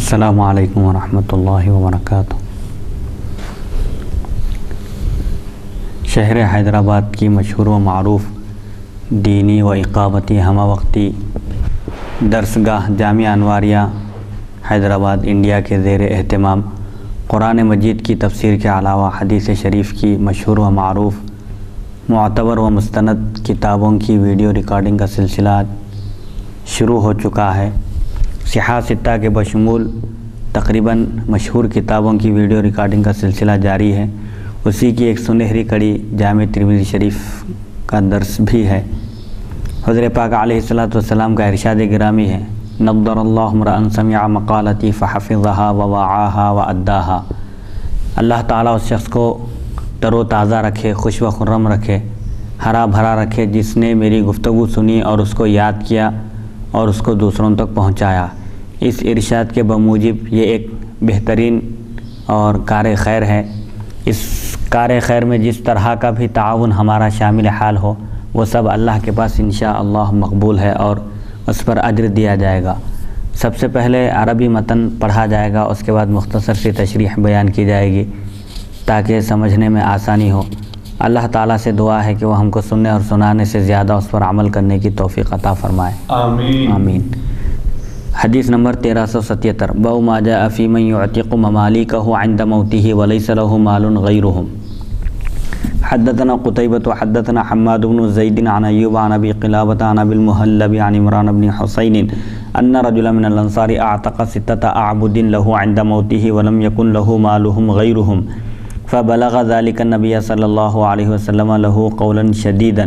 السلام علیکم ورحمۃ اللہ وبرکاتہ۔ شہر حیدرآباد کی مشہور و معروف دینی و اقامتی ہمہ وقتی درسگاہ جامعہ انواریہ حیدرآباد انڈیا کے زیر اہتمام قرآن مجید کی تفسیر کے علاوہ حدیث شریف کی مشہور و معروف معتبر و مستند کتابوں کی ویڈیو ریکارڈنگ کا سلسلہ شروع ہو چکا ہے۔ صحاح ستہ کے بشمول تقریباً مشہور کتابوں کی ویڈیو ریکارڈنگ کا سلسلہ جاری ہے۔ اسی کی ایک سنہری کڑی جامع ترمذی شریف کا درس بھی ہے۔ حضرت پاک علیہ الصلوۃ والسلام کا ارشاد گرامی ہے، نضر اللہ امرأ سمع مقالتی فحفظها ووعاها واداها۔ اللہ تعالیٰ اس شخص کو تر و تازہ رکھے، خوش و خرم رکھے، ہرا بھرا رکھے جس نے میری گفتگو سنی اور اس کو یاد کیا اور اس کو دوسروں تک پہنچایا۔ اس ارشاد کے بموجب یہ ایک بہترین اور کار خیر ہے۔ اس کار خیر میں جس طرح کا بھی تعاون ہمارا شامل حال ہو وہ سب اللہ کے پاس انشاءاللہ مقبول ہے اور اس پر اجر دیا جائے گا۔ سب سے پہلے عربی متن پڑھا جائے گا، اس کے بعد مختصر سی تشریح بیان کی جائے گی تاکہ سمجھنے میں آسانی ہو۔ اللہ تعالیٰ سے دعا ہے کہ وہ ہم کو سننے اور سنانے سے زیادہ اس پر عمل کرنے کی توفیق عطا فرمائے، آمین آمین۔ حدیث نمبر 1377، باب ما جاء فی من یعتق ممالکہ عند موتہ ولیس لہ مال غیرہم۔ حدثنا قتیبۃ حدثنا حماد بن زید عن ایوب عن ابی قلابۃ عن ابی المہلب عن عمران بن حسین ان رجلا من الانصار اعتق 6 اعبد له عند موته ولم يكن له مالهم غيرهم فبلغ ذلك النبي صلى الله عليه وسلم له قولا شديدا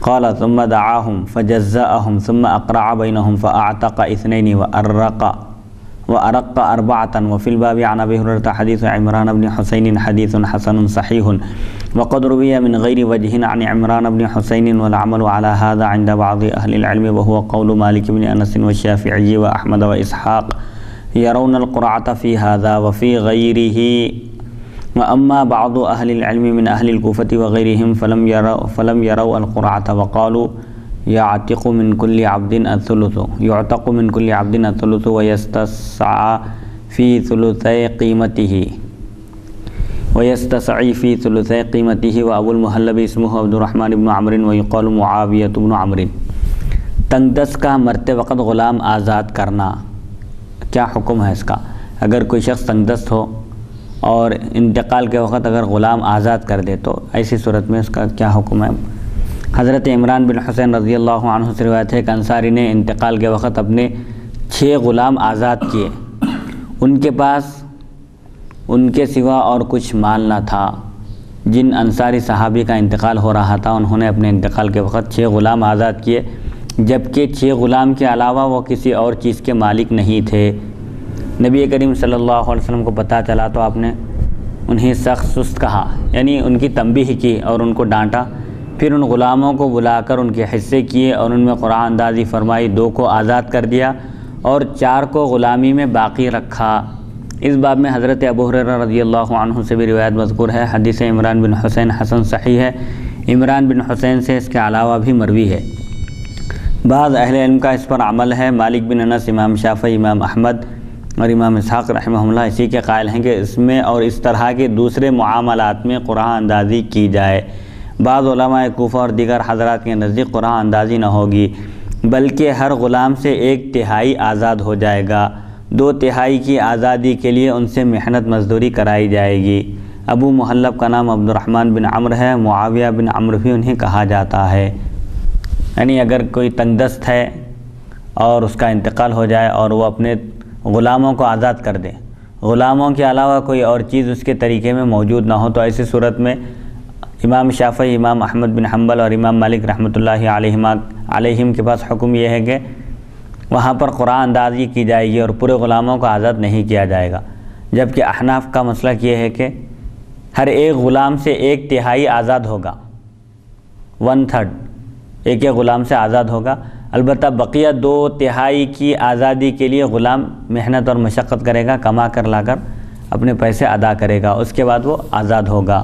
قال ثم دعاهم فجزأهم ثم أقرع بينهم فأعتق 2 وأرق 4 وفي الباب عن أبي هريرة حديث عمران بن حسين حديث حسن صحيح وقد روي من غير وجه عن عمران بن حسين والعمل على هذا عند بعض أهل العلم وهو قول مالك بن أنس والشافعي وأحمد وإسحاق يرون القرعة في هذا وفي غيره وأما بعض أهل العلم من أهل الكوفة وغيرهم فلم يروا القرعة وقالوا يعتق من كل عبد الثلث ويستسعى في ثلثي قيمته وأبو المهلب اسمه عبد الرحمن بن عمرو ويقال معاوية بن عمرو۔ تنگ دست کا مرتے وقت غلام آزاد کرنا کیا حکم ہے اس کا؟ اگر کوئی شخص تنگ دست ہو اور انتقال کے وقت اگر غلام آزاد کر دے تو ایسی صورت میں اس کا کیا حکم ہے؟ حضرت عمران بن حسین رضی اللہ عنہ سے روایت ہے کہ انصاری نے انتقال کے وقت اپنے 6 غلام آزاد کیے۔ ان کے پاس ان کے سوا اور کچھ مال نہ تھا۔ جن انصاری صحابی کا انتقال ہو رہا تھا انہوں نے اپنے انتقال کے وقت 6 غلام آزاد کیے، جبکہ 6 غلام کے علاوہ وہ کسی اور چیز کے مالک نہیں تھے۔ نبی کریم صلی اللہ علیہ وسلم کو پتہ چلا تو آپ نے انہیں سخت سست کہا، یعنی ان کی تنبیہ کی اور ان کو ڈانٹا۔ پھر ان غلاموں کو بلا کر ان کے حصے کیے اور ان میں قرآن اندازی فرمائی، 2 کو آزاد کر دیا اور 4 کو غلامی میں باقی رکھا۔ اس باب میں حضرت ابو ہریرہ رضی اللہ عنہ سے بھی روایت مذکور ہے۔ حدیث عمران بن حسین حسن صحیح ہے۔ عمران بن حسین سے اس کے علاوہ بھی مروی ہے۔ بعض اہل علم کا اس پر عمل ہے۔ مالک بن انس، امام شافعی، امام احمد اور امام اسحاق رحمہ اللہ اسی کے قائل ہیں کہ اس میں اور اس طرح کے دوسرے معاملات میں قرآن اندازی کی جائے۔ بعض علماء کوفہ اور دیگر حضرات کے نزدیک قرآن اندازی نہ ہوگی بلکہ ہر غلام سے 1/3 آزاد ہو جائے گا۔ 2/3 کی آزادی کے لیے ان سے محنت مزدوری کرائی جائے گی۔ ابو محلب کا نام عبد الرحمن بن عمرو ہے، معاویہ بن عمرو بھی انہیں کہا جاتا ہے۔ یعنی اگر کوئی تنگ دست ہے اور اس کا انتقال ہو جائے اور وہ اپنے غلاموں کو آزاد کر دے، غلاموں کے علاوہ کوئی اور چیز اس کے طریقے میں موجود نہ ہو، تو ایسی صورت میں امام شافعی، امام احمد بن حنبل اور امام مالک رحمۃ اللہ علیہم کے پاس حکم یہ ہے کہ وہاں پر قرآن اندازی کی جائے گی اور پورے غلاموں کو آزاد نہیں کیا جائے گا۔ جبکہ احناف کا مسلک یہ ہے کہ ہر ایک غلام سے 1/3 آزاد ہوگا، 1/3 ایک غلام سے آزاد ہوگا۔ البتہ بقیہ 2/3 کی آزادی کے لیے غلام محنت اور مشقت کرے گا، کما کر لا کر اپنے پیسے ادا کرے گا، اس کے بعد وہ آزاد ہوگا،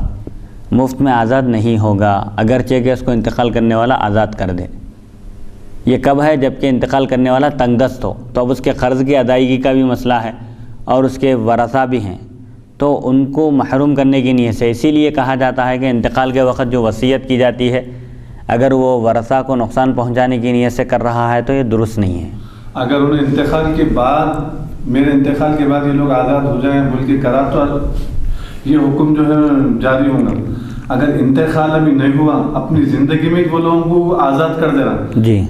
مفت میں آزاد نہیں ہوگا، اگرچہ کہ اس کو انتقال کرنے والا آزاد کر دے۔ یہ کب ہے؟ جب کہ انتقال کرنے والا تنگ دست ہو، تو اب اس کے قرض کی ادائیگی کا بھی مسئلہ ہے اور اس کے ورثہ بھی ہیں، تو ان کو محروم کرنے کی نیت سے اسی لیے کہا جاتا ہے کہ انتقال کے وقت جو وصیت کی جاتی ہے اگر وہ ورثہ کو نقصان پہنچانے کی نیت سے کر رہا ہے تو یہ درست نہیں ہے۔ اگر انہیں انتقال کے بعد، میرے انتقال کے بعد یہ لوگ آزاد ہو جائیں بول کے کرا تو یہ حکم جو ہے جاری ہوگا۔ اگر انتقال ابھی نہیں ہوا، اپنی زندگی میں وہ لوگوں کو آزاد کر دے رہا جی،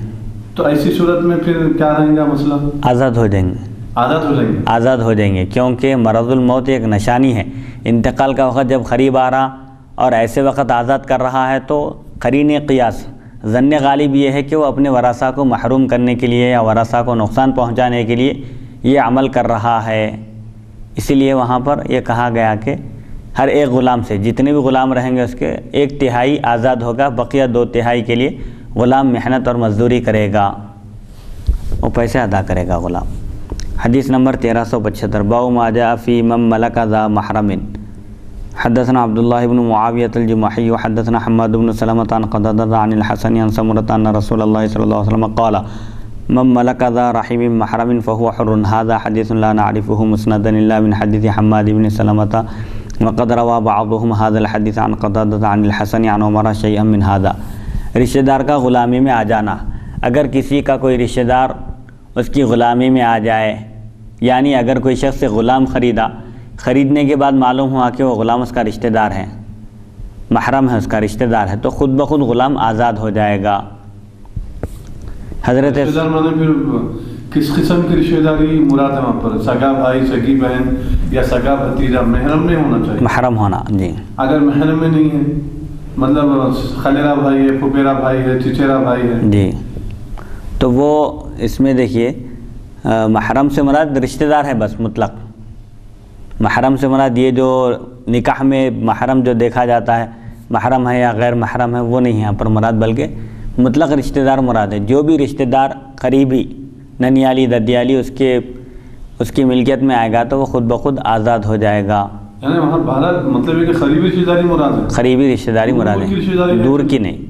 تو ایسی صورت میں پھر کیا رہیں گا مسئلہ؟ آزاد ہو جائیں گے، آزاد ہو جائیں گے، آزاد ہو جائیں گے، کیونکہ مرض الموت ایک نشانی ہے۔ انتقال کا وقت جب قریب آ رہا اور ایسے وقت آزاد کر رہا ہے تو قرین قیاس ظن غالب یہ ہے کہ وہ اپنے ورثہ کو محروم کرنے کے لیے یا ورثہ کو نقصان پہنچانے کے لیے یہ عمل کر رہا ہے، اسی لیے وہاں پر یہ کہا گیا کہ ہر ایک غلام سے، جتنے بھی غلام رہیں گے اس کے 1/3 آزاد ہوگا، بقیہ 2/3 کے لیے غلام محنت اور مزدوری کرے گا، وہ پیسے ادا کرے گا غلام۔ حدیث نمبر 1375، باب ما جاء فی من ملک ذا محرم۔ حدثنا عبداللہ بن معاویۃ الجمحی حدثنا حماد بن سلمۃ عن قتادہ عن الحسن عن سمرۃ ان رسول اللہ صلی اللہ علیہ وسلم قال من ملک ذا رحم محرم فهو حر۔ هذا حدیث لا نعرفه مسندا الا من حدیث حماد بن سلمۃ وقد روى بعضهم هذا الحديث عن قتادہ عن الحسن عن عمر شيئا من هذا۔ رشتہ دار کا غلامی میں آ جانا، اگر کسی کا کوئی رشتہ دار اس کی غلامی میں آ جائے، یعنی اگر کوئی شخص غلام خریدا، خریدنے کے بعد معلوم ہوا کہ وہ غلام اس کا رشتہ دار ہے، محرم ہے، اس کا رشتہ دار ہے، تو خود بخود غلام آزاد ہو جائے گا۔ حضرت رشتہ دار مانے پھر کس قسم کی رشتہ داری مراد ہے وہاں پر؟ سگا بھائی، سگی بہن یا سگا بھتیجا؟ محرم میں ہونا چاہیے، محرم ہونا، جی۔ اگر محرم میں نہیں ہے، مطلب خلیرا بھائی ہے، پھپھیرا بھائی ہے، چچیرا بھائی ہے، جی، تو وہ اس میں دیکھیے محرم سے مراد رشتہ دار ہے بس، مطلق محرم سے مراد یہ جو نکاح میں محرم جو دیکھا جاتا ہے محرم ہے یا غیر محرم ہے وہ نہیں یہاں پر مراد، بلکہ مطلق رشتہ دار مراد ہے۔ جو بھی رشتہ دار قریبی ننیالی ددیالی اس کی ملکیت میں آئے گا تو وہ خود بخود آزاد ہو جائے گا۔ یعنی وہاں بھارت مطلب ہے کہ قریبی رشتہ داری مراد ہے، قریبی رشتہ داری مراد ہے، دور کی نہیں۔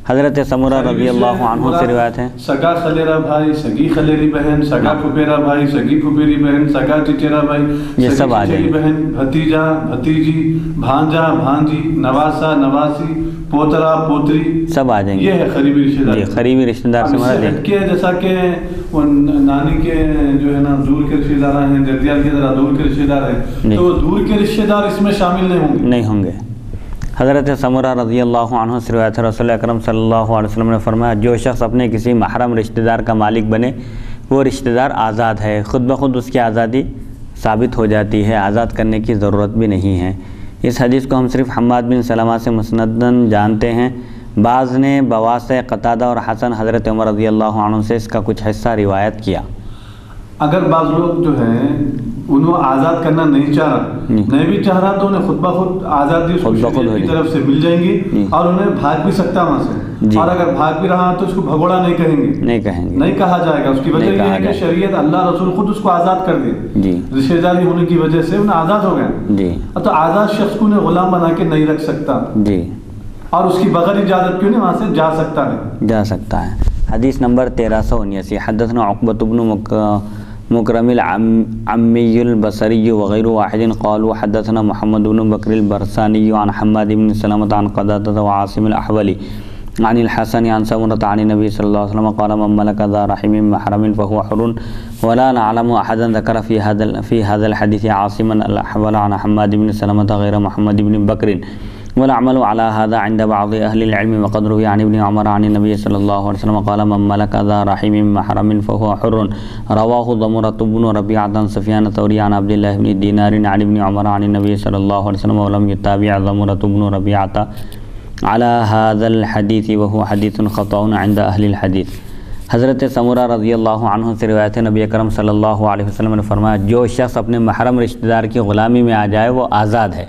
حضرت سمرہ رضی اللہ عنہ سے روایت ہے، سگا خلیرا بھائی، سگی خلیری بہن، سگا پھپھیرا بھائی، سگی پھپھیری بہن، سگا چچیرا بھائی، یہ سب آ جائیں گے، بہن، بھتیجا بھتیجی، بھانجا بھانجی، نواسا نواسی، پوترا پوتری، سب آ جائیں گے۔ یہ ہے قریبی رشتہ داری۔ قریبی رشتہ دار سے مراد ہے جیسا کہ وہ نانی کے جو ہے نا دور کے رشتہ دار ہیں، ددیال کی طرح دور کے رشتہ دار ہیں، تو وہ دور کے رشتہ دار اس میں شامل نہیں ہوں گے۔ حضرت سمرہ رضی اللہ عنہ سے روایت ہے، رسول اکرم صلی اللہ علیہ وسلم نے فرمایا جو شخص اپنے کسی محرم رشتہ دار کا مالک بنے وہ رشتہ دار آزاد ہے، خود بخود اس کی آزادی ثابت ہو جاتی ہے، آزاد کرنے کی ضرورت بھی نہیں ہے۔ اس حدیث کو ہم صرف حماد بن سلمہ سے مسندن جانتے ہیں، بعض نے بواسطہ قتادہ اور حسن حضرت عمر رضی اللہ عنہ سے اس کا کچھ حصہ روایت کیا۔ اگر بعض لوگ جو ہیں انہوں آزاد کرنا نہیں چاہ رہا، نہیں بھی چاہ رہا تو انہیں خود بخود آزادی اس کی طرف سے مل جائیں گی اور انہیں بھاگ بھی سکتا وہاں سے، اور اگر بھاگ بھی رہا تو اس کو بھگوڑا نہیں کہیں گے، نہیں کہا جائے گا۔ اس کی وجہ یہ ہے کہ شریعت اللہ رسول خود اس کو آزاد کر دی، رشتہ داری ہونے کی وجہ سے انہیں آزاد ہو گئے، تو آزاد شخص کو انہیں غلام بنا کے نہیں رکھ سکتا، اور اس کی بغیر اجازت کیوں نہیں وہاں سے جا سکتا ہے۔ حدیث نمبر 1379، حدثنا عقبۃ بن مکرم العمی البصری وغیر واحد قالوا حدثنا محمد بن بکر البرسانی عن حماد بن سلمۃ عن قتادہ وعاصم الاحولی عن الحسن عن سمرۃ عن النبی صلی اللہ علیہ وسلم قال من ملک ذا رحم محرم فهو حر ولا نعلم احدا ذکر في هذا الحديث عاصما الاحول عن حماد بن سلمۃ غیر محمد بن بکر والعمل على هذا عند بعض اهل العلم وقد روي عن ابن عمر عن النبي صلى الله عليه وسلم قال من ملك ذا رحم محرم فهو حر رواه ضمرة بن ربيعة سفيان الثوري عن عبد الله بن دينار عن ابن عمر عن النبي صلى الله عليه وسلم ولم يتابع ضمرة بن ربيعة على هذا الحديث وهو حديث خطأ عند اهل الحديث۔ حضرت سمرہ رضی اللہ عنہ سے روایت ہے، نبی اکرم صلی اللہ علیہ وسلم نے فرمایا جو شخص اپنے محرم رشتہ دار کی غلامی میں آ جائے وہ آزاد ہے۔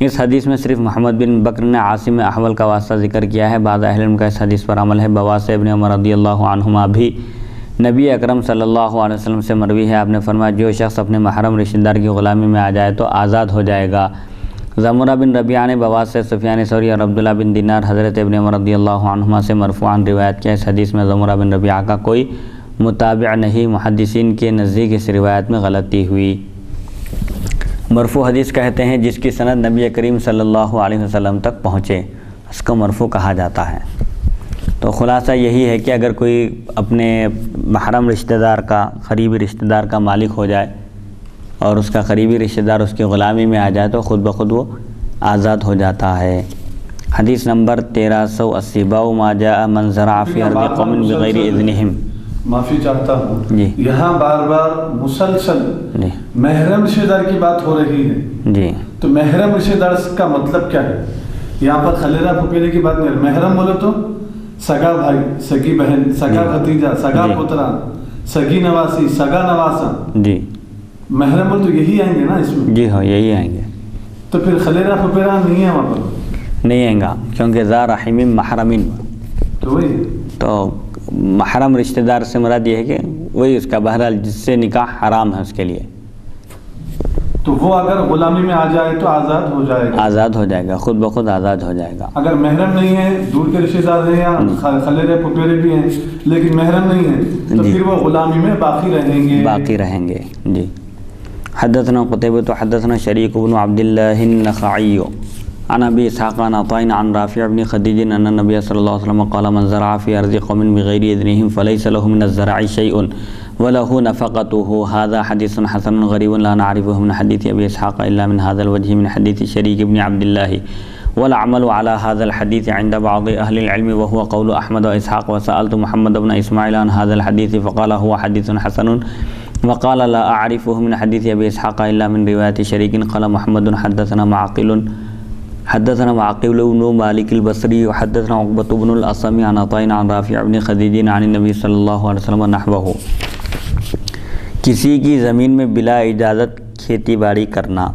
اس حدیث میں صرف محمد بن بکر نے عاصم احول کا واسطہ ذکر کیا ہے، بعض اہل علم کا اس حدیث پر عمل ہے۔ بواسطہ ابن عمر رضی اللہ عنہما بھی نبی اکرم صلی اللہ علیہ وسلم سے مروی ہے، آپ نے فرمایا جو شخص اپنے محرم رشتہ دار کی غلامی میں آ جائے تو آزاد ہو جائے گا۔ زمرہ بن ربیعہ نے بواس سے سفیان ثوری اور عبداللہ بن دینار حضرت ابن عمر رضی اللہ عنہما سے مرفوعاً روایت کیا۔ اس حدیث میں زمرہ بن ربیعہ کا کوئی متابع نہیں، محدثین کے نزدیک اس روایت میں غلطی ہوئی۔ مرفوع حدیث کہتے ہیں جس کی سند نبی کریم صلی اللہ علیہ وسلم تک پہنچے، اس کو مرفوع کہا جاتا ہے۔ تو خلاصہ یہی ہے کہ اگر کوئی اپنے محرم رشتہ دار کا، قریبی رشتہ دار کا مالک ہو جائے اور اس کا قریبی رشتہ دار اس کی غلامی میں آ جائے تو خود بخود وہ آزاد ہو جاتا ہے۔ حدیث نمبر 1380 باب ما جاء من زرع فی ارض قوم بغیر اذنہم۔ معافی چاہتا ہوں جی، یہاں بار بار مسلسل جی محرم رشتہ دار کی بات ہو رہی ہے، جی تو محرم رشتہ دار کا مطلب کیا ہے؟ یہاں پر خلیرہ پھپھیرے کی بات نہیں ہے۔ محرم بولے تو سگا بھائی، سگی بہن، سگا بھتیجا، سگا پوترا، سگی نواسی، سگا نواسا، جی محرم بول تو یہی آئیں گے نا اس میں؟ جی ہاں، یہی آئیں گے۔ تو پھر خلیرہ پھپھیرا نہیں ہے وہاں پر، نہیں آئیں گا کیونکہ ذا رحم محرمن، تو وہی تو محرم رشتہ دار سے مراد یہ ہے کہ وہی اس کا بہرحال جس سے نکاح حرام ہے اس کے لیے، تو وہ اگر غلامی میں آ جائے تو آزاد ہو جائے گا، آزاد ہو جائے گا، خود بخود آزاد ہو جائے گا۔ اگر محرم نہیں ہے، دور کے رشتہ دار ہیں یا خلیرے پھپھیرے بھی ہیں لیکن محرم نہیں ہے، تو پھر وہ غلامی میں باقی رہیں گے۔ جی حدثنا قتيبة حدثنا شريك بن عبد الله النخعي عن ابي اسحاق عن عطاء عن رافع بن خديج ان النبي صلى الله عليه وسلم قال من زرع في ارض قوم بغير اذنهم فليس له من الزرع شيء وله نفقته۔ هذا حديث حسن غريب لا نعرفه من حديث ابي اسحاق الا من هذا الوجه من حديث شريك بن عبد الله، والعمل على هذا الحديث عند بعض اهل العلم وهو قول احمد واسحاق، وسالت محمد بن اسماعيل عن هذا الحديث فقال هو حديث حسن، وقال لا اعرفه من حديث ابي اسحاق الا من روايه شريك۔ قال محمد حدثنا معقل بن مالك البصري وحدثنا عقبة بن الأصم عن عطاء عن رافع بن خديج عن النبي صلی اللہ علیہ وسلم نحوه۔ کسی کی زمین میں بلا اجازت کھیتی باڑی کرنا۔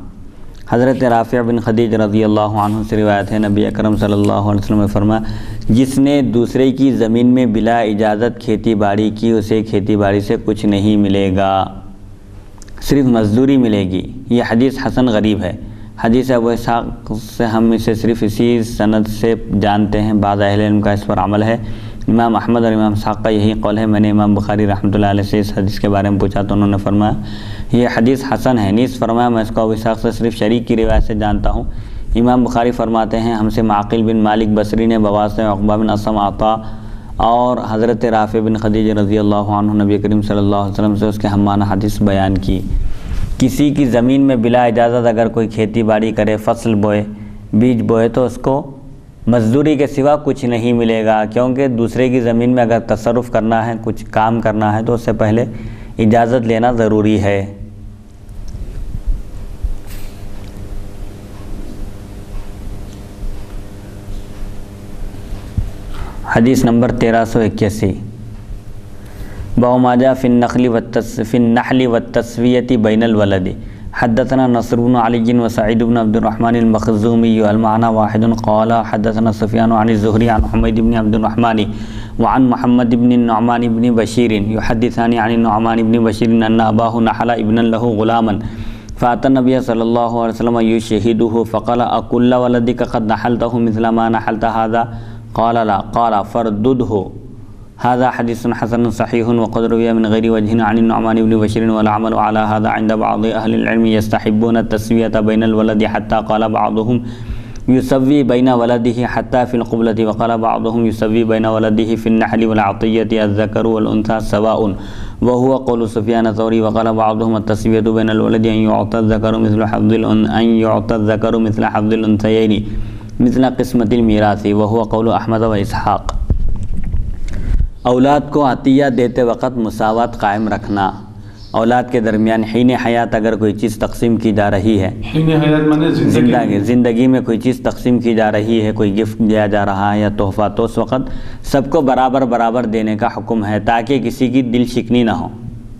حضرت رافع بن خدیج رضی اللہ عنہ سے روایت ہے، نبی اکرم صلی اللہ علیہ وسلم نے فرمایا جس نے دوسرے کی زمین میں بلا اجازت کھیتی باڑی کی اسے کھیتی باڑی سے کچھ نہیں ملے گا، صرف مزدوری ملے گی۔ یہ حدیث حسن غریب ہے۔ حدیث ابو اسحاق سے ہم اسے صرف اسی سند سے جانتے ہیں، بعض اہل علم کا اس پر عمل ہے۔ امام احمد اور امام اسحاق کا یہی قول ہے۔ میں نے امام بخاری رحمۃ اللہ علیہ سے اس حدیث کے بارے میں پوچھا تو انہوں نے فرمایا یہ حدیث حسن ہے، نیز فرمایا میں اس کو ابو اسحاق سے صرف شریک کی روایت سے جانتا ہوں۔ امام بخاری فرماتے ہیں ہم سے معقل بن مالک بصری نے بواس سے عقبہ بن اصم عطا اور حضرت رافع بن خدیج رضی اللہ عنہ نبی کریم صلی اللہ علیہ وسلم سے اس کے ہمانہ حدیث بیان کی۔ کسی کی زمین میں بلا اجازت اگر کوئی کھیتی باڑی کرے، فصل بوئے، بیج بوئے تو اس کو مزدوری کے سوا کچھ نہیں ملے گا، کیونکہ دوسرے کی زمین میں اگر تصرف کرنا ہے، کچھ کام کرنا ہے تو اس سے پہلے اجازت لینا ضروری ہے۔ حدیث نمبر 1381 باب ما جاء في النحل والتسوية بين الولد۔ حدثنا نصر بن علي وسعيد بن عبد الرحمن المخزومي المعنى واحد قال حدثنا سفيان عن الزهري عن حميد بن عبد الرحمن وعن محمد بن النعمان بن بشير يحدثان عن النعمان بن بشير أن أباه نحل ابنا له غلاما فأتى النبي صلى الله عليه وسلم يشهده فقال أكل ولدك قد نحلته مثل ما نحلت هذا؟ قال لا، قال فردده۔ هذا حديث حسن صحيح وقد روي من غير وجه عن النعمان بن بشير، والعمل على هذا عند بعض أهل العلم يستحبون التسوية بين الولد حتى قال بعضهم يسوي بين ولده حتى في القبلة، وقال بعضهم يسوي بين ولده في النحل والعطية الذكر والأنثى سواء، وهو قول سفيان الثوري، وقال بعضهم التسوية بين الولد أن يعطى الذكر مثل حظ الأنثيين مثل قسمة الميراث، وهو قول أحمد وإسحاق۔ اولاد کو عطیہ دیتے وقت مساوات قائم رکھنا۔ اولاد کے درمیان حین حیات اگر کوئی چیز تقسیم کی جا رہی ہے، حین حیات مانے زندگی میں کوئی چیز تقسیم کی جا رہی ہے، کوئی گفٹ دیا جا رہا ہے یا تحفہ، تو اس وقت سب کو برابر دینے کا حکم ہے تاکہ کسی کی دل شکنی نہ ہو،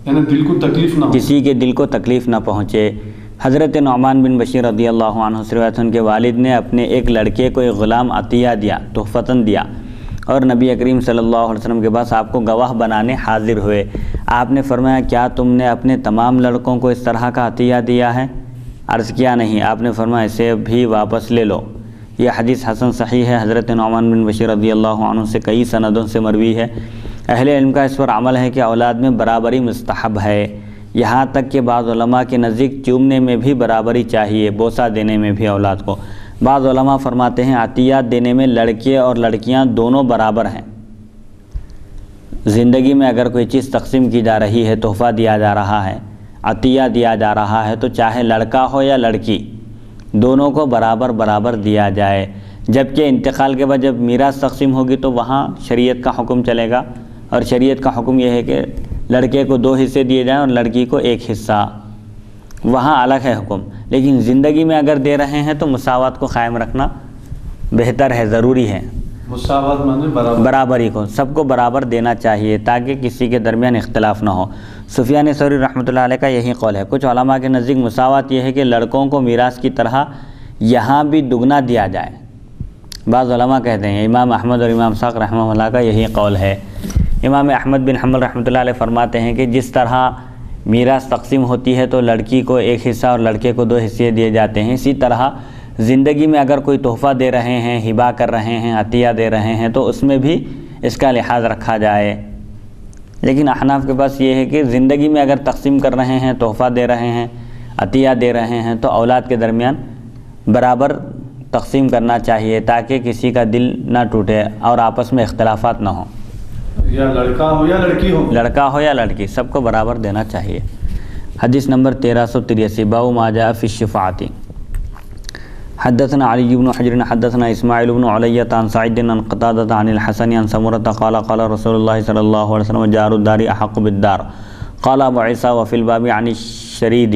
یعنی دل کو تکلیف نہ ہو، کسی کے دل کو تکلیف نہ پہنچے۔ حضرت نعمان بن بشیر رضی اللہ عنہ سے روایت ہے ان کے والد نے اپنے ایک لڑکے کو ایک غلام عطیہ دیا، تحفتاً دیا، اور نبی کریم صلی اللہ علیہ وسلم کے پاس آپ کو گواہ بنانے حاضر ہوئے۔ آپ نے فرمایا کیا تم نے اپنے تمام لڑکوں کو اس طرح کا عطیہ دیا ہے؟ عرض کیا نہیں، آپ نے فرمایا اسے بھی واپس لے لو۔ یہ حدیث حسن صحیح ہے، حضرت نعمان بن بشیر رضی اللہ عنہ سے کئی سندوں سے مروی ہے۔ اہل علم کا اس پر عمل ہے کہ اولاد میں برابری مستحب ہے، یہاں تک کہ بعض علماء کے نزدیک چومنے میں بھی برابری چاہیے، بوسہ دینے میں بھی اولاد کو۔ بعض علماء فرماتے ہیں عطیات دینے میں لڑکے اور لڑکیاں دونوں برابر ہیں۔ زندگی میں اگر کوئی چیز تقسیم کی جا رہی ہے، تحفہ دیا جا رہا ہے، عطیہ دیا جا رہا ہے، تو چاہے لڑکا ہو یا لڑکی، دونوں کو برابر برابر دیا جائے۔ جبکہ انتقال کے بعد جب میراث تقسیم ہوگی تو وہاں شریعت کا حکم چلے گا، اور شریعت کا حکم یہ ہے کہ لڑکے کو 2 حصے دیے جائیں اور لڑکی کو 1 حصہ، وہاں الگ ہے حکم۔ لیکن زندگی میں اگر دے رہے ہیں تو مساوات کو قائم رکھنا بہتر ہے، ضروری ہے۔ مساوات مانے برابری کو، سب کو برابر دینا چاہیے تاکہ کسی کے درمیان اختلاف نہ ہو۔ سفیان ثوری رحمۃ اللہ علیہ کا یہی قول ہے۔ کچھ علماء کے نزدیک مساوات یہ ہے کہ لڑکوں کو میراث کی طرح یہاں بھی دگنا دیا جائے۔ بعض علماء کہتے ہیں، امام احمد اور امام اسحاق رحمہ اللہ کا یہی قول ہے۔ امام احمد بن حنبل رحمۃ اللہ علیہ فرماتے ہیں کہ جس طرح میراث تقسیم ہوتی ہے تو لڑکی کو 1 حصہ اور لڑکے کو 2 حصے دیے جاتے ہیں، اسی طرح زندگی میں اگر کوئی تحفہ دے رہے ہیں، ہبہ کر رہے ہیں، عطیہ دے رہے ہیں تو اس میں بھی اس کا لحاظ رکھا جائے۔ لیکن احناف کے پاس یہ ہے کہ زندگی میں اگر تقسیم کر رہے ہیں، تحفہ دے رہے ہیں، عطیہ دے رہے ہیں تو اولاد کے درمیان برابر تقسیم کرنا چاہیے تاکہ کسی کا دل نہ ٹوٹے اور آپس میں اختلافات نہ ہوں۔ یا لڑکا ہو یا لڑکی ہو، لڑکا ہو یا لڑکی، سب کو برابر دینا چاہیے۔ حدیث نمبر 1383، باب ما جاء فی الشفاعۃ۔ حدثنا علی بن حجر حدثنا اسماعیل بن علیۃ عن سعید عن قتادہ عن الحسن عن سمرۃ قال قال رسول اللہ صلی اللہ علیہ وسلم جار الدار احق بالدار قال ابو عیسیٰ وفی الباب عن الشرید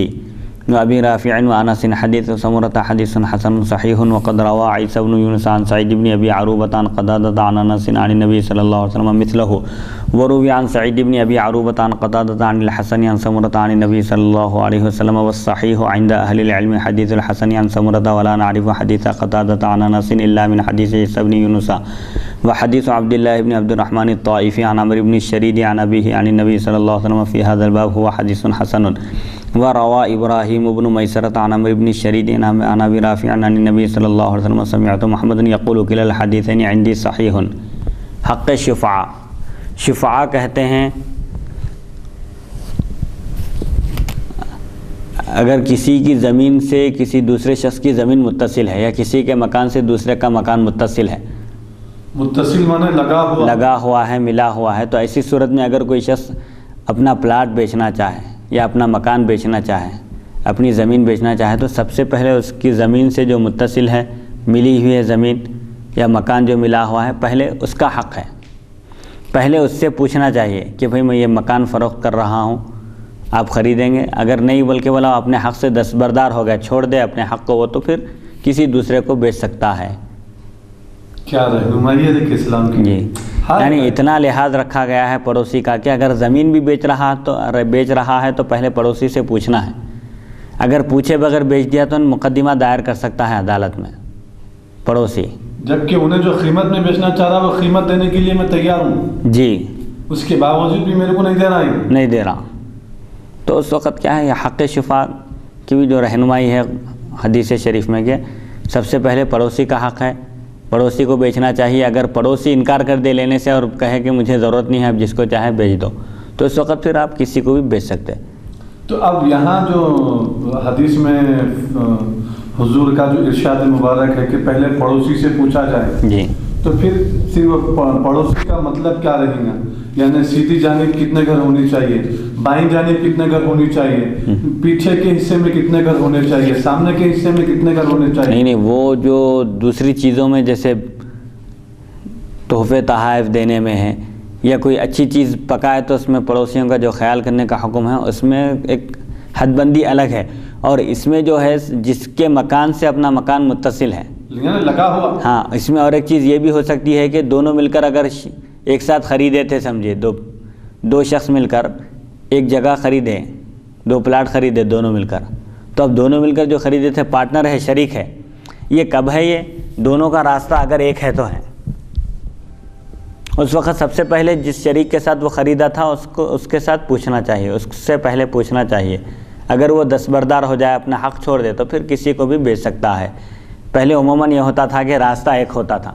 وابی رافع وانس حدیث سمرۃ حدیث حسن صحیح وقد روى عیسیٰ بن یونس عن سعید بن ابی عروبۃ عن قتادہ عن انس عن النبی صلی اللہ علیہ وسلم مثلہ وروی عن سعید بن ابی عروبۃ عن قتادہ عن الحسن عن سمرۃ عن النبی صلی اللہ علیہ وسلم والصحیح عند اہل العلم حدیث الحسن عن سمرۃ ولا نعرف حدیث قتادہ عن انس الا من حدیث عیسیٰ بن یونس وحدیث عبد اللہ بن عبد الرحمن الطائفی عن عمرو بن الشرید عن ابیہ عن النبی صلی اللہ علیہ وسلم فی هذا الباب هو حدیث حسن وروى ابراہیم بن میسرۃ عن عمرو بن الشرید عن ابی رافع عن النبی صلی اللہ علیہ وسلم سمعت محمد یقول کلا الحدیثین عندی صحیح۔ حق شفاعہ، شفاعہ کہتے ہیں اگر کسی کی زمین سے کسی دوسرے شخص کی زمین متصل ہے یا کسی کے مکان سے دوسرے کا مکان متصل ہے، متصل مانے لگا ہوا ہے، ملا ہوا ہے، تو ایسی صورت میں اگر کوئی شخص اپنا پلاٹ بیچنا چاہے یا اپنا مکان بیچنا چاہے، اپنی زمین بیچنا چاہے تو سب سے پہلے اس کی زمین سے جو متصل ہے، ملی ہوئی ہے زمین یا مکان جو ملا ہوا ہے، پہلے اس کا حق ہے۔ پہلے اس سے پوچھنا چاہیے کہ بھئی میں یہ مکان فروخت کر رہا ہوں، آپ خریدیں گے؟ اگر نہیں بلکہ بولا اپنے حق سے دستبردار ہو گیا، چھوڑ دے اپنے حق کو، وہ تو پھر کسی دوسرے کو بیچ سکتا ہے۔ کیا رہنمائی ہے دیکھ اسلام کی؟ جی، یعنی اتنا لحاظ رکھا گیا ہے پڑوسی کا کہ اگر زمین بھی بیچ رہا ہے تو پہلے پڑوسی سے پوچھنا ہے۔ اگر پوچھے بغیر بیچ دیا تو مقدمہ دائر کر سکتا ہے عدالت میں پڑوسی، جبکہ انہیں جو قیمت میں بیچنا چاہ رہا وہ قیمت دینے کے لیے میں تیار ہوں، جی، اس کے باوجود بھی میرے کو نہیں دے رہا۔ تو اس وقت کیا ہے، یہ حق شفاء کی بھی جو رہنمائی ہے حدیث شریف میں کہ سب سے پہلے پڑوسی کا حق ہے، پڑوسی کو بیچنا چاہیے۔ اگر پڑوسی انکار کر دے لینے سے اور کہے کہ مجھے ضرورت نہیں ہے، اب جس کو چاہے بیچ دو، تو اس وقت پھر آپ کسی کو بھی بیچ سکتے۔ تو اب یہاں جو حدیث میں حضور کا جو ارشاد مبارک ہے کہ پہلے پڑوسی سے پوچھا جائے، جی، تو پھر صرف پڑوسی کا مطلب کیا رہے گا؟ یعنی سیدھی جانب کتنے گھر ہونی چاہیے، بائیں جانب کتنے گھر ہونی چاہیے، پیچھے کے حصے میں کتنے گھر ہونے چاہیے، سامنے کے حصے میں کتنے گھر ہونے چاہیے؟ نہیں، وہ جو دوسری چیزوں میں جیسے تحفے تحائف دینے میں ہے یا کوئی اچھی چیز پکائے تو اس میں پڑوسیوں کا جو خیال کرنے کا حکم ہے، اس میں ایک حد بندی الگ ہے، اور اس میں جو ہے جس کے مکان سے اپنا مکان متصل ہے، لگا ہوا، ہاں، اس میں اور ایک چیز یہ بھی ہو سکتی ہے کہ دونوں مل کر اگر ایک ساتھ خریدے تھے، سمجھے دو شخص مل کر ایک جگہ خریدے، 2 پلاٹ خریدے دونوں مل کر، تو اب دونوں مل کر جو خریدے تھے پارٹنر ہے، شریک ہے، یہ کب ہے؟ یہ دونوں کا راستہ اگر ایک ہے تو ہے۔ اس وقت سب سے پہلے جس شریک کے ساتھ وہ خریدا تھا اس کے ساتھ پوچھنا چاہیے، اس سے پہلے پوچھنا چاہیے۔ اگر وہ دستبردار ہو جائے، اپنا حق چھوڑ دے، تو پھر کسی کو بھی بیچ سکتا ہے۔ پہلے عموماً یہ ہوتا تھا کہ راستہ ایک ہوتا تھا،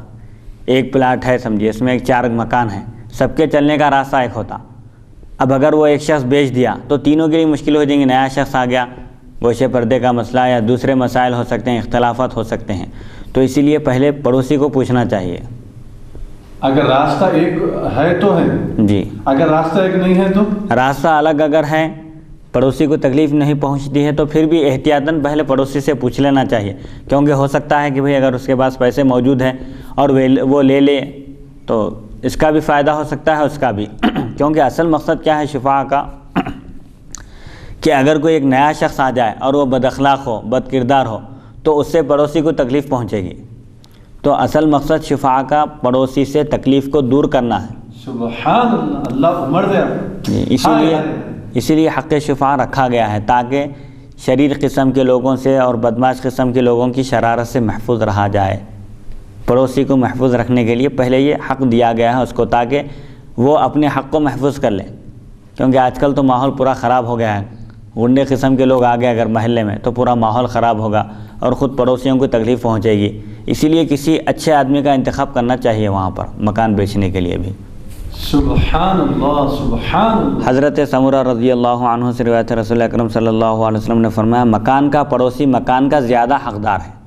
ایک پلاٹ ہے سمجھیے، اس میں 4 مکان ہیں، سب کے چلنے کا راستہ ایک ہوتا۔ اب اگر وہ ایک شخص بیچ دیا تو تینوں کے لیے مشکل ہو جائیں گی، نیا شخص آ گیا، گوشے پردے کا مسئلہ یا دوسرے مسائل ہو سکتے ہیں، اختلافات ہو سکتے ہیں، تو اسی لیے پہلے پڑوسی کو پوچھنا چاہیے۔ اگر راستہ ایک ہے تو ہے جی، اگر راستہ ایک نہیں ہے تو راستہ الگ اگر ہے، پڑوسی کو تکلیف نہیں پہنچتی ہے، تو پھر بھی احتیاطاً پہلے پڑوسی سے پوچھ لینا چاہیے، کیونکہ ہو سکتا ہے کہ بھئی اگر اس کے پاس پیسے موجود ہیں اور وہ لے لے تو اس کا بھی فائدہ ہو سکتا ہے، اس کا بھی، کیونکہ اصل مقصد کیا ہے شفاء کا، کہ اگر کوئی ایک نیا شخص آ جائے اور وہ بد اخلاق ہو، بد کردار ہو، تو اس سے پڑوسی کو تکلیف پہنچے گی۔ تو اصل مقصد شفاء کا پڑوسی سے تکلیف کو دور کرنا ہے۔ سبحان اللہ، اللہ عمر دے آپ۔ اسی لیے حق شفاء رکھا گیا ہے، تاکہ شریر قسم کے لوگوں سے اور بدماش قسم کے لوگوں کی شرارت سے محفوظ رہا جائے۔ پڑوسی کو محفوظ رکھنے کے لیے پہلے یہ حق دیا گیا ہے اس کو، تاکہ وہ اپنے حق کو محفوظ کر لے، کیونکہ آج کل تو ماحول پورا خراب ہو گیا ہے، غنڈے قسم کے لوگ آ گئے اگر محلے میں تو پورا ماحول خراب ہوگا اور خود پڑوسیوں کو تکلیف پہنچے گی۔ اسی لیے کسی اچھے آدمی کا انتخاب کرنا چاہیے وہاں پر مکان بیچنے کے لیے بھی۔ سبحان اللہ، سبحان اللہ۔ حضرت سمرہ رضی اللہ عنہ سے روایت ہے، رسول اکرم صلی اللہ علیہ وسلم نے فرمایا، مکان کا پڑوسی مکان کا زیادہ حقدار ہے۔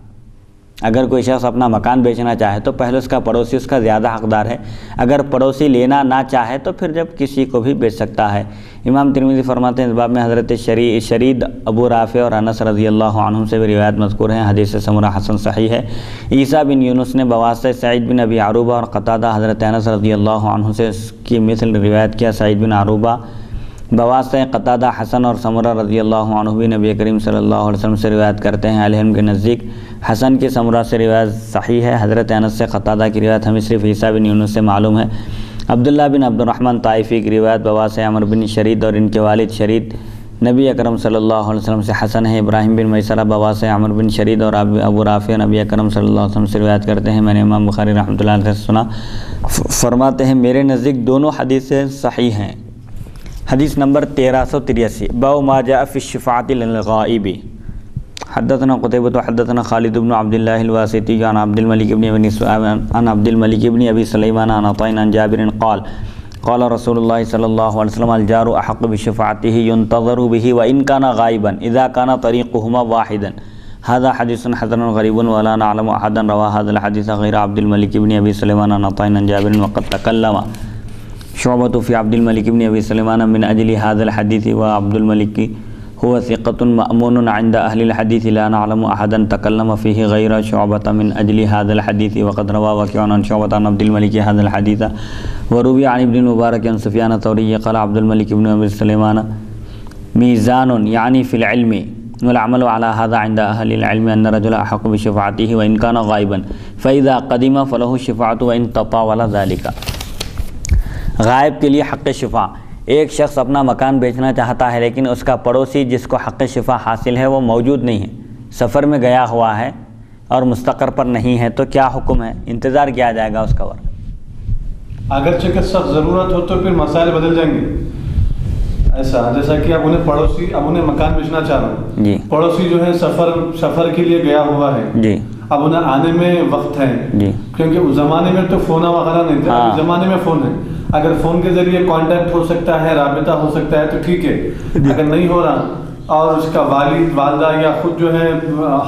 اگر کوئی شخص اپنا مکان بیچنا چاہے تو پہلے اس کا پڑوسی اس کا زیادہ حقدار ہے، اگر پڑوسی لینا نہ چاہے تو پھر جب کسی کو بھی بیچ سکتا ہے۔ امام ترمذی فرماتے ہیں اس باب میں حضرت شرید، ابو رافع اور انس رضی اللہ عنہ سے بھی روایت مذکور ہیں، حدیث سمرہ حسن صحیح ہے۔ عیسیٰ بن یونس نے بواسطہ سعید بن ابی عروبہ اور قتادہ حضرت انس رضی اللہ عنہ سے اس کی مثل روایت کیا۔ سعید بن عروبہ بواسطہ قتادہ، حسن اور سمرہ رضی اللہ عنہ بھی نبی کریم صلی اللہ علیہ وسلم سے روایت کرتے ہیں۔ اہل علم کے نزدیک حسن کی سمرہ سے روایت صحیح ہے، حضرت انس سے قتادہ کی روایت ہمیں صرف عیسیٰ بن یونس سے معلوم ہے۔ عبداللہ بن عبد الرحمن طائفی کی روایت بواسطہ عمر بن شرید اور ان کے والد شرید نبی اکرم صلی اللہ علیہ وسلم سے حسن ہے۔ ابراہیم بن میسرہ بواسطہ عمر بن شرید اور ابو رافع نبی اکرم صلی اللہ علیہ وسلم سے روایت کرتے ہیں۔ میں نے امام بخاری رحمۃ اللہ علیہ سے سنا، فرماتے ہیں میرے نزدیک دونوں حدیثیں صحیح ہیں۔ حدیث نمبر 1383، باب ما جاء فی الشفاعۃ للغائب۔ حدثنا قتيبة حدثنا خالد بن عبد الله الواسطي عن عبد الملك بن ابي سليمان عن عطاء عن جابر قال قال رسول الله صلى الله عليه وسلم الجار احق بشفاعته ينتظر به وان كان غائبا اذا كان طريقهما واحدا۔ هذا حديث حسن غريب ولا نعلم احدا روى هذا الحديث غير عبد الملك بن ابي سليمان عن عطاء عن جابر، وقد تكلم شعبة في عبد الملك بن ابي سليمان من اجل هذا الحديث، وعبد الملك هو ثقة مأمون عند أهل الحديث لا نعلم أحدا تكلم فيه غير شعبة من أجل هذا الحديث، وقد روى وكيع عن شعبة عن عبد الملك هذا الحديث، وروي عن ابن المبارك عن سفيان الثوري قال عبد الملك بن أبي سليمان ميزان يعني في العلم والعمل على هذا عند أهل العلم أن الرجل أحق بشفاعته وإن كان غائبا فإذا قدم فله الشفاعة وإن تطاول ذلك۔ غائب کے لیے حق شفاع، ایک شخص اپنا مکان بیچنا چاہتا ہے لیکن اس کا پڑوسی جس کو حق شفاع حاصل ہے وہ موجود نہیں ہے، سفر میں گیا ہوا ہے اور مستقر پر نہیں ہے، تو کیا حکم ہے؟ انتظار کیا جائے گا اس کا وقت؟ اگرچہ کہ سخت ضرورت ہو تو پھر مسائل بدل جائیں گے، ایسا جیسا کہ اب انہیں مکان بیچنا چاہ رہا ہوں جی، پڑوسی جو ہے سفر کے لیے گیا ہوا ہے جی، اب انہیں آنے میں وقت ہے جی، کیونکہ اس زمانے میں تو فون وغیرہ نہیں تھا، اس زمانے میں فون ہے، اگر فون کے ذریعے کانٹیکٹ ہو سکتا ہے، رابطہ ہو سکتا ہے تو ٹھیک ہے، اگر نہیں ہو رہا اور اس کا والد والدہ یا خود جو ہے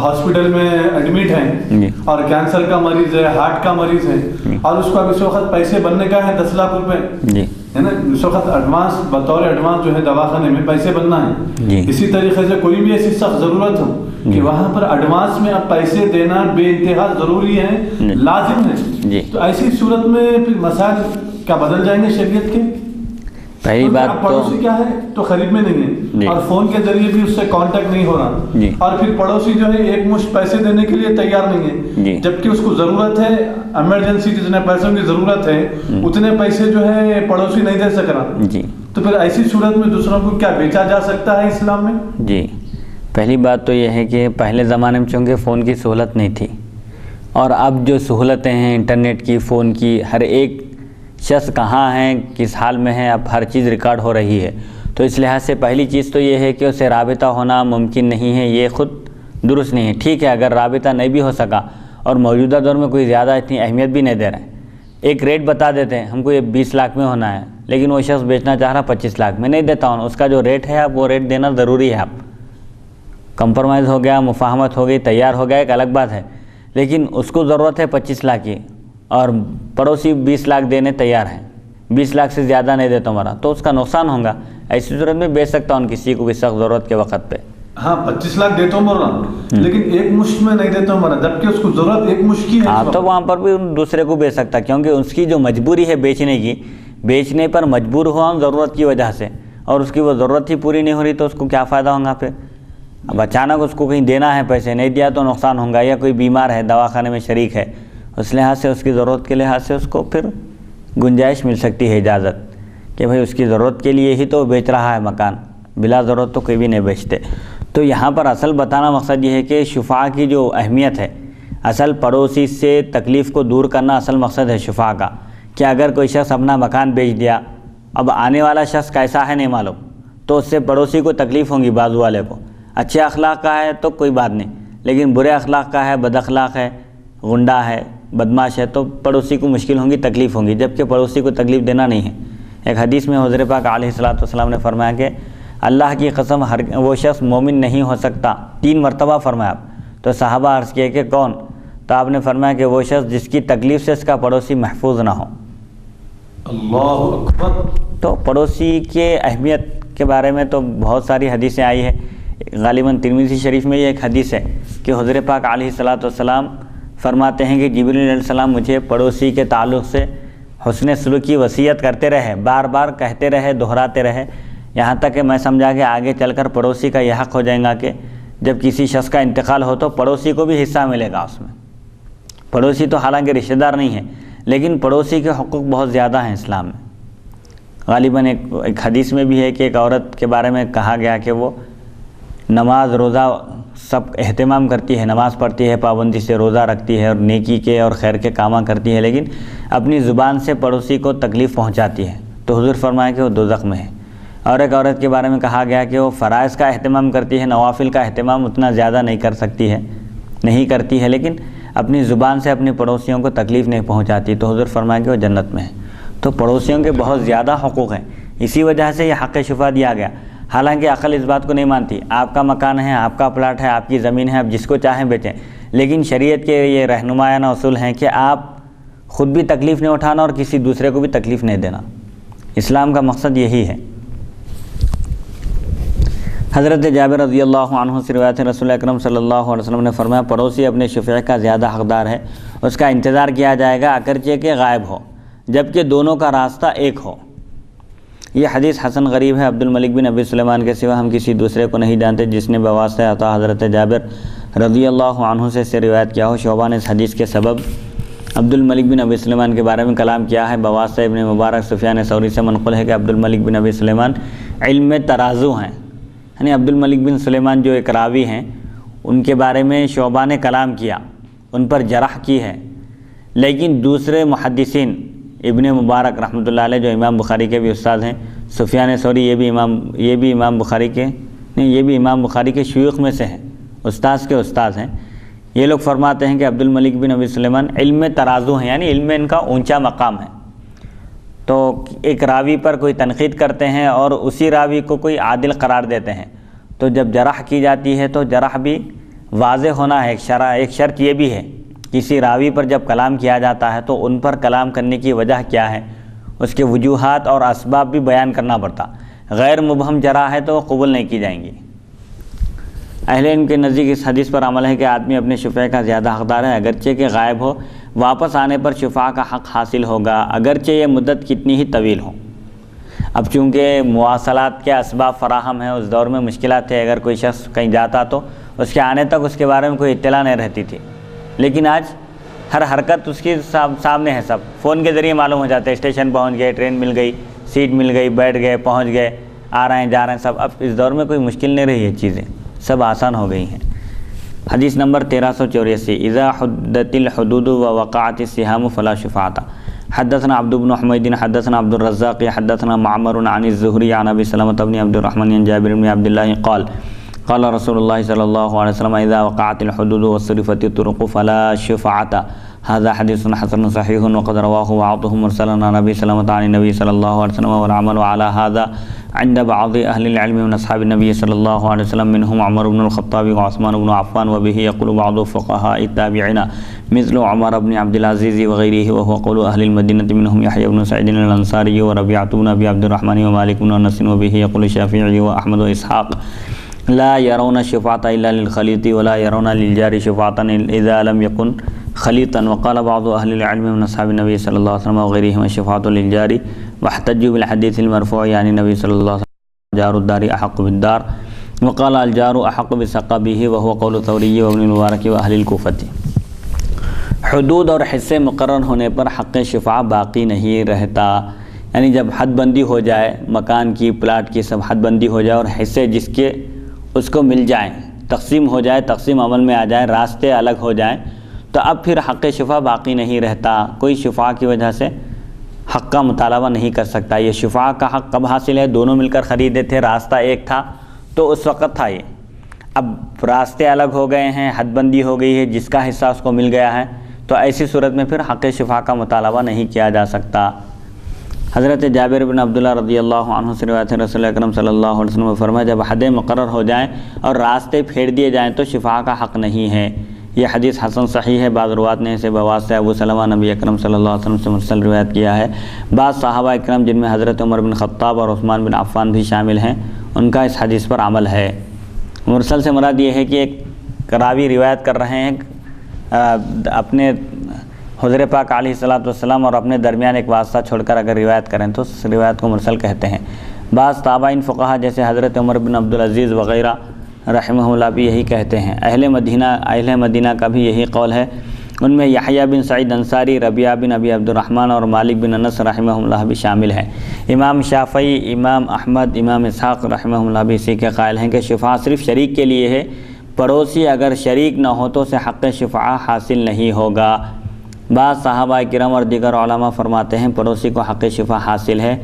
ہاسپٹل میں ایڈمٹ ہیں اور کینسر کا مریض ہے، ہارٹ کا مریض ہے اور اس کو اب اس وقت پیسے بننے کا ہے 10 لاکھ روپے ہے نا، اس وقت ایڈوانس بطور ایڈوانس جو ہے دواخانے میں پیسے بننا ہے، اسی طریقے سے کوئی بھی ایسی سخت ضرورت ہو کہ وہاں پر ایڈوانس میں اب پیسے دینا بے انتہا ضروری ہے، لازم ہے، تو ایسی صورت میں پھر مسائل کیا بدل جائیں گے شریعت کے؟ پہلی بات پڑوسی کیا ہے تو قریب میں نہیں ہے اور فون کے ذریعے بھی اس سے کانٹیکٹ نہیں ہو رہا، اور پھر پڑوسی جو ہے ایک مشت پیسے دینے کے لیے تیار نہیں ہے، جبکہ اس کو ضرورت ہے، ایمرجنسی جتنے پیسوں کی ضرورت ہے اتنے پیسے جو ہے پڑوسی نہیں دے سک رہا، تو پھر ایسی صورت میں دوسروں کو کیا بیچا جا سکتا ہے اسلام میں؟ جی، پہلی بات تو یہ ہے کہ پہلے زمانے میں چونکہ فون کی سہولت نہیں تھی اور اب جو سہولتیں ہیں انٹرنیٹ کی، فون کی، ہر ایک شخص کہاں ہیں، کس حال میں ہے، اب ہر چیز ریکارڈ ہو رہی ہے، تو اس لحاظ سے پہلی چیز تو یہ ہے کہ اسے رابطہ ہونا ممکن نہیں ہے، یہ خود درست نہیں ہے۔ ٹھیک ہے اگر رابطہ نہیں بھی ہو سکا اور موجودہ دور میں کوئی زیادہ اتنی اہمیت بھی نہیں دے رہے ہیں، ایک ریٹ بتا دیتے ہیں ہم کو یہ 20 لاکھ میں ہونا ہے، لیکن وہ شخص بیچنا چاہ رہا 25 لاکھ میں، نہیں دیتا ہوں، اس کا جو ریٹ ہے آپ وہ ریٹ دینا ضروری ہے۔ آپ کمپرومائز ہو گیا، مفاہمت ہو گئی، تیار ہو گیا، ایک الگ بات ہے، لیکن اس کو ضرورت ہے 25 لاکھ کی اور پڑوسی 20 لاکھ دینے تیار ہیں، 20 لاکھ سے زیادہ نہیں دیتا ہمارا، تو اس کا نقصان ہوگا۔ ایسی صورت میں بیچ سکتا ہوں کسی کو بھی سخت ضرورت کے وقت پہ۔ ہاں 25 لاکھ دیتا ہوں بول رہا ہوں، لیکن ایک مشت میں نہیں دیتا ہوں مرا، جبکہ اس کو ضرورت ایک مشت کی ہے۔ ہاں تو وہاں پر بھی دوسرے کو بیچ سکتا، کیونکہ اس کی جو مجبوری ہے بیچنے کی، بیچنے پر مجبور ہوا ہوں ضرورت کی وجہ سے، اور اس کی وہ ضرورت ہی پوری نہیں ہو رہی تو اس کو کیا فائدہ ہوگا پھر؟ اب اچانک اس کو کہیں دینا ہے، پیسے نہیں دیا تو نقصان ہوگا، یا کوئی بیمار ہے دواخانے میں شریک ہے، اس لحاظ سے اس کی ضرورت کے لحاظ سے اس کو پھر گنجائش مل سکتی ہے، اجازت کہ بھائی اس کی ضرورت کے لیے ہی تو بیچ رہا ہے مکان، بلا ضرورت تو کوئی بھی نہیں بیچتے۔ تو یہاں پر اصل بتانا مقصد یہ ہے کہ شفاعہ کی جو اہمیت ہے، اصل پڑوسی سے تکلیف کو دور کرنا اصل مقصد ہے شفاعہ کا، کہ اگر کوئی شخص اپنا مکان بیچ دیا، اب آنے والا شخص کیسا ہے نہیں معلوم، تو اس سے پڑوسی کو تکلیف ہوگی، بازو والے کو۔ اچھے اخلاق کا ہے تو کوئی بات نہیں، لیکن برے اخلاق کا ہے، بد اخلاق ہے، غنڈہ ہے، بدماش ہے، تو پڑوسی کو مشکل ہوں گی، تکلیف ہوں گی، جبکہ پڑوسی کو تکلیف دینا نہیں ہے۔ ایک حدیث میں حضور پاک علیہ الصلوۃ والسلام نے فرمایا کہ اللہ کی قسم وہ شخص مومن نہیں ہو سکتا، 3 مرتبہ فرمایا آپ، تو صحابہ عرض کیے کہ کون؟ تو آپ نے فرمایا کہ وہ شخص جس کی تکلیف سے اس کا پڑوسی محفوظ نہ ہو۔ اللہ اکبر۔ تو پڑوسی کے اہمیت کے بارے میں تو بہت ساری حدیثیں آئی ہے، غالباً ترمذی شریف میں یہ ایک حدیث ہے کہ حضور پاک علیہ الصلوۃ والسلام فرماتے ہیں کہ جبریل علیہ السلام مجھے پڑوسی کے تعلق سے حسن سلوک کی وصیت کرتے رہے، بار بار کہتے رہے، دہراتے رہے، یہاں تک کہ میں سمجھا کہ آگے چل کر پڑوسی کا یہ حق ہو جائے گا کہ جب کسی شخص کا انتقال ہو تو پڑوسی کو بھی حصہ ملے گا اس میں۔ پڑوسی تو حالانکہ رشتہ دار نہیں ہے، لیکن پڑوسی کے حقوق بہت زیادہ ہیں اسلام میں۔ غالباً ایک حدیث میں بھی ہے کہ ایک عورت کے بارے میں کہا گیا کہ وہ نماز روزہ سب اہتمام کرتی ہے، نماز پڑھتی ہے، پابندی سے روزہ رکھتی ہے اور نیکی کے اور خیر کے کاماں کرتی ہے، لیکن اپنی زبان سے پڑوسی کو تکلیف پہنچاتی ہے، تو حضور فرمایا کہ وہ دوزخ میں ہے۔ اور ایک عورت کے بارے میں کہا گیا کہ وہ فرائض کا اہتمام کرتی ہے، نوافل کا اہتمام اتنا زیادہ نہیں کرتی ہے، لیکن اپنی زبان سے اپنی پڑوسیوں کو تکلیف نہیں پہنچاتی، تو حضور فرمایا کہ وہ جنت میں ہے۔ تو پڑوسیوں کے بہت زیادہ حقوق ہیں، اسی وجہ سے یہ حق شفاعہ دیا گیا۔ حالانکہ عقل اس بات کو نہیں مانتی، آپ کا مکان ہے، آپ کا پلاٹ ہے، آپ کی زمین ہے، آپ جس کو چاہیں بیچیں، لیکن شریعت کے یہ رہنمایانہ اصول ہیں کہ آپ خود بھی تکلیف نہیں اٹھانا اور کسی دوسرے کو بھی تکلیف نہیں دینا۔ اسلام کا مقصد یہی ہے۔ حضرت جابر رضی اللہ عنہ سے روایت ہے، رسول اکرم صلی اللہ علیہ وسلم نے فرمایا پڑوسی اپنے شفیع کا زیادہ حقدار ہے، اس کا انتظار کیا جائے گا اگرچہ کہ غائب ہو، جبکہ دونوں کا راستہ ایک ہو۔ یہ حدیث حسن غریب ہے، عبد الملک بن ابی سلیمان کے سوا ہم کسی دوسرے کو نہیں جانتے جس نے بواسطہ عطا حضرت جابر رضی اللہ عنہ سے روایت کیا ہو۔ شعبہ نے اس حدیث کے سبب عبد الملک بن ابی سلیمان کے بارے میں کلام کیا ہے۔ بواسطہ ابن مبارک سفیان ثوری سے منقول ہے کہ عبد الملک بن ابی سلیمان علم میں ترازو ہیں، یعنی عبد الملک بن سلیمان جو ایک راوی ہیں ان کے بارے میں شعبہ نے کلام کیا، ان پر جرح کی ہے، لیکن دوسرے محدثین ابن مبارک رحمۃ اللہ علیہ جو امام بخاری کے بھی استاد ہیں، سفیان ثوری یہ بھی امام بخاری کے شیوخ میں سے ہیں، استاذ کے استاد ہیں، یہ لوگ فرماتے ہیں کہ عبد الملک بن ابی سلیمان علم میں ترازو ہیں، یعنی علم میں ان کا اونچا مقام ہے۔ تو ایک راوی پر کوئی تنقید کرتے ہیں اور اسی راوی کو کوئی عادل قرار دیتے ہیں، تو جب جرح کی جاتی ہے تو جرح بھی واضح ہونا ہے۔ ایک شرط یہ بھی ہے، کسی راوی پر جب کلام کیا جاتا ہے تو ان پر کلام کرنے کی وجہ کیا ہے، اس کے وجوہات اور اسباب بھی بیان کرنا پڑتا۔ غیر مبہم جرح ہے تو وہ قبول نہیں کی جائیں گی۔ اہل علم کے نزدیک اس حدیث پر عمل ہے کہ آدمی اپنے شفیع کا زیادہ حقدار ہے، اگرچہ کہ غائب ہو، واپس آنے پر شفاعہ کا حق حاصل ہوگا، اگرچہ یہ مدت کتنی ہی طویل ہو۔ اب چونکہ مواصلات کے اسباب فراہم ہیں، اس دور میں مشکلات تھے، اگر کوئی شخص کہیں جاتا تو اس کے آنے تک اس کے بارے میں کوئی اطلاع نہیں رہتی تھی، لیکن آج ہر حرکت اس کی سامنے ہے، سب فون کے ذریعے معلوم ہو جاتا ہے، اسٹیشن پہنچ گئے، ٹرین مل گئی، سیٹ مل گئی، بیٹھ گئے، پہنچ گئے، آ رہے ہیں جا رہے ہیں سب۔ اب اس دور میں کوئی مشکل نہیں رہی، یہ چیزیں سب آسان ہو گئی ہیں۔ حدیث نمبر 1384، اذا حدت الحدود ووقعت السهام فلا شفاعۃ۔ حدثنا عبد بن حمید حدثنا عبد الرزاق حدثنا معمر عن الزهري عن ابي سلمة بن عبد الرحمن عن جابر بن عبد الله قال قال رسول الله صلى الله عليه وسلم اذا وقعت الحدود وصرفت الطرق فلا شفاعة. هذا حديث حسن صحيح وقد رواه بعضهم مرسلا عن ابي سلمة عن النبي صلى الله عليه وسلم والعمل على هذا عند بعض اهل العلم من اصحاب النبي صلى الله عليه وسلم منهم عمر بن الخطاب وعثمان بن عفان وبه يقول بعض فقهاء التابعين مثل عمر بن عبد العزيز وغيره وهو قول اهل المدينة منهم يحيى بن سعيد الانصاري وربيعة بن ابي عبد الرحمن ومالك بن انس وبه يقول الشافعي واحمد واسحاق لا يرون الشفاعة الا للخليط ولا يرون للجار شفاعة اذا لم يكن خليطا. وقال بعض اهل العلم من اصحاب النبي صلى الله عليه وسلم وغيرهم الشفاعة للجار واحتجوا بالحديث المرفوع يعني النبي صلى الله عليه وسلم جار الدار احق بالدار وقال الجار احق بسقبه وهو قول ثوری وابن المبارک واہل الکوفۃ. حدود اور حصے مقرر ہونے پر حق شفاعہ باقی نہیں رہتا، یعنی جب حد بندی ہو جائے، مکان کی پلاٹ کی سب حد بندی ہو جائے اور حصے جس کے اس کو مل جائیں، تقسیم ہو جائے، تقسیم عمل میں آ جائے، راستے الگ ہو جائیں، تو اب پھر حق شفاعہ باقی نہیں رہتا، کوئی شفاعہ کی وجہ سے حق کا مطالبہ نہیں کر سکتا۔ یہ شفاعہ کا حق کب حاصل ہے؟ دونوں مل کر خریدے تھے، راستہ ایک تھا تو اس وقت تھا یہ، اب راستے الگ ہو گئے ہیں، حد بندی ہو گئی ہے، جس کا حصہ اس کو مل گیا ہے، تو ایسی صورت میں پھر حق شفاعہ کا مطالبہ نہیں کیا جا سکتا۔ حضرت جابر بن عبداللہ رضی اللہ عنہ سے روایت ہے، رسول اکرم صلی اللہ علیہ وسلم نے فرمایا جب حدیں مقرر ہو جائیں اور راستے پھیر دیے جائیں تو شفاعہ کا حق نہیں ہے۔ یہ حدیث حسن صحیح ہے، بعض روات نے اسے بواسطہ ابو سلمہ نبی اکرم صلی اللہ علیہ وسلم سے مرسل روایت کیا ہے۔ بعض صحابہ اکرام جن میں حضرت عمر بن خطاب اور عثمان بن عفان بھی شامل ہیں، ان کا اس حدیث پر عمل ہے۔ مرسل سے مراد یہ ہے کہ ایک راوی روایت کر رہے ہیں اپنے حضور پاک علیہ الصلوۃ والسلام اور اپنے درمیان ایک واسطہ چھوڑ کر اگر روایت کریں تو اس روایت کو مرسل کہتے ہیں۔ بعض تابعین فقہا جیسے حضرت عمر بن عبدالعزیز وغیرہ رحمہ اللہ بھی یہی کہتے ہیں۔ اہل مدینہ کا بھی یہی قول ہے، ان میں یحییٰ بن سعید انصاری، ربیعہ بن ابی عبد الرحمن اور مالک بن انس رحمہ اللہ بھی شامل ہیں۔ امام شافعی، امام احمد، امام اسحاق رحمہ اللہ بھی اسی کے قائل ہیں کہ شفاعہ صرف شریک کے لیے ہے، پڑوسی اگر شریک نہ ہو تو اسے حق شفاعہ حاصل نہیں ہوگا۔ بعض صحابہ کرام اور دیگر علماء فرماتے ہیں پڑوسی کو حق شفاعہ حاصل ہے۔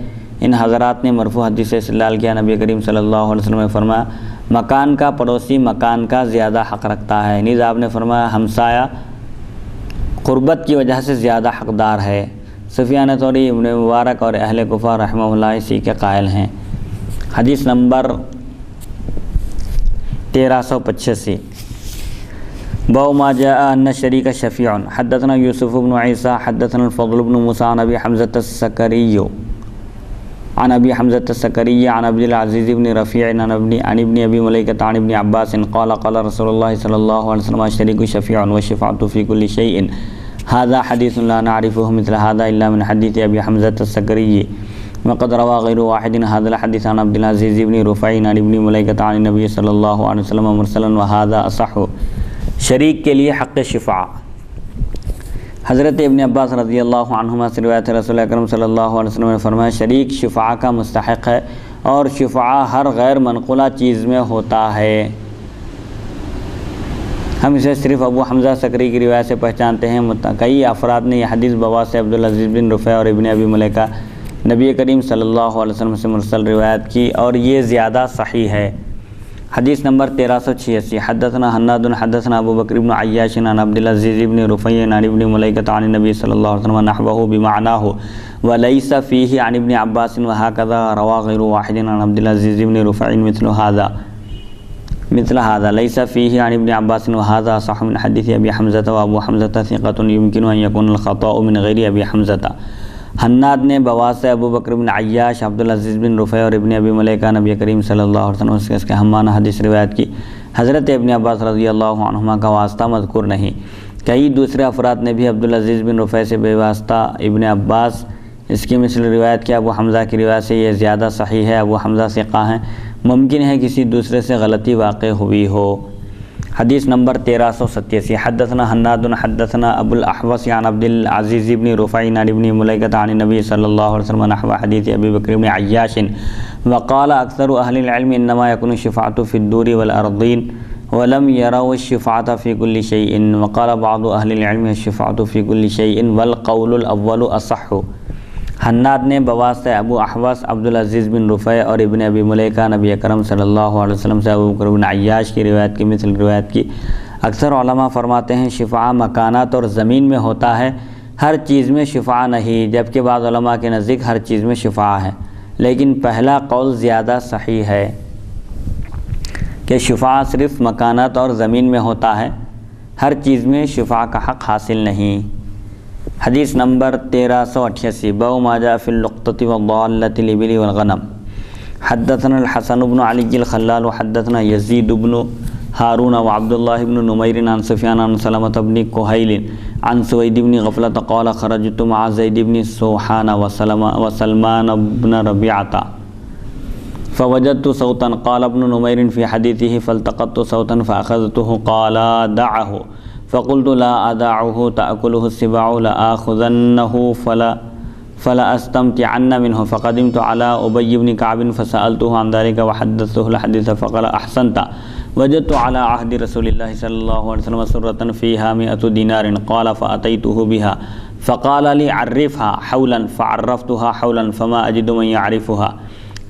ان حضرات نے مرفوع حدیث سے استدلال کیا، نبی کریم صلی اللہ علیہ وسلم نے فرمایا مکان کا پڑوسی مکان کا زیادہ حق رکھتا ہے، نیز آپ نے فرمایا ہمسایہ قربت کی وجہ سے زیادہ حقدار ہے۔ سفیان ثوری، ابن مبارک اور اہل کوفہ رحمہ اللہ اسی کے قائل ہیں۔ حدیث نمبر 1385 باب ما جاء ان الشریک شفیع۔ حدثنا یوسف بن عیسیٰ حدثنا الفضل بن موسیٰ عن ابی حمزة السکری عن ابی حمزة السکری عن عبد العزیز بن رفیع عن ابن ابی ملیکۃ عن ابن عباس قال قال رسول اللہ صلی اللہ علیہ وسلم الشریک شفیع والشفاعة فی کل شیء۔ هذا حدیث لا نعرفه مثل هذا الا من حدیث ابی حمزة السکری وقد روى غير واحد هذا الحديث عن عبد العزيز بن رفيع عن ابن مليكة عن النبي صلى الله عليه وسلم مرسلا وهذا اصح۔ شریک کے لیے حق شفاعہ۔ حضرت ابن عباس رضی اللہ عنہما سے روایت ہے، رسول اکرم صلی اللہ علیہ وسلم نے فرمایا شریک شفاعہ کا مستحق ہے اور شفاعہ ہر غیر منقولہ چیز میں ہوتا ہے۔ ہم اسے صرف ابو حمزہ سکری کی روایت سے پہچانتے ہیں۔ کئی افراد نے یہ حدیث بواسطہ عبدالعزیز بن رفیع اور ابن ابی ملیکہ نبی کریم صلی اللہ علیہ وسلم سے مرسل روایت کی اور یہ زیادہ صحیح ہے۔ حدیث نمبر 1386 حدثنا حناد حدثنا ابو بکر بن عیاش عن عبد العزیز بن رفیع عن ابن ملیکۃ عن النبی صلی اللہ علیہ وسلم نحوه بمعناه وليس فيه عن ابن عباس وهكذا روى غير واحد عن عبد العزیز بن رفیع مثل هذا ليس فيه عن ابن عباس وهذا صح من حديث ابي حمزة وابو حمزة ثقة يمكن ان يكون الخطأ من غير ابي حمزة۔ حناد نے بواسطہ ابو بکر بن عیاش، عبدالعزیز بن رفیع اور ابن ابی ملیکہ نبی کریم صلی اللہ علیہ وسلم سے اس کے ہمانہ حدیث روایت کی۔ حضرت ابن عباس رضی اللہ عنہما کا واسطہ مذکور نہیں۔ کئی دوسرے افراد نے بھی عبدالعزیز بن رفیع سے بے واسطہ ابن عباس اس کی مثل روایت کیا۔ ابو حمزہ کی روایت سے یہ زیادہ صحیح ہے، ابو حمزہ ثقہ ہیں، ممکن ہے کسی دوسرے سے غلطی واقع ہوئی ہو۔ حدیث نمبر 1387 حدثنا حناد حدثنا ابو الاحوص عن عبد العزیز بن رفیع عن ابن ملیکۃ عن النبی صلی اللہ علیہ وسلم نحو حدیث ابی بکر بن عیاش وقال اکثر اہل العلم انما یکون الشفاعة فی الدور والارضین ولم يروا الشفاعة في كل شيء وقال بعض أهل العلم الشفاعة في كل شيء والقول الأول أصح۔ حناد نے بواسطہ ابو احوص عبدالعزیز بن رفیع اور ابن ابی ملیکہ نبی اکرم صلی اللہ علیہ وسلم سے ابو بکر بن عیاش کی روایت کی مثل روایت کی۔ اکثر علماء فرماتے ہیں شفاعہ مکانات اور زمین میں ہوتا ہے، ہر چیز میں شفاعہ نہیں، جبکہ بعض علماء کے نزدیک ہر چیز میں شفاعہ ہے، لیکن پہلا قول زیادہ صحیح ہے کہ شفاعہ صرف مکانات اور زمین میں ہوتا ہے، ہر چیز میں شفاعہ کا حق حاصل نہیں۔ حدیث نمبر 1388 باب ما جاء في اللقطة والضالة الإبل والغنم۔ حدثنا الحسن بن علي الخلال وحدثنا يزيد بن هارون وعبد الله بن نمير عن سفيان عن سلمة بن كهيل عن سويد بن غفلة قال خرجت مع زيد بن سوحان وسلمان بن ربيعة فوجدت صوتا قال ابن نمير في حديثه فالتقطت صوتا فأخذته قال دعه فقلت لا أدعه تأكله السباع لآخذنه فلا أستمتعن منه فقدمت على أبي بن كعب فسألته عن ذلك وحدثته الحديث فقال أحسنت وجدت على عهد رسول الله صلى الله عليه وسلم سرة فيها 100 دينار قال فأتيته بها فقال لي عرفها حولا فعرفتها حولا فما أجد من يعرفها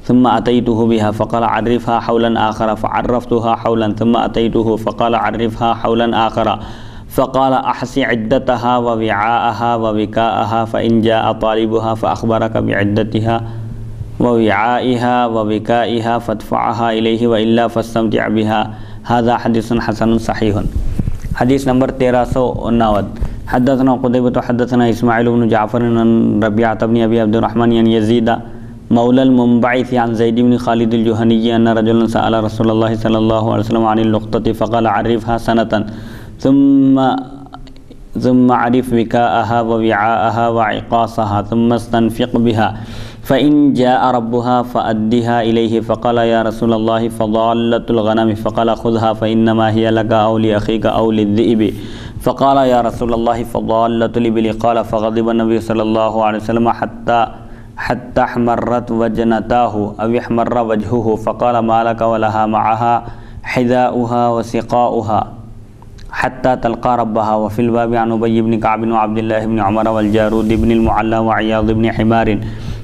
ثم أتيته بها فقال عرفها حولا آخر فعرفتها حولا ثم أتيته فقال عرفها حولا آخر فقال أحصي عدتها ووعاءها ووكاءها فإن جاء طالبها فأخبرك بعدتها ووعائها ووكائها فادفعها إليه وإلا فاستمتع بها۔ هذا حديث حسن صحيح۔ حدیث نمبر 1359 حدثنا قتيبة حدثنا إسماعيل بن جعفر عن ربيعة بن أبي عبد الرحمن عن يزيد مولى المنبعث عن زيد بن خالد الجهني أن رجلا سأل رسول الله صلى الله عليه وسلم عن اللقطة فقال عرفها سنة ثم عرف وكاءها ووعاءها وعقاصها ثم استنفق بها فإن جاء ربها فأدها إليه فقال يا رسول الله فضالة الغنم فقال خذها فإنما هي لك أو لأخيك أو للذئب فقال يا رسول الله فضالة الإبل قال فغضب النبي صلى الله عليه وسلم حتى احمرت وجنتاه أو احمر وجهه فقال ما لك ولها معها حذاؤها وسقاؤها حتى تلقى ربها۔ وفي الباب عن أبي بن كعب وعبد الله بن عمر والجارود بن المعلى وعياض بن حمار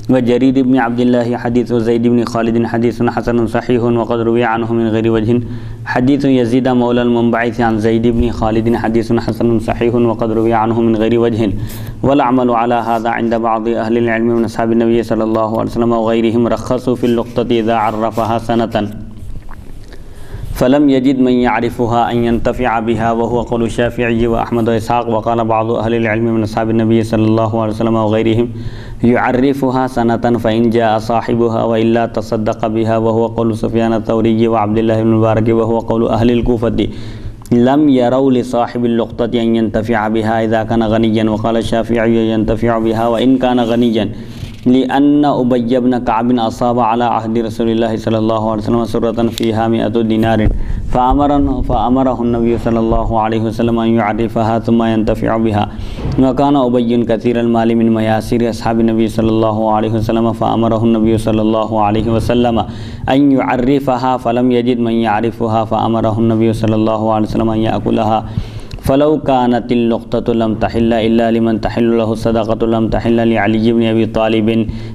وجرير بن عبد الله حديث زيد بن خالد حديث حسن صحيح وقد روي عنه من غير وجه۔ حديث يزيد مولى المنبعث عن زيد بن خالد حديث حسن صحيح وقد روي عنه من غير وجه، والعمل على هذا عند بعض أهل العلم من أصحاب النبي صلى الله عليه وسلم وغيرهم رخصوا في اللقطة إذا عرفها سنة فلم يجد من يعرفها أن ينتفع بها، وهو قول الشافعي وأحمد وإسحاق، وقال بعض أهل العلم من أصحاب النبي صلى الله عليه وسلم وغيرهم يعرفها سنة فإن جاء صاحبها وإلا تصدق بها، وهو قول سفيان الثوري وعبد الله بن المبارك، وهو قول أهل الكوفة لم يروا لصاحب اللقطة أن ينتفع بها إذا كان غنيا، وقال الشافعي ينتفع بها وإن كان غنيا لأن أبي بن كعب أصاب على عهد رسول الله صلى الله عليه وسلم سرة فيها 100 دينار فأمره النبي صلى الله عليه وسلم أن يعرفها ثم ينتفع بها، وكان أبي كثير المال من مياسير أصحاب النبي صلى الله عليه وسلم فأمره النبي صلى الله عليه وسلم أن يعرفها فلم يجد من يعرفها فأمره النبي صلى الله عليه وسلم أن يأكلها، فلو كانت اللقطة لم تحل إلا لمن تحل له الصدقة لم تحل لعلي بن أبي طالب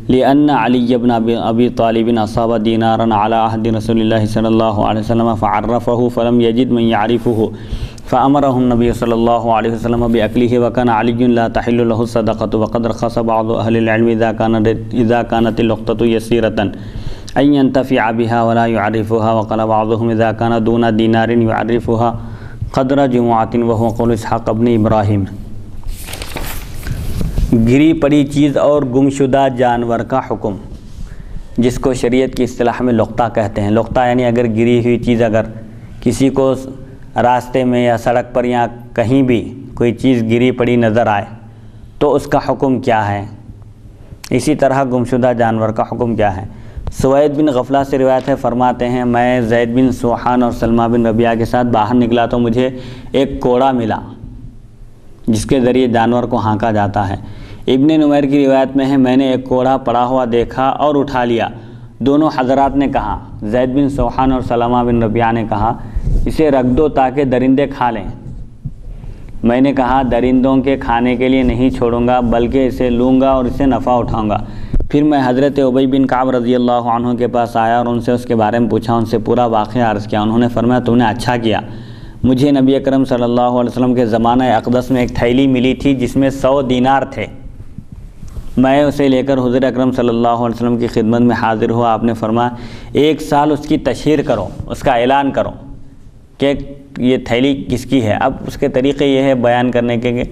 لأن علي بن أبي طالب أصاب دينارا على عهد رسول الله صلى الله عليه وسلم فعرفه فلم يجد من يعرفه فأمره النبي صلى الله عليه وسلم بأكله، وكان علي لا تحل له الصدقة، وقد رخص بعض أهل العلم إذا كانت اللقطة يسيرة أن ينتفع بها ولا يعرفها، وقال بعضهم إذا كان دون دينار يعرفها قدر جمعات، وهو قول اسحاق ابن ابراہیم۔ گری پڑی چیز اور گمشدہ جانور کا حکم، جس کو شریعت کی اصطلاح میں لقطہ کہتے ہیں۔ لقطہ یعنی اگر گری ہوئی چیز اگر کسی کو راستے میں یا سڑک پر یا کہیں بھی کوئی چیز گری پڑی نظر آئے تو اس کا حکم کیا ہے، اسی طرح گمشدہ جانور کا حکم کیا ہے۔ سوید بن غفلہ سے روایت ہے، فرماتے ہیں میں زید بن سوحان اور سلمہ بن ربیعہ کے ساتھ باہر نکلا تو مجھے ایک کوڑا ملا جس کے ذریعے جانور کو ہانکا جاتا ہے۔ ابن نمیر کی روایت میں ہے میں نے ایک کوڑا پڑا ہوا دیکھا اور اٹھا لیا۔ دونوں حضرات نے کہا، زید بن سوحان اور سلمہ بن ربیعہ نے کہا اسے رکھ دو تاکہ درندے کھا لیں۔ میں نے کہا درندوں کے کھانے کے لیے نہیں چھوڑوں گا بلکہ اسے لوں گا اور اسے نفع اٹھاؤں گا۔ پھر میں حضرت ابی بن کعب رضی اللہ عنہ کے پاس آیا اور ان سے اس کے بارے میں پوچھا، ان سے پورا واقعہ عرض کیا۔ انہوں نے فرمایا تم نے اچھا کیا، مجھے نبی اکرم صلی اللہ علیہ وسلم کے زمانہ اقدس میں ایک تھیلی ملی تھی جس میں 100 دینار تھے، میں اسے لے کر حضور اکرم صلی اللہ علیہ وسلم کی خدمت میں حاضر ہوا۔ آپ نے فرمایا 1 سال اس کی تشہیر کرو، اس کا اعلان کرو کہ یہ تھیلی کس کی ہے۔ اب اس کے طریقے یہ ہے بیان کرنے کے کہ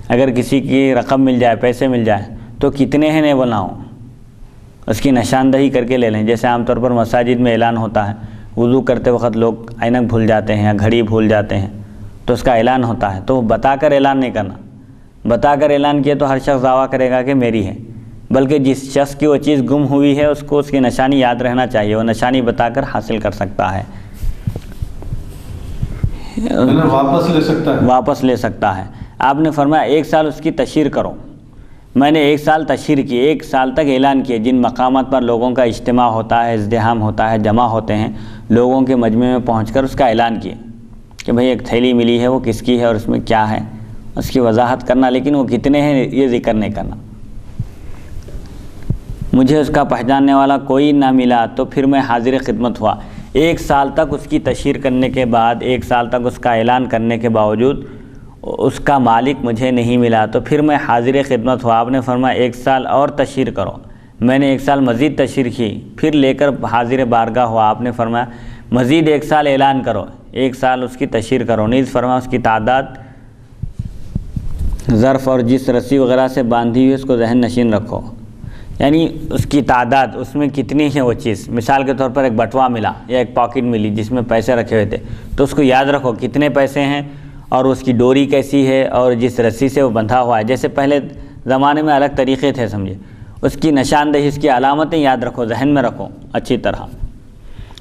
اگر کسی کی رقم مل جائے، پیسے مل جائے تو کتنے ہیں نہیں بناؤ، اس کی نشاندہی کر کے لے لیں۔ جیسے عام طور پر مساجد میں اعلان ہوتا ہے، وضو کرتے وقت لوگ اینک بھول جاتے ہیں یا گھڑی بھول جاتے ہیں تو اس کا اعلان ہوتا ہے، تو بتا کر اعلان نہیں کرنا۔ بتا کر اعلان کیا تو ہر شخص دعویٰ کرے گا کہ میری ہے، بلکہ جس شخص کی وہ چیز گم ہوئی ہے اس کو اس کی نشانی یاد رہنا چاہیے، وہ نشانی بتا کر حاصل کر سکتا ہے، واپس لے سکتا ہے۔ آپ نے فرمایا 1 سال اس کی تشہیر کرو۔ میں نے 1 سال تشہیر کی، 1 سال تک اعلان کیے۔ جن مقامات پر لوگوں کا اجتماع ہوتا ہے، ازدحام ہوتا ہے، جمع ہوتے ہیں، لوگوں کے مجمع میں پہنچ کر اس کا اعلان کیے کہ بھئی ایک تھیلی ملی ہے، وہ کس کی ہے اور اس میں کیا ہے، اس کی وضاحت کرنا، لیکن وہ کتنے ہیں یہ ذکر نہیں کرنا۔ مجھے اس کا پہچاننے والا کوئی نہ ملا تو پھر میں حاضر خدمت ہوا۔ 1 سال تک اس کی تشہیر کرنے کے بعد، 1 سال تک اس کا اعلان کرنے کے باوجود اس کا مالک مجھے نہیں ملا تو پھر میں حاضر خدمت ہوا۔ آپ نے فرمایا 1 سال اور تشہیر کرو۔ میں نے 1 سال مزید تشہیر کی، پھر لے کر حاضر بارگاہ ہوا۔ آپ نے فرمایا مزید 1 سال اعلان کرو، 1 سال اس کی تشہیر کرو۔ نیز فرمایا اس کی تعداد، ظرف اور جس رسی وغیرہ سے باندھی ہوئی اس کو ذہن نشین رکھو، یعنی اس کی تعداد، اس میں کتنی ہے وہ چیز۔ مثال کے طور پر ایک بٹوا ملا یا ایک پاکٹ ملی جس میں پیسے رکھے ہوئے تھے، تو اس کو یاد رکھو کتنے پیسے ہیں اور اس کی ڈوری کیسی ہے اور جس رسی سے وہ بندھا ہوا ہے۔ جیسے پہلے زمانے میں الگ طریقے تھے سمجھے، اس کی نشاندہی، اس کی علامتیں یاد رکھو، ذہن میں رکھو اچھی طرح،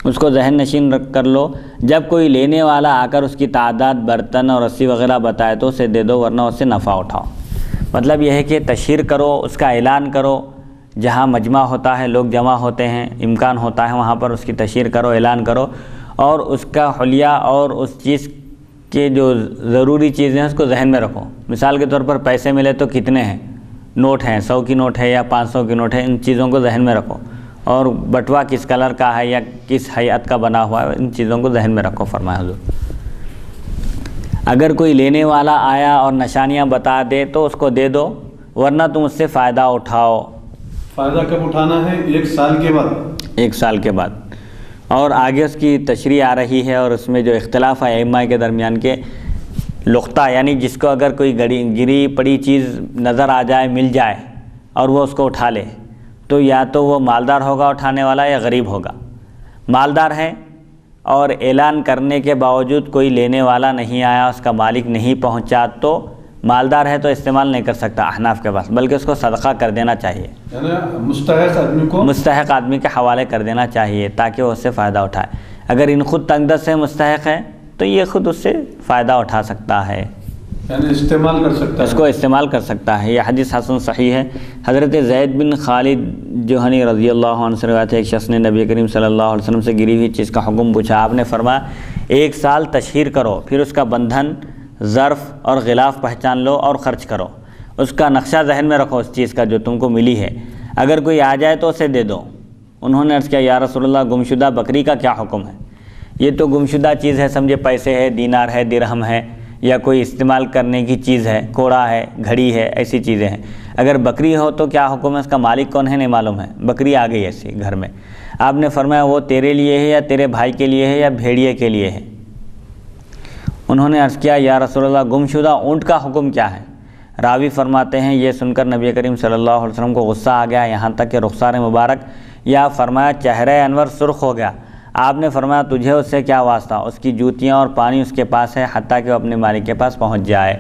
اس کو ذہن نشین کر لو۔ جب کوئی لینے والا آ کر اس کی تعداد، برتن اور رسی وغیرہ بتائے تو اسے دے دو ورنہ اس سے نفع اٹھاؤ۔ مطلب یہ ہے کہ تشہیر کرو، اس کا اعلان کرو، جہاں مجمع ہوتا ہے، لوگ جمع ہوتے ہیں، امکان ہوتا ہے وہاں پر اس کی تشہیر کرو، اعلان کرو، اور اس کا حلیہ اور اس چیز کے جو ضروری چیزیں ہیں اس کو ذہن میں رکھو۔ مثال کے طور پر پیسے ملے تو کتنے ہیں، نوٹ ہیں، 100 کی نوٹ ہے یا 500 کی نوٹ ہے، ان چیزوں کو ذہن میں رکھو، اور بٹوا کس کلر کا ہے یا کس ہیئت کا بنا ہوا ہے، ان چیزوں کو ذہن میں رکھو فرمایا حضور۔ اگر کوئی لینے والا آیا اور نشانیاں بتا دے تو اس کو دے دو ورنہ تم اس سے فائدہ اٹھاؤ۔ فائدہ کب اٹھانا ہے؟ 1 سال کے بعد، 1 سال کے بعد۔ اور آگے اس کی تشریح آ رہی ہے اور اس میں جو اختلاف ہے ائمہ کے درمیان کے لقطہ، یعنی جس کو اگر کوئی گری پڑی چیز نظر آ جائے، مل جائے اور وہ اس کو اٹھا لے تو یا تو وہ مالدار ہوگا اٹھانے والا یا غریب ہوگا۔ مالدار ہے اور اعلان کرنے کے باوجود کوئی لینے والا نہیں آیا، اس کا مالک نہیں پہنچا، تو مالدار ہے تو استعمال نہیں کر سکتا احناف کے پاس، بلکہ اس کو صدقہ کر دینا چاہیے، یعنی مستحق آدمی کے حوالے کر دینا چاہیے تاکہ وہ اس سے فائدہ اٹھائے۔ اگر ان خود تنگ دست ہے، مستحق ہے، تو یہ خود اس سے فائدہ اٹھا سکتا ہے، یعنی استعمال کر سکتا ہے، اس کو استعمال کر سکتا ہے۔ یہ حدیث حسن صحیح ہے۔ حضرت زید بن خالد جوہنی رضی اللہ عنہ سے روایت ہے، ایک شخص نے نبی کریم صلی اللہ علیہ وسلم سے گری ہوئی چیز کا حکم پوچھا۔ آپ نے فرمایا 1 سال تشہیر کرو، پھر اس کا بندھن، ظرف اور غلاف پہچان لو اور خرچ کرو، اس کا نقشہ ذہن میں رکھو اس چیز کا جو تم کو ملی ہے، اگر کوئی آ جائے تو اسے دے دو۔ انہوں نے عرض کیا یا رسول اللہ گمشدہ بکری کا کیا حکم ہے؟ یہ تو گمشدہ چیز ہے، سمجھے پیسے ہے، دینار ہے، درہم ہے، یا کوئی استعمال کرنے کی چیز ہے، کوڑا ہے، گھڑی ہے، ایسی چیزیں ہیں۔ اگر بکری ہو تو کیا حکم ہے، اس کا مالک کون ہے نہیں معلوم ہے، بکری آ گئی ایسی گھر میں، آپ نے فرمایا وہ تیرے لیے ہے یا تیرے بھائی کے لیے ہے یا بھیڑیے کے لیے ہے؟ انہوں نے عرض کیا یا رسول اللہ گمشدہ اونٹ کا حکم کیا ہے؟ راوی فرماتے ہیں یہ سن کر نبی کریم صلی اللہ علیہ وسلم کو غصہ آ گیا، یہاں تک کہ رخسار مبارک یا فرمایا چہرہ انور سرخ ہو گیا۔ آپ نے فرمایا تجھے اس سے کیا واسطہ، اس کی جوتیاں اور پانی اس کے پاس ہے حتیٰ کہ وہ اپنے مالک کے پاس پہنچ جائے۔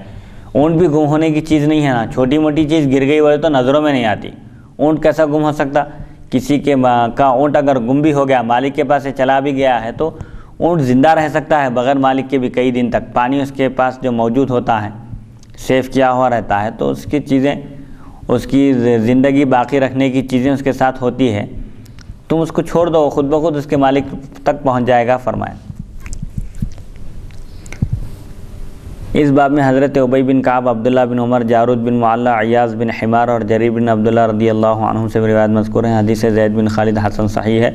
اونٹ بھی گم ہونے کی چیز نہیں ہے نا، چھوٹی موٹی چیز گر گئی بولے تو نظروں میں نہیں آتی، اونٹ کیسا گم ہو سکتا؟ کسی کے کا اونٹ اگر گم بھی ہو گیا، مالک کے پاس سے چلا بھی گیا ہے تو اونٹ زندہ رہ سکتا ہے بغیر مالک کے بھی کئی دن تک، پانی اس کے پاس جو موجود ہوتا ہے، سیف کیا ہوا رہتا ہے، تو اس کی چیزیں، اس کی زندگی باقی رکھنے کی چیزیں اس کے ساتھ ہوتی ہے، تم اس کو چھوڑ دو، خود بخود اس کے مالک تک پہنچ جائے گا فرمایا۔ اس باب میں حضرت ابی بن کعب، عبداللہ بن عمر، جارود بن معلہ، عیاض بن حمار اور جریر بن عبداللہ رضی اللہ عنہم سے روایت مذکور ہیں۔ حدیث زید بن خالد حسن صحیح ہے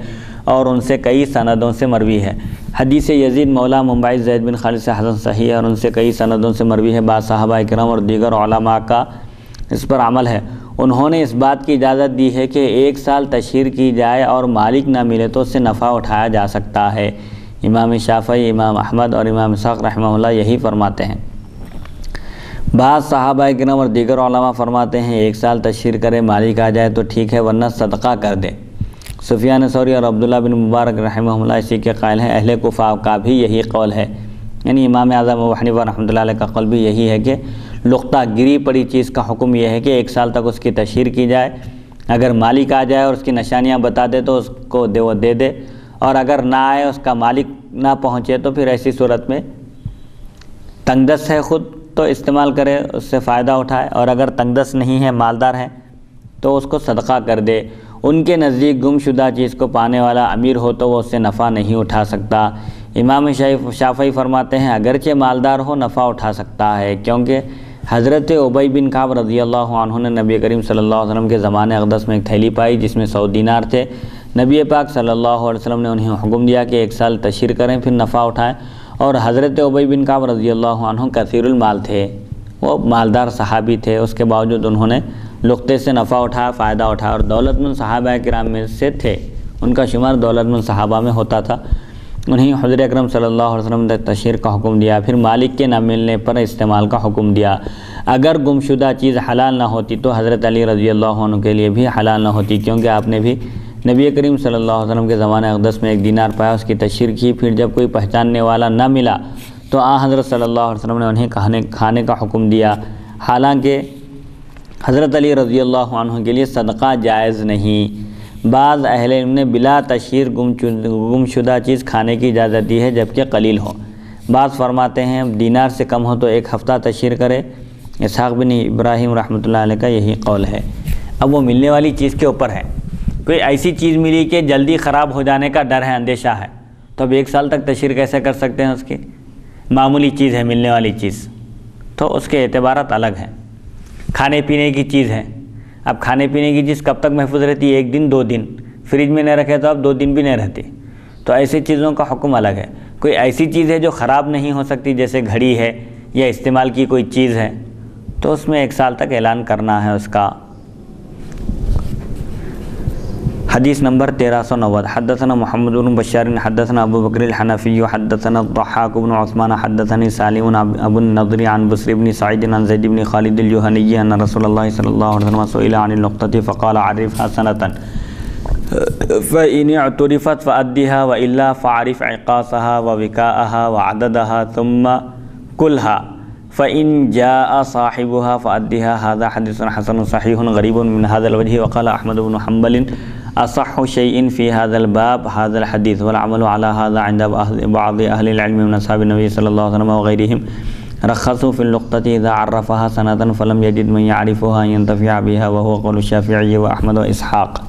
اور ان سے کئی سندوں سے مروی ہے۔ حدیث یزید مولا منبعث زید بن خالد سے حسن صحیح ہے اور ان سے کئی سندوں سے مروی ہے۔ بعض صحابہ کرام اور دیگر علماء کا اس پر عمل ہے۔ انہوں نے اس بات کی اجازت دی ہے کہ 1 سال تشہیر کی جائے اور مالک نہ ملے تو اس سے نفع اٹھایا جا سکتا ہے۔ امام شافعی، امام احمد اور امام اسحاق رحمہ اللہ یہی فرماتے ہیں۔ بعض صحابہ کرام اور دیگر علماء فرماتے ہیں 1 سال تشہیر کرے، مالک آ جائے تو ٹھیک ہے ورنہ صدقہ کر دے۔ سفیان ثوری اور عبداللہ بن مبارک رحمہ اللہ اسی کے قائل ہیں۔ اہل کوفہ کا بھی یہی قول ہے، یعنی امام اعظم ابو حنیفہ رحمۃ اللہ علیہ کا قول بھی یہی ہے کہ لقطہ گری پڑی چیز کا حکم یہ ہے کہ 1 سال تک اس کی تشہیر کی جائے۔ اگر مالک آ جائے اور اس کی نشانیاں بتا دے تو اس کو وہ دے دے، اور اگر نہ آئے، اس کا مالک نہ پہنچے تو پھر ایسی صورت میں تنگ دست ہے خود تو استعمال کرے، اس سے فائدہ اٹھائے، اور اگر تنگ دست نہیں ہے، مالدار ہے تو اس کو صدقہ کر دے۔ ان کے نزدیک گم شدہ چیز کو پانے والا امیر ہو تو وہ اس سے نفع نہیں اٹھا سکتا۔ امام شافعی فرماتے ہیں اگرچہ مالدار ہو نفع اٹھا سکتا ہے، کیونکہ حضرت ابی بن کعب رضی اللہ عنہ نے نبی کریم صلی اللہ علیہ وسلم کے زمانے اقدس میں ایک تھیلی پائی جس میں 100 دینار تھے۔ نبی پاک صلی اللہ علیہ وسلم نے انہیں حکم دیا کہ 1 سال تشہیر کریں پھر نفع اٹھائیں، اور حضرت ابی بن کعب رضی اللہ عنہ کثیر المال تھے، وہ مالدار صحابی تھے، اس کے باوجود انہوں نے لقطے سے نفع اٹھایا، فائدہ اٹھایا، اور دولت مند صحابہ کرام میں سے تھے، ان کا شمار دولت مند صحابہ میں ہوتا تھا۔ انہیں حضور اکرم صلی اللہ علیہ وسلم نے تشہیر کا حکم دیا، پھر مالک کے نہ ملنے پر استعمال کا حکم دیا۔ اگر گمشدہ چیز حلال نہ ہوتی تو حضرت علی رضی اللہ عنہ کے لیے بھی حلال نہ ہوتی، کیونکہ آپ نے بھی نبی کریم صلی اللہ علیہ وسلم کے زمانے اقدس میں 1 دینار پایا، اس کی تشہیر کی، پھر جب کوئی پہچاننے والا نہ ملا تو حضرت صلی اللہ علیہ وسلم نے انہیں کھانے کا حکم دیا۔ حالانکہ حضرت علی رضی اللہ عنہ کے لیے صدقہ جائز نہیں۔ بعض اہل علم نے بلا تشہیر گمشدہ چیز کھانے کی اجازت دی ہے جبکہ قلیل ہو۔ بعض فرماتے ہیں دینار سے کم ہو تو 1 ہفتہ تشہیر کرے۔ اسحاق بن ابراہیم رحمۃ اللہ علیہ کا یہی قول ہے۔ اب وہ ملنے والی چیز کے اوپر ہے، کوئی ایسی چیز ملی کہ جلدی خراب ہو جانے کا ڈر ہے، اندیشہ ہے، تو اب 1 سال تک تشہیر کیسے کر سکتے ہیں؟ اس کی معمولی چیز ہے، ملنے والی چیز، تو اس کے اعتبارات الگ ہیں۔ کھانے پینے کی چیز ہے، اب کھانے پینے کی چیز کب تک محفوظ رہتی ہے؟ 1 دن 2 دن، فریج میں نہیں رکھے تو اب 2 دن بھی نہیں رہتی، تو ایسی چیزوں کا حکم الگ ہے۔ کوئی ایسی چیز ہے جو خراب نہیں ہو سکتی جیسے گھڑی ہے یا استعمال کی کوئی چیز ہے، تو اس میں 1 سال تک اعلان کرنا ہے اس کا۔ حدیث نمبر 1390 حدثنا محمد بن بشار حدثنا ابو بکر الحنفی حدثنا الضحاک بن عثمان حدثني سالم ابو النضر عن بصر بن سعید عن زید بن خالد الجہنی ان رسول اللہ صلی اللہ علیہ وسلم سئل عن اللقطة فقال عرفها سنة فإن اعترفت فأدها وإلا فعرف عقاصها ووكاءها وعددها ثم كلها فإن جاء صاحبها فأدها۔ هذا حديث حسن صحيح غريب من هذا الوجه۔ وقال أحمد بن حنبل أصح شيء في هذا الباب هذا الحديث، والعمل على هذا عند بعض أهل العلم من أصحاب النبي صلى الله عليه وسلم وغيرهم رخصوا في اللقطة إذا عرفها سنة فلم يجد من يعرفها ينتفع بها، وهو قول الشافعي وأحمد وإسحاق۔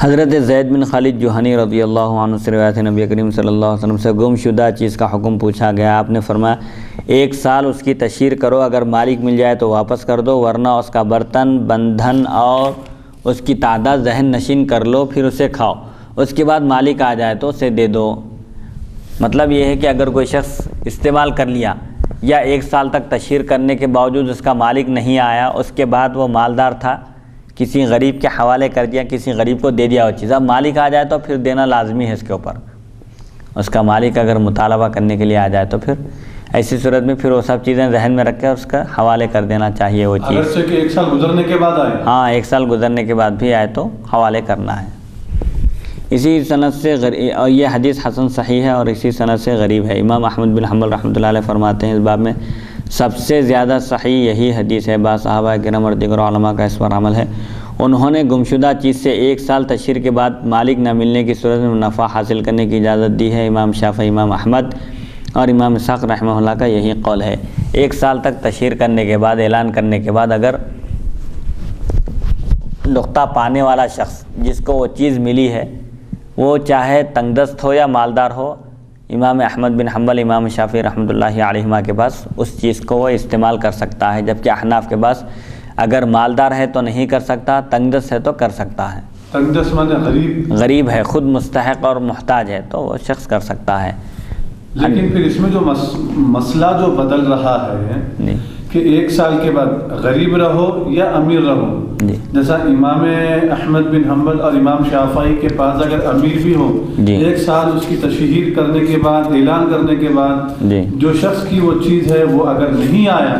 حضرت زید بن خالد جوہنی رضی اللہ عنہ سے روایت ہے، نبی کریم صلی اللہ علیہ وسلم سے گم شدہ چیز کا حکم پوچھا گیا۔ آپ نے فرمایا 1 سال اس کی تشہیر کرو، اگر مالک مل جائے تو واپس کر دو، ورنہ اس کا برتن، بندھن اور اس کی تعداد ذہن نشین کر لو، پھر اسے کھاؤ، اس کے بعد مالک آ جائے تو اسے دے دو۔ مطلب یہ ہے کہ اگر کوئی شخص استعمال کر لیا یا 1 سال تک تشہیر کرنے کے باوجود اس کا مالک نہیں آیا، اس کے بعد وہ مالدار تھا، کسی غریب کے حوالے کر دیا، کسی غریب کو دے دیا وہ چیز، اب مالک آ جائے تو پھر دینا لازمی ہے اس کے اوپر۔ اس کا مالک اگر مطالبہ کرنے کے لیے آ جائے تو پھر ایسی صورت میں پھر وہ سب چیزیں ذہن میں رکھ کے اس کا حوالے کر دینا چاہیے وہ چیز۔ اگرچہ کہ 1 سال گزرنے کے بعد آئے، ہاں 1 سال گزرنے کے بعد بھی آئے تو حوالے کرنا ہے۔ اسی سند سے اور یہ حدیث حسن صحیح ہے اور اسی سند سے غریب ہے۔ امام احمد بن حنبل رحمۃ اللہ علیہ فرماتے ہیں اس باب میں سب سے زیادہ صحیح یہی حدیث ہے۔ بعض صحابہ کرام اور دیگر علماء کا اس پر عمل ہے۔ انہوں نے گمشدہ چیز سے 1 سال تشہیر کے بعد مالک نہ ملنے کی صورت میں نفع حاصل کرنے کی اجازت دی ہے۔ امام شافعی، امام احمد اور امام اسحاق رحمہ اللہ کا یہی قول ہے۔ 1 سال تک تشہیر کرنے کے بعد، اعلان کرنے کے بعد، اگر لقطہ پانے والا شخص جس کو وہ چیز ملی ہے وہ چاہے تنگ دست ہو یا مالدار ہو امام احمد بن حنبل، امام شافعی رحمۃ اللہ علیہما کے پاس اس چیز کو وہ استعمال کر سکتا ہے، جبکہ احناف کے پاس اگر مالدار ہے تو نہیں کر سکتا، تنگدست ہے تو کر سکتا ہے۔ تنگدست مانے غریب ہے، خود مستحق اور محتاج ہے تو وہ شخص کر سکتا ہے۔ لیکن پھر اس میں جو مسئلہ جو بدل رہا ہے کہ 1 سال کے بعد غریب رہو یا امیر رہو، جیسا امام احمد بن حنبل اور امام شافعی کے پاس اگر امیر بھی ہو 1 سال اس کی تشہیر کرنے کے بعد، اعلان کرنے کے بعد جو شخص کی وہ چیز ہے وہ اگر نہیں آیا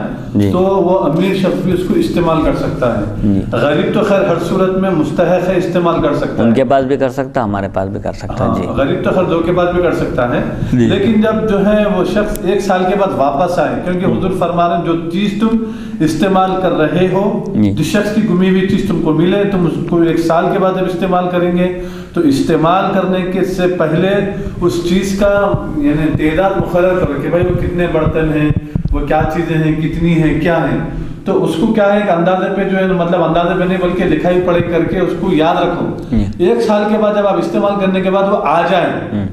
تو وہ امیر شخص بھی اس کو استعمال کر سکتا ہے۔ غریب تو خیر ہر صورت میں مستحق ہے، استعمال کر سکتا ہے، ان کے پاس بھی کر سکتا، ہمارے پاس بھی کر سکتا ہے۔ غریب تو خیر 2 کے بعد بھی کر سکتا ہے، لیکن جب جو ہے وہ شخص 1 سال کے بعد واپس آئے، کیونکہ حضور فرما رہے ہیں جو چیز تم استعمال کر رہے ہو، جس شخص کی گمی ہوئی چیز تم کو ملے، تم اس کو 1 سال کے بعد جب استعمال کریں گے تو استعمال کرنے کے سے پہلے اس چیز کا یعنی تعداد مقرر کرو کہ بھائی وہ کتنے برتن ہیں، وہ کیا چیزیں ہیں، کتنی ہیں، کیا ہیں، تو اس کو کیا ہے کہ اندازے پہ جو ہے مطلب اندازے پہ نہیں بلکہ لکھائی پڑھی کر کے اس کو یاد رکھو۔ 1 سال کے بعد جب آپ استعمال کرنے کے بعد وہ آ جائے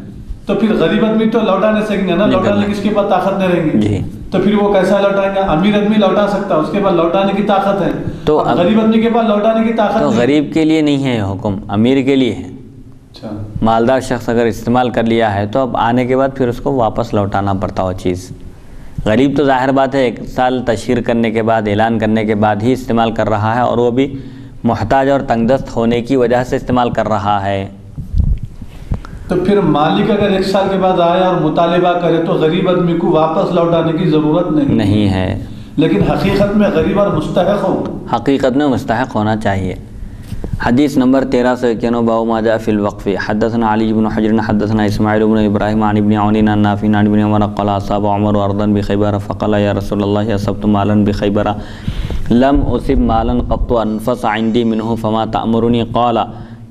تو پھر غریب آدمی تو لوٹا نہیں سکیں گے نا، لوٹانے کی اس کے پاس طاقت نہیں رہیں گی، تو پھر وہ کیسا لوٹائیں گا؟ امیر آدمی لوٹا سکتا ہے، اس کے پاس لوٹانے کی طاقت ہے، تو غریب آدمی کے پاس لوٹانے کی طاقت تو غریب کے لیے نہیں ہے حکم، امیر کے لیے ہے۔ مالدار شخص اگر استعمال کر لیا ہے تو اب آنے کے بعد پھر اس کو واپس لوٹانا پڑتا وہ چیز۔ غریب تو ظاہر بات ہے 1 سال تشہیر کرنے کے بعد، اعلان کرنے کے بعد ہی استعمال کر رہا ہے، اور وہ بھی محتاج اور تنگدست ہونے کی وجہ سے استعمال کر رہا ہے۔ تو پھر مالک اگر 1 سال کے بعد آیا اور مطالبہ کرے تو غریب آدمی کو واپس لوٹانے کی ضرورت نہیں ہے، لیکن حقیقت میں غریب اور مستحق ہو، حقیقت میں مستحق ہونا چاہیے۔ حدیث نمبر 1391 باب ما جاء فی الوقف۔ حدثنا علی بن حجر حدثنا اسماعیل بن ابراہیم عن ابن عون عن نافع عن ابن عمر قال اصاب عمر ارضا بخیبر فقال یا رسول اللہ اصبت مالا بخیبر لم اصب مالا قط انفس عندي منه فما تأمرني قال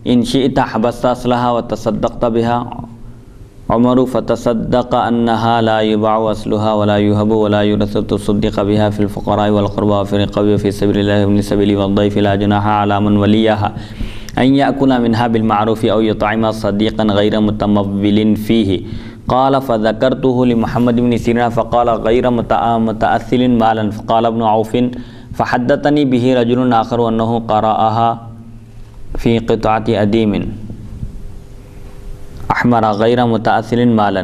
ان شئت حبست اصلها وتصدقت بها عمر فتصدق انها لا يباع اصلها ولا يهب ولا يورث تصدق بها في الفقراء والقربى وفي الرقاب وفي سبيل الله وابن السبيل والضيف لا جناح على من وليها ان يأكل منها بالمعروف او يطعم صديقا غير متمول فيه قال فذكرته لمحمد بن سيرين فقال غير متأثل مالا فقال ابن عوف فحدثني به رجل آخر انه قرأها في قطعة أديم احمر غیر متأثل مالا۔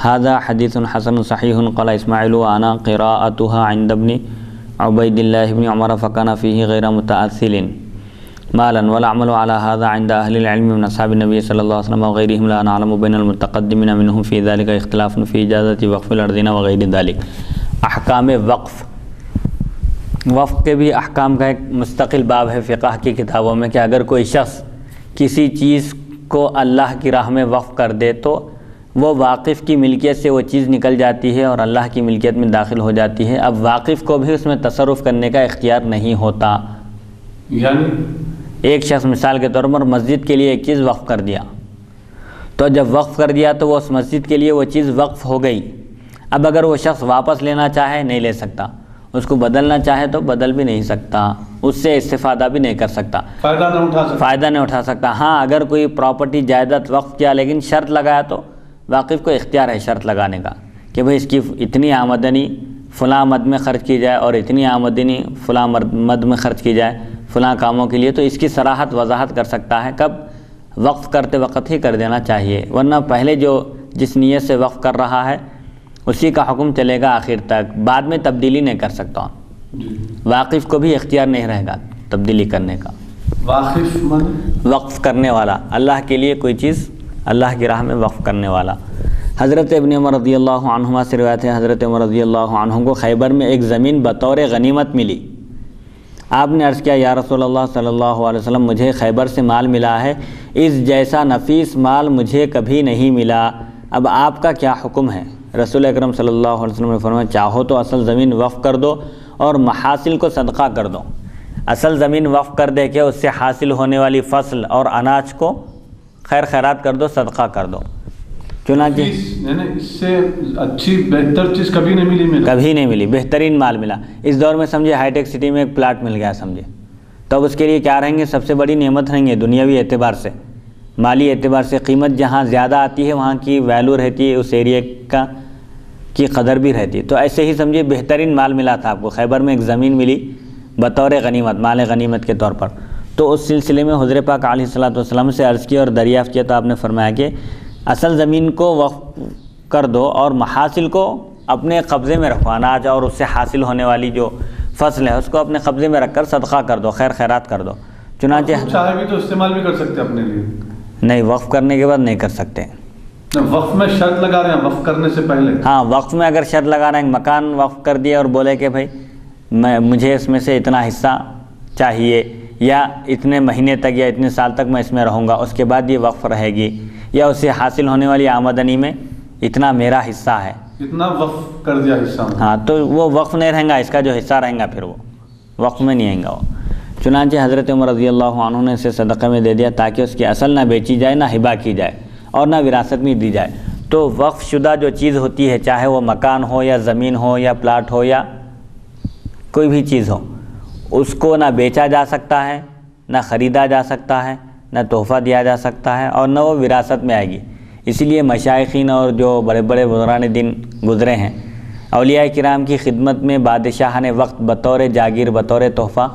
هذا حدیث حسن صحیح قال اسماعیل وانا قراءتها عند ابن عبید اللہ بن عمر فكان فيه غیر متأثل مالا والعمل على هذا عند اهل العلم من اصحاب النبي صلی اللہ علیہ وسلم وغيرهم لا نعلم بين المتقدمين منهم في ذلك اختلاف في اجازة وقف الارضین وغیر ذلك۔ احکام وقف، وقف کے بھی احکام کا ایک مستقل باب ہے فقہ کی کتابوں میں کہ اگر کوئی شخص کسی چیز کو اللہ کی راہ میں وقف کر دے تو وہ واقف کی ملکیت سے وہ چیز نکل جاتی ہے اور اللہ کی ملکیت میں داخل ہو جاتی ہے۔ اب واقف کو بھی اس میں تصرف کرنے کا اختیار نہیں ہوتا۔ یعنی ایک شخص مثال کے طور پر مسجد کے لیے ایک چیز وقف کر دیا، تو جب وقف کر دیا تو وہ اس مسجد کے لیے وہ چیز وقف ہو گئی۔ اب اگر وہ شخص واپس لینا چاہے نہیں لے سکتا، اس کو بدلنا چاہے تو بدل بھی نہیں سکتا، اس سے استفادہ بھی نہیں کر سکتا، فائدہ نہیں اٹھا سکتا۔ ہاں اگر کوئی پراپرٹی جائیداد وقف کیا لیکن شرط لگایا تو واقف کو اختیار ہے شرط لگانے کا کہ بھئی اس کی اتنی آمدنی فلاں مد میں خرچ کی جائے اور اتنی آمدنی فلاں مد میں خرچ کی جائے فلاں کاموں کے لیے، تو اس کی صراحت وضاحت کر سکتا ہے۔ کب؟ وقف کرتے وقت ہی کر دینا چاہیے، ورنہ پہلے جو جس نیت سے وقف کر رہا ہے اسی کا حکم چلے گا آخر تک، بعد میں تبدیلی نہیں کر سکتا۔ واقف کو بھی اختیار نہیں رہے گا تبدیلی کرنے کا۔ واقف وقف کرنے والا، اللہ کے لیے کوئی چیز اللہ کی راہ میں وقف کرنے والا۔ حضرت ابن عمر رضی اللہ عنہما سے روایت ہے، حضرت عمر رضی اللہ عنہ کو خیبر میں ایک زمین بطور غنیمت ملی۔ آپ نے عرض کیا یا رسول اللہ صلی اللہ علیہ وسلم مجھے خیبر سے مال ملا ہے، اس جیسا نفیس مال مجھے کبھی نہیں ملا، اب آپ کا کیا حکم ہے؟ رسول اکرم صلی اللہ علیہ وسلم نے فرمایا چاہو تو اصل زمین وقف کر دو اور محاصل کو صدقہ کر دو۔ اصل زمین وقف کر دے کے اس سے حاصل ہونے والی فصل اور اناج کو خیر خیرات کر دو، صدقہ کر دو۔ چنانچہ اس سے اچھی بہتر چیز کبھی نہیں ملی، کبھی نہیں ملی، بہترین مال ملا۔ اس دور میں سمجھے ہائی ٹیک سٹی میں ایک پلاٹ مل گیا سمجھے، تو اب اس کے لیے کیا رہیں گے؟ سب سے بڑی نعمت رہیں گے دنیاوی اعتبار سے، مالی اعتبار سے قیمت جہاں زیادہ آتی ہے وہاں کی ویلو رہتی ہے، اس ایریے کی قدر بھی رہتی ہے۔ تو ایسے ہی سمجھے بہترین مال ملا تھا آپ کو، خیبر میں ایک زمین ملی بطور غنیمت، مال غنیمت کے طور پر۔ تو اس سلسلے میں حضور پاک علیہ الصلوۃ والسلام سے عرض کیا اور دریافت کیا، تو آپ نے فرمایا کہ اصل زمین کو وقف کر دو اور محاصل کو اپنے قبضے میں رکھو، اناج اور اس سے حاصل ہونے والی جو فصل ہے اس کو اپنے قبضے میں رکھ کر صدقہ کر دو، خیر خیرات کر دو۔ چنانچہ چاہے بھی تو استعمال بھی کر سکتے اپنے لیے؟ نہیں، وقف کرنے کے بعد نہیں کر سکتے۔ وقف میں شرط لگا رہے ہیں وقف کرنے سے پہلے؟ ہاں، وقف میں اگر شرط لگا رہے ہیں، مکان وقف کر دیا اور بولے کہ بھائی مجھے اس میں سے اتنا حصہ چاہیے، یا اتنے مہینے تک یا اتنے سال تک میں اس میں رہوں گا، اس کے بعد یہ وقف رہے گی، یا اس سے حاصل ہونے والی آمدنی میں اتنا میرا حصہ ہے، اتنا وقف کر دیا حصہ۔ ہاں، تو وہ وقف نہیں رہیں گا، اس کا جو حصہ رہیں گا پھر وہ وقف میں نہیں آئیں گا وہ۔ چنانچہ حضرت عمر رضی اللہ عنہ نے اسے صدقہ میں دے دیا تاکہ اس کی اصل نہ بیچی جائے، نہ ہبہ کی جائے اور نہ وراثت میں دی جائے۔ تو وقف شدہ جو چیز ہوتی ہے، چاہے وہ مکان ہو یا زمین ہو یا پلاٹ ہو یا کوئی بھی چیز ہو، اس کو نہ بیچا جا سکتا ہے، نہ خریدا جا سکتا ہے، نہ تحفہ دیا جا سکتا ہے، اور نہ وہ وراثت میں آئے گی۔ اسی لیے مشائخین اور جو بڑے بڑے بزرگان دین گزرے ہیں، اولیاء کرام کی خدمت میں بادشاہ نے وقت بطور جاگیر، بطور تحفہ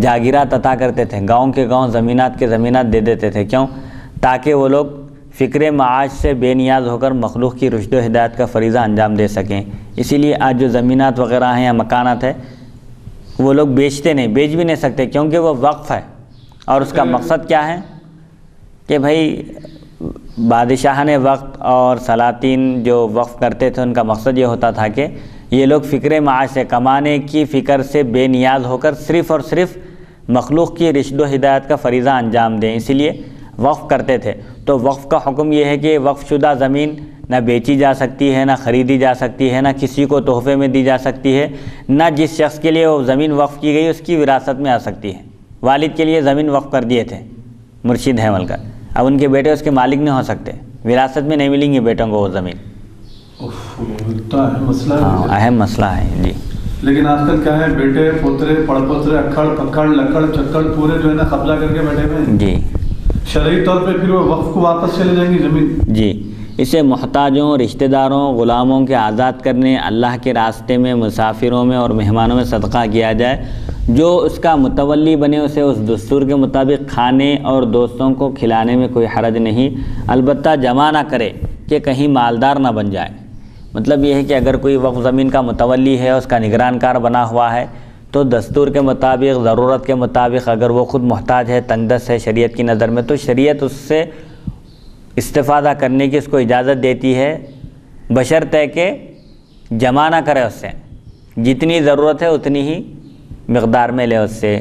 جاگیرات عطا کرتے تھے، گاؤں کے گاؤں، زمینات کے زمینات دے دیتے تھے۔ کیوں؟ تاکہ وہ لوگ فکر معاش سے بے نیاز ہو کر مخلوق کی رشد و ہدایت کا فریضہ انجام دے سکیں۔ اسی لیے آج جو زمینات وغیرہ ہیں یا مکانات ہیں، وہ لوگ بیچتے نہیں، بیچ بھی نہیں سکتے، کیونکہ وہ وقف ہے۔ اور اس کا مقصد کیا ہے کہ بھائی بادشاہ نے وقت اور سلاطین جو وقف کرتے تھے، ان کا مقصد یہ ہوتا تھا کہ یہ لوگ فکر معاش سے، کمانے کی فکر سے بے نیاز ہو کر صرف اور صرف مخلوق کی رشد و ہدایت کا فریضہ انجام دیں، اسی لیے وقف کرتے تھے۔ تو وقف کا حکم یہ ہے کہ وقف شدہ زمین نہ بیچی جا سکتی ہے، نہ خریدی جا سکتی ہے، نہ کسی کو تحفے میں دی جا سکتی ہے، نہ جس شخص کے لیے وہ زمین وقف کی گئی اس کی وراثت میں آ سکتی ہے۔ والد کے لیے زمین وقف کر دیے تھے مرشد حمل کر، اب ان کے بیٹے اس کے مالک نہیں ہو سکتے، وراثت میں نہیں ملیں گی بیٹوں کو وہ زمین۔ مسئلہ ہاں، اہم مسئلہ ہے جی۔ لیکن آج کل کیا ہے، بیٹے پوترے پڑ پوترے اکھڑ پکڑ لکڑ چکڑ پورے جو ہے نا قبضہ کر کے بیٹھے ہوئے ہیں جی۔ شرعی طور پہ پھر وہ وقف کو واپس چلے جائیں گی زمین؟ جی، اسے محتاجوں، رشتہ داروں، غلاموں کے آزاد کرنے، اللہ کے راستے میں، مسافروں میں اور مہمانوں میں صدقہ کیا جائے۔ جو اس کا متولی بنے اسے اس دستور کے مطابق کھانے اور دوستوں کو کھلانے میں کوئی حرج نہیں، البتہ جمع نہ کرے کہ کہیں مالدار نہ بن جائے۔ مطلب یہ ہے کہ اگر کوئی وقف زمین کا متولی ہے، اس کا نگران کار بنا ہوا ہے، تو دستور کے مطابق، ضرورت کے مطابق، اگر وہ خود محتاج ہے، تنگ دست ہے شریعت کی نظر میں، تو شریعت اس سے استفادہ کرنے کی اس کو اجازت دیتی ہے، بشرطے کہ جمع نہ کرے اس سے، جتنی ضرورت ہے اتنی ہی مقدار میں لے اس سے۔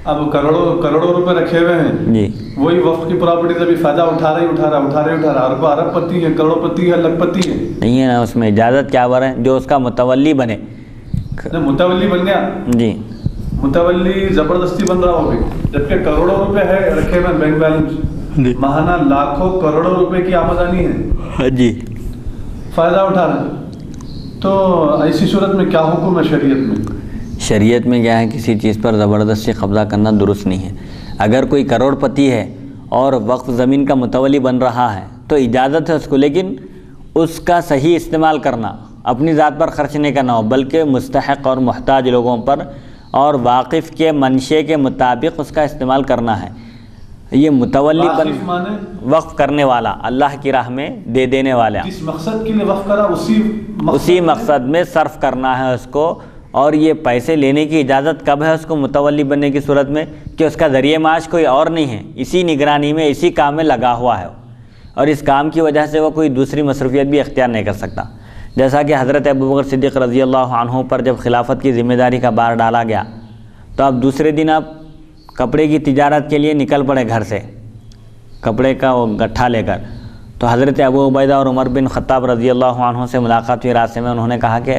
اب کروڑوں روپے رکھے ہوئے ہیں جی، وہی وقف کی پراپرٹی ابھی فائدہ اٹھا رہا ارب پتی ہے، کروڑ پتی ہے، لکھ پتی ہے، نہیں ہے نا، اس میں اجازت کیا ہے جو اس کا متولی بنے۔ متولی بن گیا جی، متولی زبردستی بن رہا ہوگی، جبکہ کروڑوں روپے ہے رکھے ہوئے بینک بیلنس، ماہانہ لاکھوں کروڑوں روپے کی آمدنی ہے جی، فائدہ اٹھا رہے ہیں۔ تو ایسی صورت میں کیا حکم ہے شریعت میں؟ شریعت میں کیا ہے، کسی چیز پر زبردستی قبضہ کرنا درست نہیں ہے۔ اگر کوئی کروڑ پتی ہے اور وقف زمین کا متولی بن رہا ہے تو اجازت ہے اس کو، لیکن اس کا صحیح استعمال کرنا، اپنی ذات پر خرچ نہیں کرنا ہو، بلکہ مستحق اور محتاج لوگوں پر اور واقف کے منشے کے مطابق اس کا استعمال کرنا ہے۔ یہ متولی وقف کرنے والا، اللہ کی راہ میں دے دینے والا، جس مقصد کے لیے وقف کرا اسی مقصد میں صرف کرنا ہے اس کو۔ اور یہ پیسے لینے کی اجازت کب ہے اس کو متولی بننے کی صورت میں کہ اس کا ذریعہ معاش کوئی اور نہیں ہے، اسی نگرانی میں، اسی کام میں لگا ہوا ہے، اور اس کام کی وجہ سے وہ کوئی دوسری مصروفیت بھی اختیار نہیں کر سکتا۔ جیسا کہ حضرت ابوبکر صدیق رضی اللہ عنہ پر جب خلافت کی ذمہ داری کا بار ڈالا گیا تو اب دوسرے دن آپ کپڑے کی تجارت کے لیے نکل پڑے گھر سے، کپڑے کا وہ گٹھا لے کر۔ تو حضرت ابو عبیدہ اور عمر بن خطاب رضی اللہ عنہ سے ملاقات ہوئی راستے میں، انہوں نے کہا کہ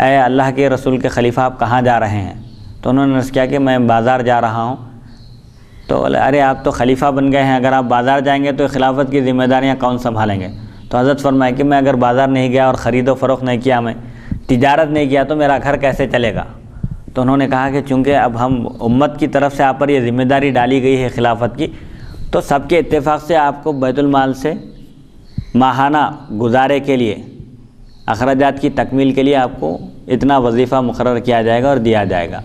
اے اللہ کے رسول کے خلیفہ، آپ کہاں جا رہے ہیں؟ تو انہوں نے عرض کیا کہ میں بازار جا رہا ہوں۔ تو بولے ارے آپ تو خلیفہ بن گئے ہیں، اگر آپ بازار جائیں گے تو خلافت کی ذمہ داریاں کون سنبھالیں گے؟ تو حضرت فرمائے کہ میں اگر بازار نہیں گیا اور خرید و فروخت نہیں کیا، میں تجارت نہیں کیا، تو میرا گھر کیسے چلے گا؟ تو انہوں نے کہا کہ چونکہ اب ہم امت کی طرف سے آپ پر یہ ذمہ داری ڈالی گئی ہے خلافت کی، تو سب کے اتفاق سے آپ کو بیت المال سے ماہانہ گزارے کے لیے اخراجات کی تکمیل کے لیے آپ کو اتنا وظیفہ مقرر کیا جائے گا اور دیا جائے گا۔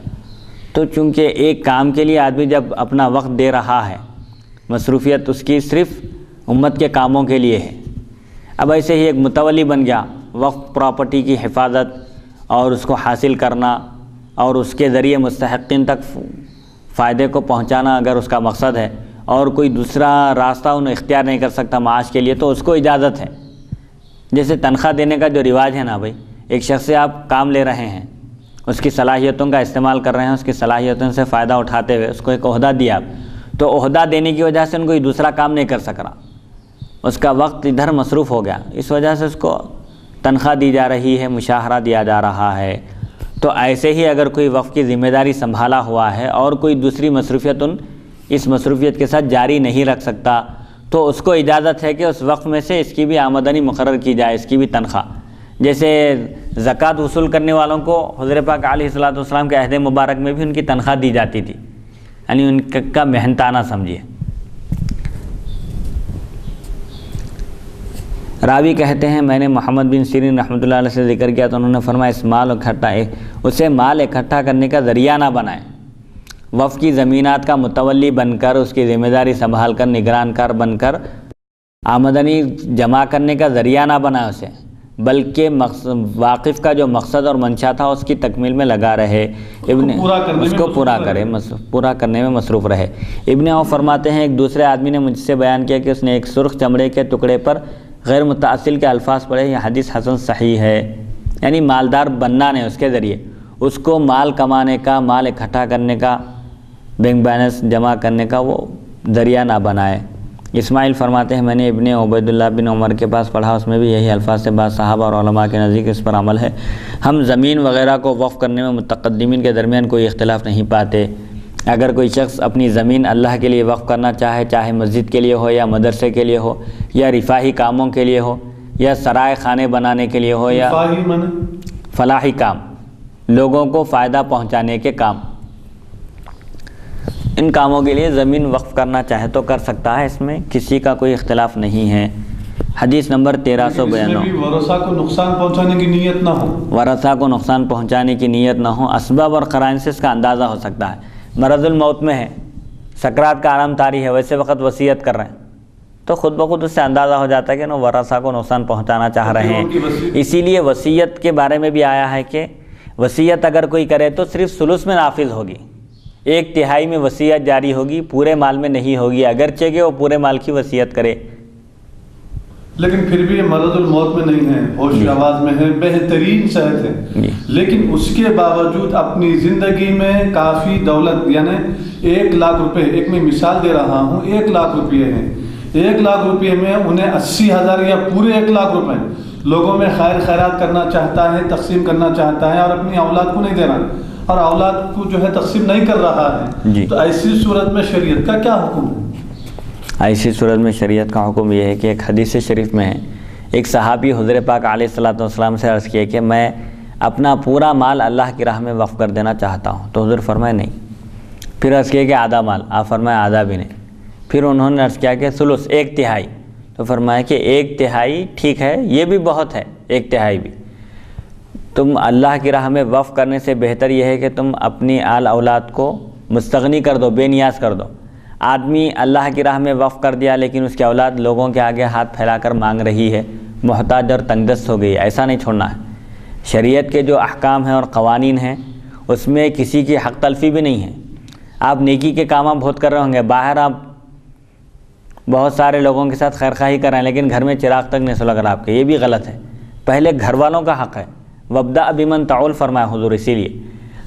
تو چونکہ ایک کام کے لیے آدمی جب اپنا وقت دے رہا ہے، مصروفیت اس کی صرف امت کے کاموں کے لیے ہے، اب ایسے ہی ایک متولی بن گیا، وقف پراپرٹی کی حفاظت اور اس کو حاصل کرنا اور اس کے ذریعے مستحقین تک فائدے کو پہنچانا اگر اس کا مقصد ہے، اور کوئی دوسرا راستہ انہیں اختیار نہیں کر سکتا معاش کے لیے، تو اس کو اجازت ہے۔ جیسے تنخواہ دینے کا جو رواج ہے نا بھائی، ایک شخص سے آپ کام لے رہے ہیں، اس کی صلاحیتوں کا استعمال کر رہے ہیں، اس کی صلاحیتوں سے فائدہ اٹھاتے ہوئے اس کو ایک عہدہ دیا آپ، تو عہدہ دینے کی وجہ سے ان کوئی دوسرا کام نہیں کر سک رہا، اس کا وقت ادھر مصروف ہو گیا، اس وجہ سے اس کو تنخواہ دی جا رہی ہے، مشاہرہ دیا جا رہا ہے۔ تو ایسے ہی اگر کوئی وقف کی ذمہ داری سنبھالا ہوا ہے اور کوئی دوسری مصروفیت اس مصروفیت کے ساتھ جاری نہیں رکھ سکتا، تو اس کو اجازت ہے کہ اس وقف میں سے اس کی بھی آمدنی مقرر کی جائے، اس کی بھی تنخواہ۔ جیسے زکوٰۃ وصول کرنے والوں کو حضور پاک علیہ الصلوۃ والسلام کے عہد مبارک میں بھی ان کی تنخواہ دی جاتی تھی، یعنی ان کا محنتانہ سمجھیے۔ راوی کہتے ہیں میں نے محمد بن سیرین رحمۃ اللہ علیہ سے ذکر کیا تو انہوں نے فرمایا اسے مال اکٹھا کرنے کا ذریعہ نہ بنائیں، وقف کی زمینات کا متولی بن کر، اس کی ذمہ داری سنبھال کر، نگران کار بن کر آمدنی جمع کرنے کا ذریعہ نہ بنائے اسے، بلکہ واقف کا جو مقصد اور منشا تھا اس کی تکمیل میں لگا رہے، اس کو پورا کرنے میں مصروف رہے۔ ابن عوف فرماتے ہیں ایک دوسرے آدمی نے مجھ سے بیان کیا کہ اس نے ایک سرخ چمڑے کے ٹکڑے پر غیر متعسل کے الفاظ پڑھے، یہ حدیث حسن صحیح ہے، یعنی مالدار بننا نہیں، اس کے ذریعے اس کو مال کمانے کا، مال اکٹھا کرنے کا، بینک بیلنس جمع کرنے کا وہ ذریعہ نہ بنائے۔ اسماعیل فرماتے ہیں میں نے ابن عبید اللہ بن عمر کے پاس پڑھا، اس میں بھی یہی الفاظ سے بعض صحابہ اور علماء کے نزدیک اس پر عمل ہے۔ ہم زمین وغیرہ کو وقف کرنے میں متقدمین کے درمیان کوئی اختلاف نہیں پاتے۔ اگر کوئی شخص اپنی زمین اللہ کے لیے وقف کرنا چاہے مسجد کے لیے ہو یا مدرسے کے لیے ہو یا رفاہی کاموں کے لیے ہو یا سرائے خانے بنانے کے لیے ہو یا فلاحی کام، لوگوں کو فائدہ پہنچانے کے کام، ان کاموں کے لیے زمین وقف کرنا چاہے تو کر سکتا ہے، اس میں کسی کا کوئی اختلاف نہیں ہے۔ حدیث نمبر 1392، ورثہ کو نقصان پہنچانے کی نیت نہ ہو، ورثہ کو نقصان پہنچانے کی نیت نہ ہو۔ اسباب اور قرائن سے اس کا اندازہ ہو سکتا ہے، مرض الموت میں ہے، سکرات کا عالم طاری ہے، ویسے وقت وصیت کر رہے ہیں، تو خود بخود اس سے اندازہ ہو جاتا ہے کہ وہ ورثہ کو نقصان پہنچانا چاہ رہے ہیں۔ اسی لیے وصیت کے بارے میں بھی آیا ہے کہ وصیت اگر کوئی کرے تو صرف ثلث میں نافذ ہوگی، 1/3 میں وصیت جاری ہوگی، پورے مال میں نہیں ہوگی، اگرچہ کہ وہ پورے مال کی وصیت کرے۔ لیکن پھر بھی یہ مرض الموت میں نہیں ہے، ہوش آواز میں ہے، بہترین صحت ہے، لیکن اس کے باوجود اپنی زندگی میں کافی دولت، یعنی 1 لاکھ روپے، ایک میں مثال دے رہا ہوں، 1 لاکھ روپے ہیں، 1 لاکھ روپے میں انہیں 80,000 یا پورے 1 لاکھ روپے لوگوں میں خیرات کرنا چاہتا ہے، تقسیم کرنا چاہتا ہے، اور اپنی اولاد کو نہیں دے رہا اور اولاد کو جو ہے تقسیم نہیں کر رہا ہے، تو ایسی صورت میں شریعت کا کیا حکم ہے؟ ایسی صورت میں شریعت کا حکم یہ ہے کہ ایک حدیث شریف میں ہے، ایک صحابی حضور پاک علیہ الصلوۃ والسلام سے عرض کیا کہ میں اپنا پورا مال اللہ کی راہ میں وقف کر دینا چاہتا ہوں، تو حضور فرمائے نہیں۔ پھر عرض کیا کہ آدھا مال، آپ فرمائے آدھا بھی نہیں۔ پھر انہوں نے عرض کیا کہ ثلث، 1/3، تو فرمایا کہ 1/3 ٹھیک ہے، یہ بھی بہت ہے، 1/3 بھی۔ تم اللہ کی راہ میں وقف کرنے سے بہتر یہ ہے کہ تم اپنی آل اولاد کو مستغنی کر دو، بے نیاز کر دو۔ آدمی اللہ کی راہ میں وقف کر دیا لیکن اس کی اولاد لوگوں کے آگے ہاتھ پھیلا کر مانگ رہی ہے، محتاج اور تنگ دست ہو گئی، ایسا نہیں چھوڑنا ہے۔ شریعت کے جو احکام ہیں اور قوانین ہیں اس میں کسی کی حق تلفی بھی نہیں ہے۔ آپ نیکی کے کام آپ بہت کر رہے ہوں گے، باہر آپ بہت سارے لوگوں کے ساتھ خیر خواہی کر رہے ہیں لیکن گھر میں چراغ تک نہیں سلگ رہا آپ کے، یہ بھی غلط ہے۔ پہلے گھر والوں کا حق ہے، وابدأ بمن تعول فرمایا حضور، اسی لیے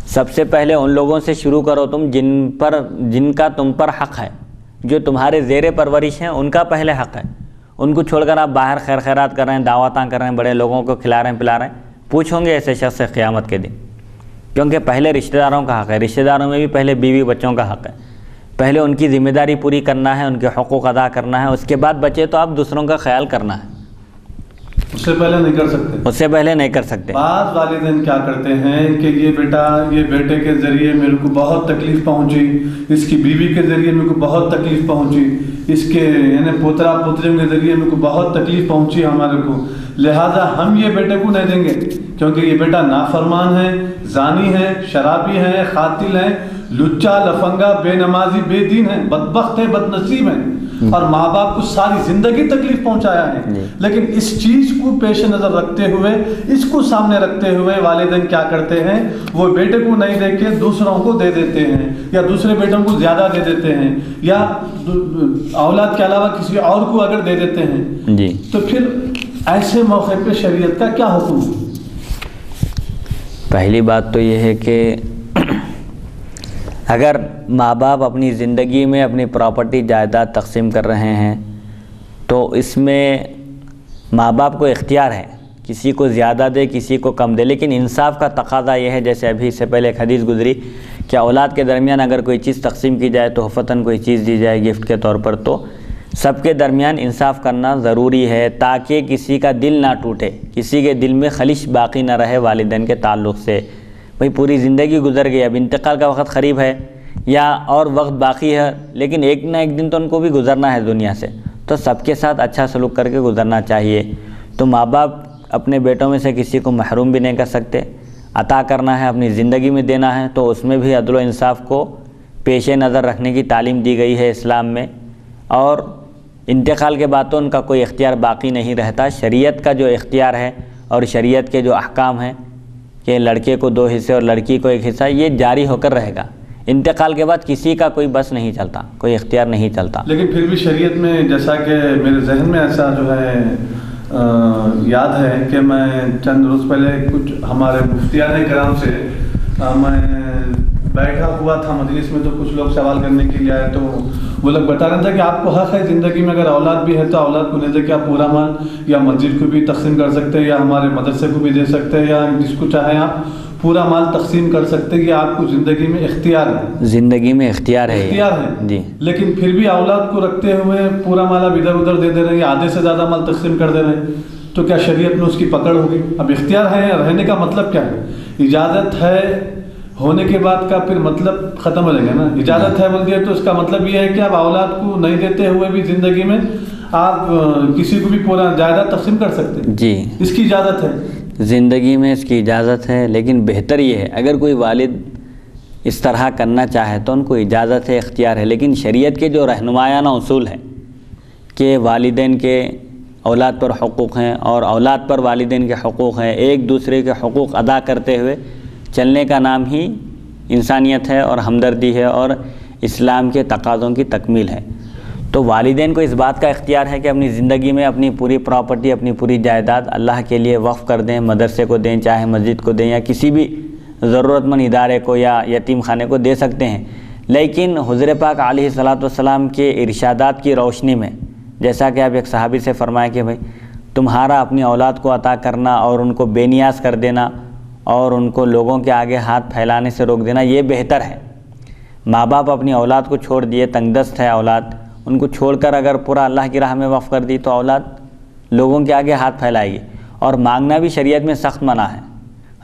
سب سے پہلے ان لوگوں سے شروع کرو تم جن کا تم پر حق ہے، جو تمہارے زیر پرورش ہیں، ان کا پہلے حق ہے۔ ان کو چھوڑ کر آپ باہر خیر خیرات کر رہے ہیں، دعوتاں کر رہے ہیں، بڑے لوگوں کو کھلا رہے ہیں پلا رہے ہیں، پوچھوں گے ایسے شخص سے قیامت کے دن، کیونکہ پہلے رشتہ داروں کا حق ہے، رشتہ داروں میں بھی پہلے بیوی بچوں کا حق ہے، پہلے ان کی ذمہ داری پوری کرنا ہے، ان کے حقوق ادا کرنا ہے، اس کے بعد بچے تو آپ دوسروں کا خیال کرنا ہے، اس سے پہلے نہیں کر سکتے، اس سے پہلے نہیں کر سکتے۔ بعض والدین کیا کرتے ہیں کہ یہ بیٹے کے ذریعے میرے کو بہت تکلیف پہنچی، اس کی بیوی کے ذریعے میرے کو بہت تکلیف پہنچی، اس کے یعنی پوترا پوتریوں کے ذریعے ان کو بہت تکلیف پہنچی ہمارے کو، لہٰذا ہم یہ بیٹے کو نہیں دیں گے، کیونکہ یہ بیٹا نافرمان ہے، زانی ہے، شرابی ہے، قاتل ہے، لچا لفنگا، بے نمازی، بے دین ہے، بدبخت ہے، بد نصیب ہے، اور ماں باپ کو ساری زندگی تکلیف پہنچایا ہے۔ لیکن اس چیز کو پیش نظر رکھتے ہوئے، اس کو سامنے رکھتے ہوئے والدین کیا کرتے ہیں، وہ بیٹے کو نہیں دے کے دوسروں کو دے دیتے ہیں، یا دوسرے بیٹوں کو زیادہ دے دیتے ہیں، یا اولاد کے علاوہ کسی اور کو اگر دے دیتے ہیں جی، تو پھر ایسے موقع پہ شریعت کا کیا حکم ہے؟ پہلی بات تو یہ ہے کہ اگر ماں باپ اپنی زندگی میں اپنی پراپرٹی جائیداد تقسیم کر رہے ہیں تو اس میں ماں باپ کو اختیار ہے، کسی کو زیادہ دے کسی کو کم دے، لیکن انصاف کا تقاضا یہ ہے، جیسے ابھی سے پہلے ایک حدیث گزری کہ اولاد کے درمیان اگر کوئی چیز تقسیم کی جائے تو تحفتاً کوئی چیز دی جائے گفٹ کے طور پر، تو سب کے درمیان انصاف کرنا ضروری ہے تاکہ کسی کا دل نہ ٹوٹے، کسی کے دل میں خلش باقی نہ رہے والدین کے تعلق سے۔ بھئی پوری زندگی گزر گئی، اب انتقال کا وقت قریب ہے یا اور وقت باقی ہے، لیکن ایک نہ ایک دن تو ان کو بھی گزرنا ہے دنیا سے، تو سب کے ساتھ اچھا سلوک کر کے گزرنا چاہیے۔ تو ماں باپ اپنے بیٹوں میں سے کسی کو محروم بھی نہیں کر سکتے، عطا کرنا ہے، اپنی زندگی میں دینا ہے، تو اس میں بھی عدل و انصاف کو پیش نظر رکھنے کی تعلیم دی گئی ہے اسلام میں۔ اور انتقال کے بعد تو ان کا کوئی اختیار باقی نہیں رہتا، شریعت کا جو اختیار ہے اور شریعت کے جو احکام ہیں کہ لڑکے کو 2 حصے اور لڑکی کو 1 حصہ، یہ جاری ہو کر رہے گا۔ انتقال کے بعد کسی کا کوئی بس نہیں چلتا، کوئی اختیار نہیں چلتا۔ لیکن پھر بھی شریعت میں جیسا کہ میرے ذہن میں ایسا جو ہے یاد ہے کہ میں چند روز پہلے کچھ ہمارے مفتیان کرام سے میں بیٹھا ہوا تھا مجلس میں، تو کچھ لوگ سوال کرنے کے لیے آئے، تو وہ لوگ بتا رہے تھے کہ آپ کو حق ہے زندگی میں، اگر اولاد بھی ہے تو اولاد کو نہیں دے کے آپ پورا مال یا مسجد کو بھی تقسیم کر سکتے ہیں، یا ہمارے مدرسے کو بھی دے سکتے ہیں، یا جس کو چاہیں آپ پورا مال تقسیم کر سکتے ہیں، یہ آپ کو زندگی میں اختیار ہے، زندگی میں اختیار ہے جی۔ لیکن پھر بھی اولاد کو رکھتے ہوئے پورا مال اب ادھر ادھر دے دے رہے ہیں، آدھے سے زیادہ مال تقسیم کر دے رہے ہیں، تو کیا شریعت میں اس کی پکڑ ہوگی؟ اب اختیار ہے رہنے کا مطلب کیا ہے؟ اجازت ہے ہونے کے بعد کا پھر مطلب ختم ہو جائے گا نا۔ اجازت ہے بول دیا تو اس کا مطلب یہ ہے کہ آپ اولاد کو نہیں دیتے ہوئے بھی زندگی میں آپ کسی کو بھی پورا جائیداد تقسیم کر سکتے ہیں جی، اس کی اجازت ہے زندگی میں، اس کی اجازت ہے۔ لیکن بہتر یہ ہے اگر کوئی والد اس طرح کرنا چاہے تو ان کو اجازت ہے، اختیار ہے، لیکن شریعت کے جو رہنمایانہ اصول ہیں کہ والدین کے اولاد پر حقوق ہیں اور اولاد پر والدین کے حقوق ہیں، ایک دوسرے کے حقوق ادا کرتے ہوئے چلنے کا نام ہی انسانیت ہے اور ہمدردی ہے اور اسلام کے تقاضوں کی تکمیل ہے۔ تو والدین کو اس بات کا اختیار ہے کہ اپنی زندگی میں اپنی پوری پراپرٹی، اپنی پوری جائیداد اللہ کے لیے وقف کر دیں، مدرسے کو دیں، چاہے مسجد کو دیں، یا کسی بھی ضرورت مند ادارے کو یا یتیم خانے کو دے سکتے ہیں۔ لیکن حضور پاک علیہ الصلوۃ والسلام کے ارشادات کی روشنی میں، جیسا کہ آپ ایک صحابی سے فرمایا کہ بھائی تمہارا اپنی اولاد کو عطا کرنا اور ان کو بے نیاز کر دینا اور ان کو لوگوں کے آگے ہاتھ پھیلانے سے روک دینا، یہ بہتر ہے۔ ماں باپ اپنی اولاد کو چھوڑ دیے، تنگ دست ہے اولاد، ان کو چھوڑ کر اگر پورا اللہ کی راہ میں وقف کر دی تو اولاد لوگوں کے آگے ہاتھ پھیلائے گی، اور مانگنا بھی شریعت میں سخت منع ہے۔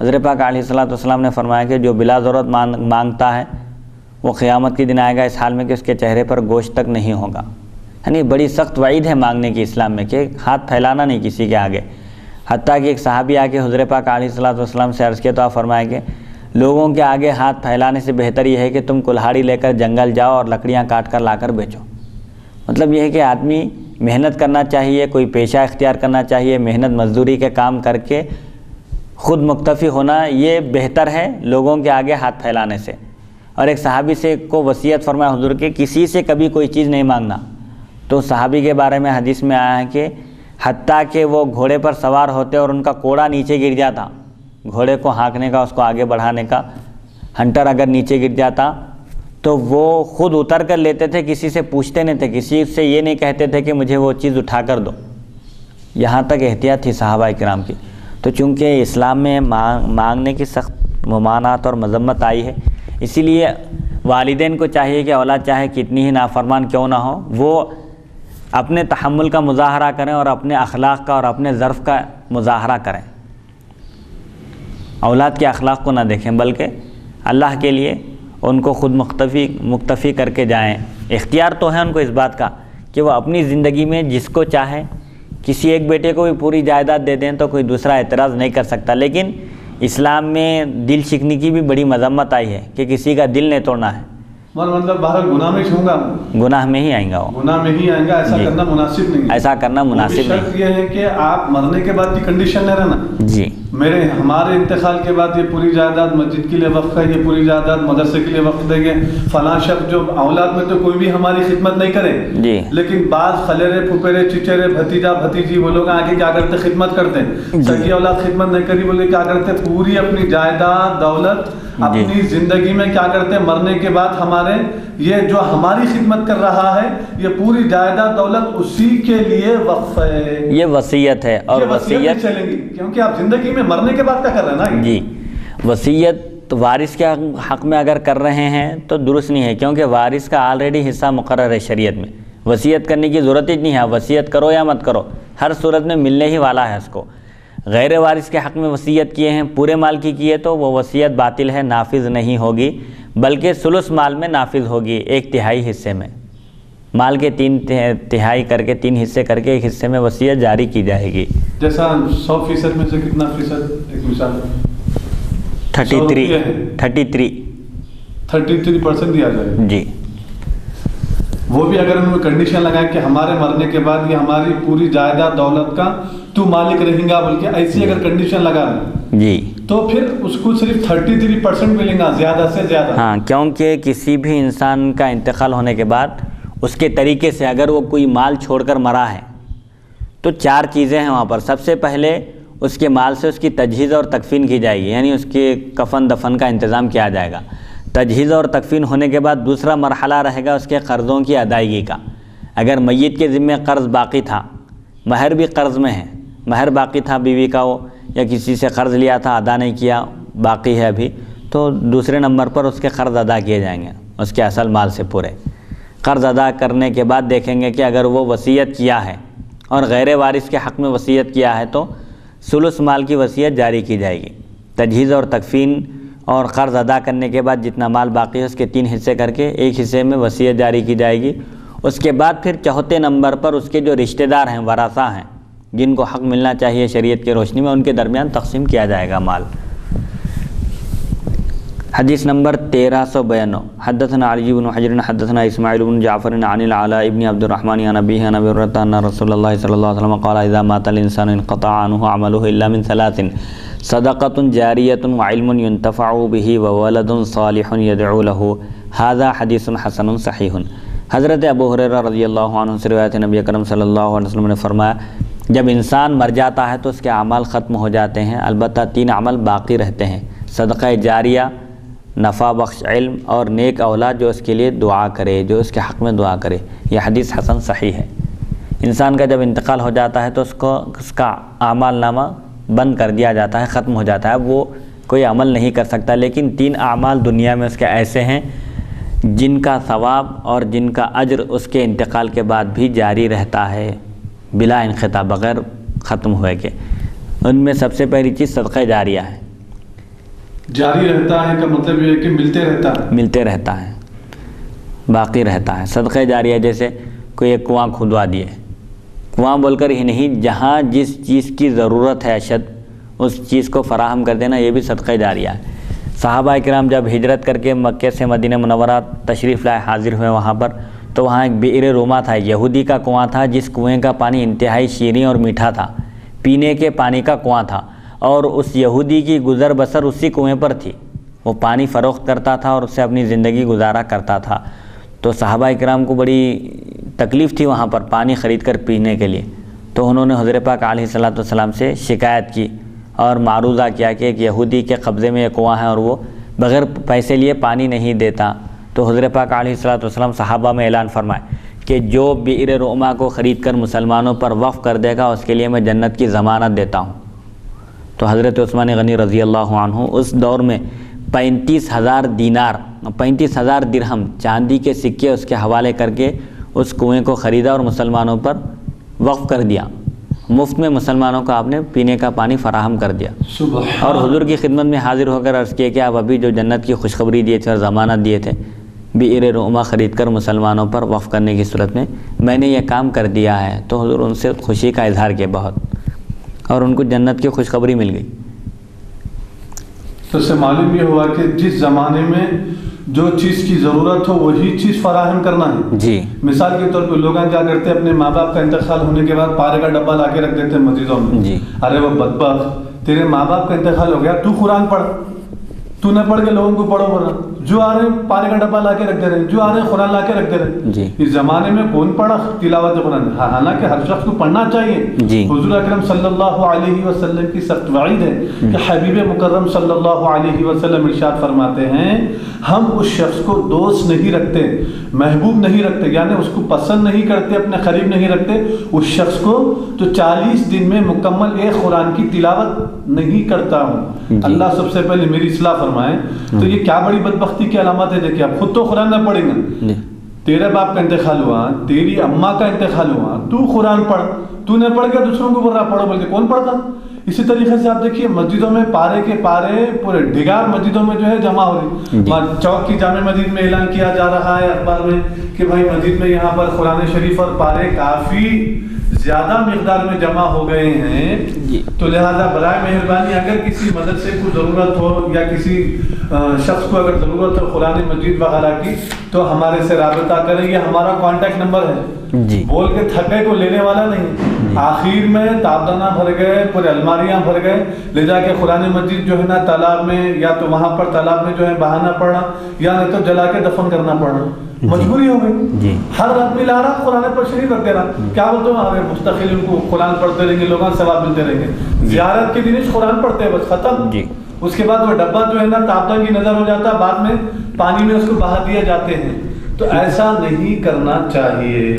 حضرت پاک علیہ الصلوۃ والسلام نے فرمایا کہ جو بلا ضرورت مانگتا ہے وہ قیامت کے دن آئے گا اس حال میں کہ اس کے چہرے پر گوشت تک نہیں ہوگا۔ یعنی بڑی سخت وعید ہے مانگنے کی اسلام میں کہ ہاتھ پھیلانا نہیں کسی کے آگے۔ حتیٰ کہ ایک صحابی آ کے حضرت پاک علیہ الصلوۃ والسلام سے عرض کیا تو آپ فرمایا کہ لوگوں کے آگے ہاتھ پھیلانے سے بہتر یہ ہے کہ تم کلہاڑی لے کر جنگل جاؤ اور لکڑیاں کاٹ کر لا کر بیچو۔ مطلب یہ ہے کہ آدمی محنت کرنا چاہیے، کوئی پیشہ اختیار کرنا چاہیے، محنت مزدوری کے کام کر کے خود مکتفی ہونا یہ بہتر ہے لوگوں کے آگے ہاتھ پھیلانے سے۔ اور ایک صحابی سے کو وصیت فرمایا حضور کے کسی سے کبھی کوئی چیز نہیں مانگنا، تو صحابی کے بارے میں حدیث میں آیا ہے کہ حتیٰ کہ وہ گھوڑے پر سوار ہوتے اور ان کا کوڑا نیچے گر جاتا، گھوڑے کو ہانکنے کا، اس کو آگے بڑھانے کا، ہنٹر اگر نیچے گر جاتا تو وہ خود اتر کر لیتے تھے، کسی سے پوچھتے نہیں تھے، کسی سے یہ نہیں کہتے تھے کہ مجھے وہ چیز اٹھا کر دو۔ یہاں تک احتیاط تھی صحابہ کرام کی۔ تو چونکہ اسلام میں مانگنے کی سخت ممانعت اور مذمت آئی ہے، اسی لیے والدین کو چاہیے کہ اولاد چاہے کتنی ہی نافرمان کیوں نہ ہو، وہ اپنے تحمل کا مظاہرہ کریں اور اپنے اخلاق کا اور اپنے ظرف کا مظاہرہ کریں، اولاد کے اخلاق کو نہ دیکھیں بلکہ اللہ کے لیے ان کو خود مکتفی کر کے جائیں۔ اختیار تو ہے ان کو اس بات کا کہ وہ اپنی زندگی میں جس کو چاہے، کسی ایک بیٹے کو بھی پوری جائیداد دے دیں تو کوئی دوسرا اعتراض نہیں کر سکتا، لیکن اسلام میں دل شکنی کی بھی بڑی مذمت آئی ہے کہ کسی کا دل نہیں توڑنا ہے۔ مطلب باہر گناہ میں چھوں گا، گناہ میں ہی آئیں گا، وہ گناہ میں ہی آئیں گا، ایسا کرنا مناسب نہیں ہے۔ ایسا کرنا مناسب نہیں۔ شرط یہ ہے کہ آپ مرنے کے بعد کی کنڈیشن نہیں رہنا جی ہمارے انتقال کے بعد یہ پوری جائیداد مسجد کے لیے وقف ہے، یہ پوری جائیداد مدرسے کے لیے وقف دیں گے، فلاں شخص جو اولاد میں تو کوئی بھی ہماری خدمت نہیں کرے جی، لیکن بعض خلیرے پھپھیرے چچیرے بھتیجا بھتیجی وہ لوگ آگے کیا کرتے، خدمت کرتے ہیں، سگی اولاد خدمت نہیں کری بولے کیا کرتے، پوری اپنی جائیداد دولت اپنی زندگی میں کیا کرتے، مرنے کے بعد ہمارے یہ جو ہماری خدمت کر رہا ہے یہ پوری جائیداد دولت اسی کے لیے وقف ہے، یہ وصیت ہے، اور وصیت چلے گی کیونکہ آپ زندگی میں مرنے کے بعد کیا کر رہے ہیں نا جی، وصیت وارث کے حق میں اگر کر رہے ہیں تو درست نہیں ہے، کیونکہ وارث کا آلریڈی حصہ مقرر ہے شریعت میں، وصیت کرنے کی ضرورت ہی نہیں ہے، وصیت کرو یا مت کرو ہر صورت میں ملنے ہی والا ہے اس کو۔ غیر وارث کے حق میں وصیت کیے ہیں، پورے مال کی کیے تو وہ وصیت باطل ہے، نافذ نہیں ہوگی، بلکہ ثلث مال میں نافذ ہوگی، 1/3 حصے میں، مال کے 3/3 کر کے 3 حصے کر کے 1 حصے میں وصیت جاری کی جائے گی۔ جیسا 100% میں سے کتنا فیصد، ایک مثال 33% دیا جائے جی، وہ بھی اگر انہوں نے کنڈیشن لگائے کہ ہمارے مرنے کے بعد یہ ہماری پوری جائیداد دولت کا تو مالک رہیں گا، بلکہ ایسی اگر کنڈیشن لگا جی تو پھر اس کو صرف 33% ملیں گا، زیادہ سے زیادہ۔ ہاں، کیونکہ کسی بھی انسان کا انتقال ہونے کے بعد اس کے طریقے سے اگر وہ کوئی مال چھوڑ کر مرا ہے تو 4 چیزیں ہیں وہاں پر۔ سب سے پہلے اس کے مال سے اس کی تجہیز اور تکفین کی جائے گی، یعنی اس کے کفن دفن کا انتظام کیا جائے گا۔ تجہیز اور تکفین ہونے کے بعد دوسرا مرحلہ رہے گا اس کے قرضوں کی ادائیگی کا۔ اگر میت کے ذمے قرض باقی تھا، مہر بھی قرض میں ہے، مہر باقی تھا بیوی کا ہو یا کسی سے قرض لیا تھا ادا نہیں کیا، باقی ہے ابھی، تو دوسرے نمبر پر اس کے قرض ادا کیے جائیں گے اس کے اصل مال سے پورے۔ قرض ادا کرنے کے بعد دیکھیں گے کہ اگر وہ وصیت کیا ہے اور غیر وارث کے حق میں وصیت کیا ہے تو ثلث مال کی وصیت جاری کی جائے گی۔ تجہیز اور تکفین اور قرض ادا کرنے کے بعد جتنا مال باقی ہے اس کے 3 حصے کر کے 1 حصے میں وصیت جاری کی جائے گی۔ اس کے بعد پھر 4تھے نمبر پر اس کے جو رشتہ دار ہیں، ورثہ ہیں، جن کو حق ملنا چاہیے شریعت کی روشنی میں، ان کے درمیان تقسیم کیا جائے گا مال۔ حدیث نمبر 1392 حدثنا علی بن حجر حدثنا اسماعیل بن جعفر عن العلاء ابن عبد الرحمن عن ابیہ عن ابی ہریرہ ان رسول اللہ صلی اللہ علیہ وسلم قال اذا مات الانسان انقطع عنه عمله الا من 3 صدقۃ جاریۃ وعلم ينتفع به وولد صالح يدعو له هذا حدیث حسن صحیح۔ حضرت ابو ہریرہ رضی اللہ عنہ سے روایت نبی اکرم صلی اللہ علیہ وسلم نے فرمایا جب انسان مر جاتا ہے تو اس کے اعمال ختم ہو جاتے ہیں، البتہ 3 عمل باقی رہتے ہیں، صدقہ جاریہ، نفع بخش علم، اور نیک اولاد جو اس کے لیے دعا کرے، جو اس کے حق میں دعا کرے۔ یہ حدیث حسن صحیح ہے۔ انسان کا جب انتقال ہو جاتا ہے تو اس کا اعمال نامہ بند کر دیا جاتا ہے، ختم ہو جاتا ہے، وہ کوئی عمل نہیں کر سکتا، لیکن 3 اعمال دنیا میں اس کے ایسے ہیں جن کا ثواب اور جن کا اجر اس کے انتقال کے بعد بھی جاری رہتا ہے بلا انقطاع، بغیر ختم ہوئے کے۔ ان میں سب سے پہلی چیز صدقہ جاریہ ہے۔ جاری رہتا ہے کا مطلب یہ ہے کہ ملتے رہتا ہے، باقی رہتا ہے۔ صدقہ جاریہ جیسے کوئی ایک کنواں کھدوا دیے، کنواں بول کر ہی نہیں، جہاں جس چیز کی ضرورت ہے اشد اس چیز کو فراہم کر دینا، یہ بھی صدقہ جاریہ ہے۔ صحابہ کرام جب ہجرت کر کے مکہ سے مدینہ منورہ تشریف لائے، حاضر ہوئے وہاں پر، تو وہاں ایک بئر روما تھا، یہودی کا کنواں تھا، جس کنویں کا پانی انتہائی شیریں اور میٹھا تھا، پینے کے پانی کا کنواں تھا، اور اس یہودی کی گزر بسر اسی کنویں پر تھی، وہ پانی فروخت کرتا تھا اور اس سے اپنی زندگی گزارا کرتا تھا۔ تو صحابہ کرام کو بڑی تکلیف تھی وہاں پر پانی خرید کر پینے کے لیے، تو انہوں نے حضرت پاک علیہ الصلوۃ والسلام سے شکایت کی اور معروضہ کیا کہ ایک یہودی کے قبضے میں یہ کنواں ہے اور وہ بغیر پیسے لیے پانی نہیں دیتا۔ تو حضرت پاک علیہ الصلوۃ والسلام صحابہ میں اعلان فرمائے کہ جو بئر روما کو خرید کر مسلمانوں پر وقف کر دے گا اس کے لیے میں جنت کی ضمانت دیتا ہوں۔ تو حضرت عثمان غنی رضی اللہ عنہ اس دور میں 35,000 دینار، 35,000 درہم چاندی کے سکے اس کے حوالے کر کے اس کنویں کو خریدا اور مسلمانوں پر وقف کر دیا، مفت میں مسلمانوں کو آپ نے پینے کا پانی فراہم کر دیا۔ اور حضور کی خدمت میں حاضر ہو کر عرض کیا کہ آپ ابھی جو جنت کی خوشخبری دیے تھے اور ضمانت دیے تھے بئر روما خرید کر مسلمانوں پر وقف کرنے کی صورت میں میں نے یہ کام کر دیا ہے، تو حضور ان سے خوشی کا اظہار کیا بہت، اور ان کو جنت کی خوشخبری مل گئی۔ تو اس سے معلوم یہ ہوا کہ جس زمانے میں جو چیز کی ضرورت ہو وہی چیز فراہم کرنا ہے۔ جی، مثال کے طور پہ لوگ کیا کرتے ہیں، اپنے ماں باپ کا انتقال ہونے کے بعد پارے کا ڈبہ لا کے رکھ دیتے ہیں مسجدوں میں۔ جی، ارے وہ بدبخت، تیرے ماں باپ کا انتقال ہو گیا، تو قرآن پڑھ، تو نہ پڑھ کے لوگوں کو پڑھو بول رہا، جو آ رہے ہیں پارے کا ڈبہ لا کے رکھ دے رہے ہیں، جو آ رہے ہیں قرآن لا کے رکھ دے رہے ہیں۔ جی، اس زمانے میں کون پڑھا تلاوت قرآن؟ حالانکہ ہر شخص کو پڑھنا چاہیے۔ جی، حضور اکرم صلی اللہ علیہ وسلم کی سخت وعید ہے کہ حبیب مکرم صلی اللہ علیہ وسلم ارشاد فرماتے ہیں، ہم اس شخص کو دوست نہیں رکھتے، محبوب نہیں رکھتے، یعنی اس کو پسند نہیں کرتے، اپنے قریب نہیں رکھتے اس شخص کو جو 40 دن میں مکمل ایک قرآن کی تلاوت نہیں کرتا ہوں۔ اللہ سب سے پہلے میری اصلاح فرمائے۔ تو یہ کیا بڑی بدبختی کی علامت ہے؟ دیکھیے، آپ خود تو قرآن نہ پڑھیں گے، تیرے باپ کا انتقال ہوا، تیری اماں کا انتقال ہوا، تو قرآن پڑھ، تو نے پڑھ کے دوسروں کو بول رہا پڑھو بول کے، کون پڑھتا؟ اسی طریقے سے آپ دیکھیے مسجدوں میں پارے کے پارے پورے ڈھگار مسجدوں میں جو ہے جمع ہو رہی۔ چوک کی جامع مسجد میں اعلان کیا جا رہا ہے اخبار میں کہ بھائی مسجد میں یہاں پر قرآن شریف اور پارے کافی زیادہ مقدار میں جمع ہو گئے ہیں، تو لہذا برائے مہربانی اگر کسی مدرسے کو ضرورت ہو یا کسی شخص کو اگر ضرورت ہو قرآن مجید وغیرہ کی تو ہمارے سے رابطہ کریں، یہ ہمارا کانٹیکٹ نمبر ہے۔ جی، بول کے تھکے کو لینے والا نہیں۔ آخر میں تابدانہ بھر گئے، پورے الماریاں بھر گئے، لے جا کے قرآن مجید جو ہے نا تالاب میں، یا تو وہاں پر تالاب میں جو ہے بہانا پڑنا، یا نہیں تو جلا کے دفن کرنا پڑنا، مجبوری ہو گئی۔ ہر آدمی لا رہا قرآن پر شریف رکھ دے رہا، کیا بولتے ہیں مستقل ان کو قرآن پڑھتے رہیں گے، لوگوں سے ثواب ملتے رہیں گے۔ زیارت کے دن قرآن پڑھتے ہیں، بس ختم۔ اس کے بعد وہ ڈبہ جو ہے نا تابدہ کی نظر ہو جاتا ہے، بعد میں پانی میں اس کو بہا دیا جاتے ہیں۔ تو ایسا نہیں کرنا چاہیے۔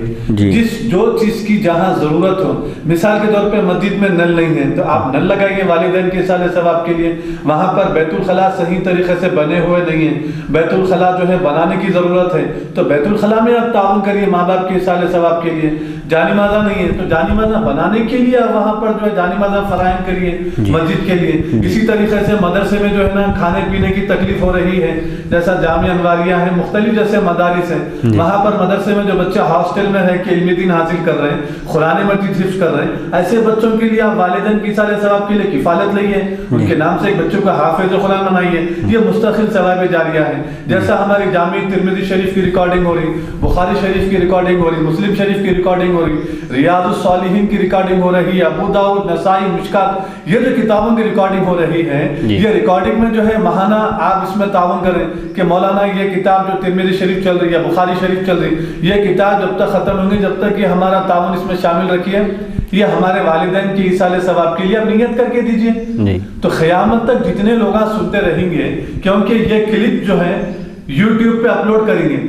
جو چیز کی جہاں ضرورت ہو، مثال کے طور پہ مسجد میں نل نہیں ہے تو آپ نل لگائیے والدین کے سال ثواب کے لیے۔ وہاں پر بیت الخلاء صحیح طریقے سے بنے ہوئے نہیں ہیں، بیت الخلاء جو ہے بنانے کی ضرورت ہے تو بیت الخلاء میں آپ تعاون کریے ماں باپ کے سال ثواب کے لیے۔ جانی مازہ نہیں ہے تو جانی مازہ بنانے کے لیے وہاں پر جو ہے جانی مازہ فراہم کریے مسجد کے لیے۔ اسی طریقے سے مدرسے میں جو ہے نا کھانے پینے کی تکلیف ہو رہی ہے، جیسا جامعہ انواریہ ہے، مختلف جیسے مدارس ہیں، وہاں پر مدرسے میں جو بچہ ہاسٹل میں رہ کے علمی دین حاصل کر رہے ہیں، قرآن مجید حفظ کر رہے ہیں، ایسے بچوں کے لیے آپ والدین کی سال ثواب کے لیے کفالت لئیے، ان کے نام سے ایک بچوں کا حافظ قرآن بنائیے، یہ مستقل ثواب جاریہ ہے۔ جیسا ہماری جامع ترمذی شریف کی ریکارڈنگ ہو رہی، بخاری شریف کی ریکارڈنگ ہو رہی، مسلم شریف کی ریکارڈنگ ہو رہی، ریاض الصالحین کی ریکارڈنگ ہو رہی ہے، ابو داؤد، نسائی، مشکات، یہ جو کتابوں کی ریکارڈنگ ہو رہی ہے، یہ ریکارڈنگ میں جو ہے ماہانہ آپ اس میں تعاون کریں کہ مولانا یہ کتاب جو ترمذی شریف چل رہی ہے، بخاری شریف چل رہی، یہ کتاب جب تک ختم ہوں گی، جب تک یہ ہمارا تعاون اس میں شامل رکھیے، یہ ہمارے والدین کی ایصال ثواب کے لیے آپ نیت کر کے دیجئے۔ تو قیامت تک جتنے لوگ سنتے رہیں گے، کیونکہ یہ کلپ جو ہے یوٹیوب پہ اپلوڈ کریں گے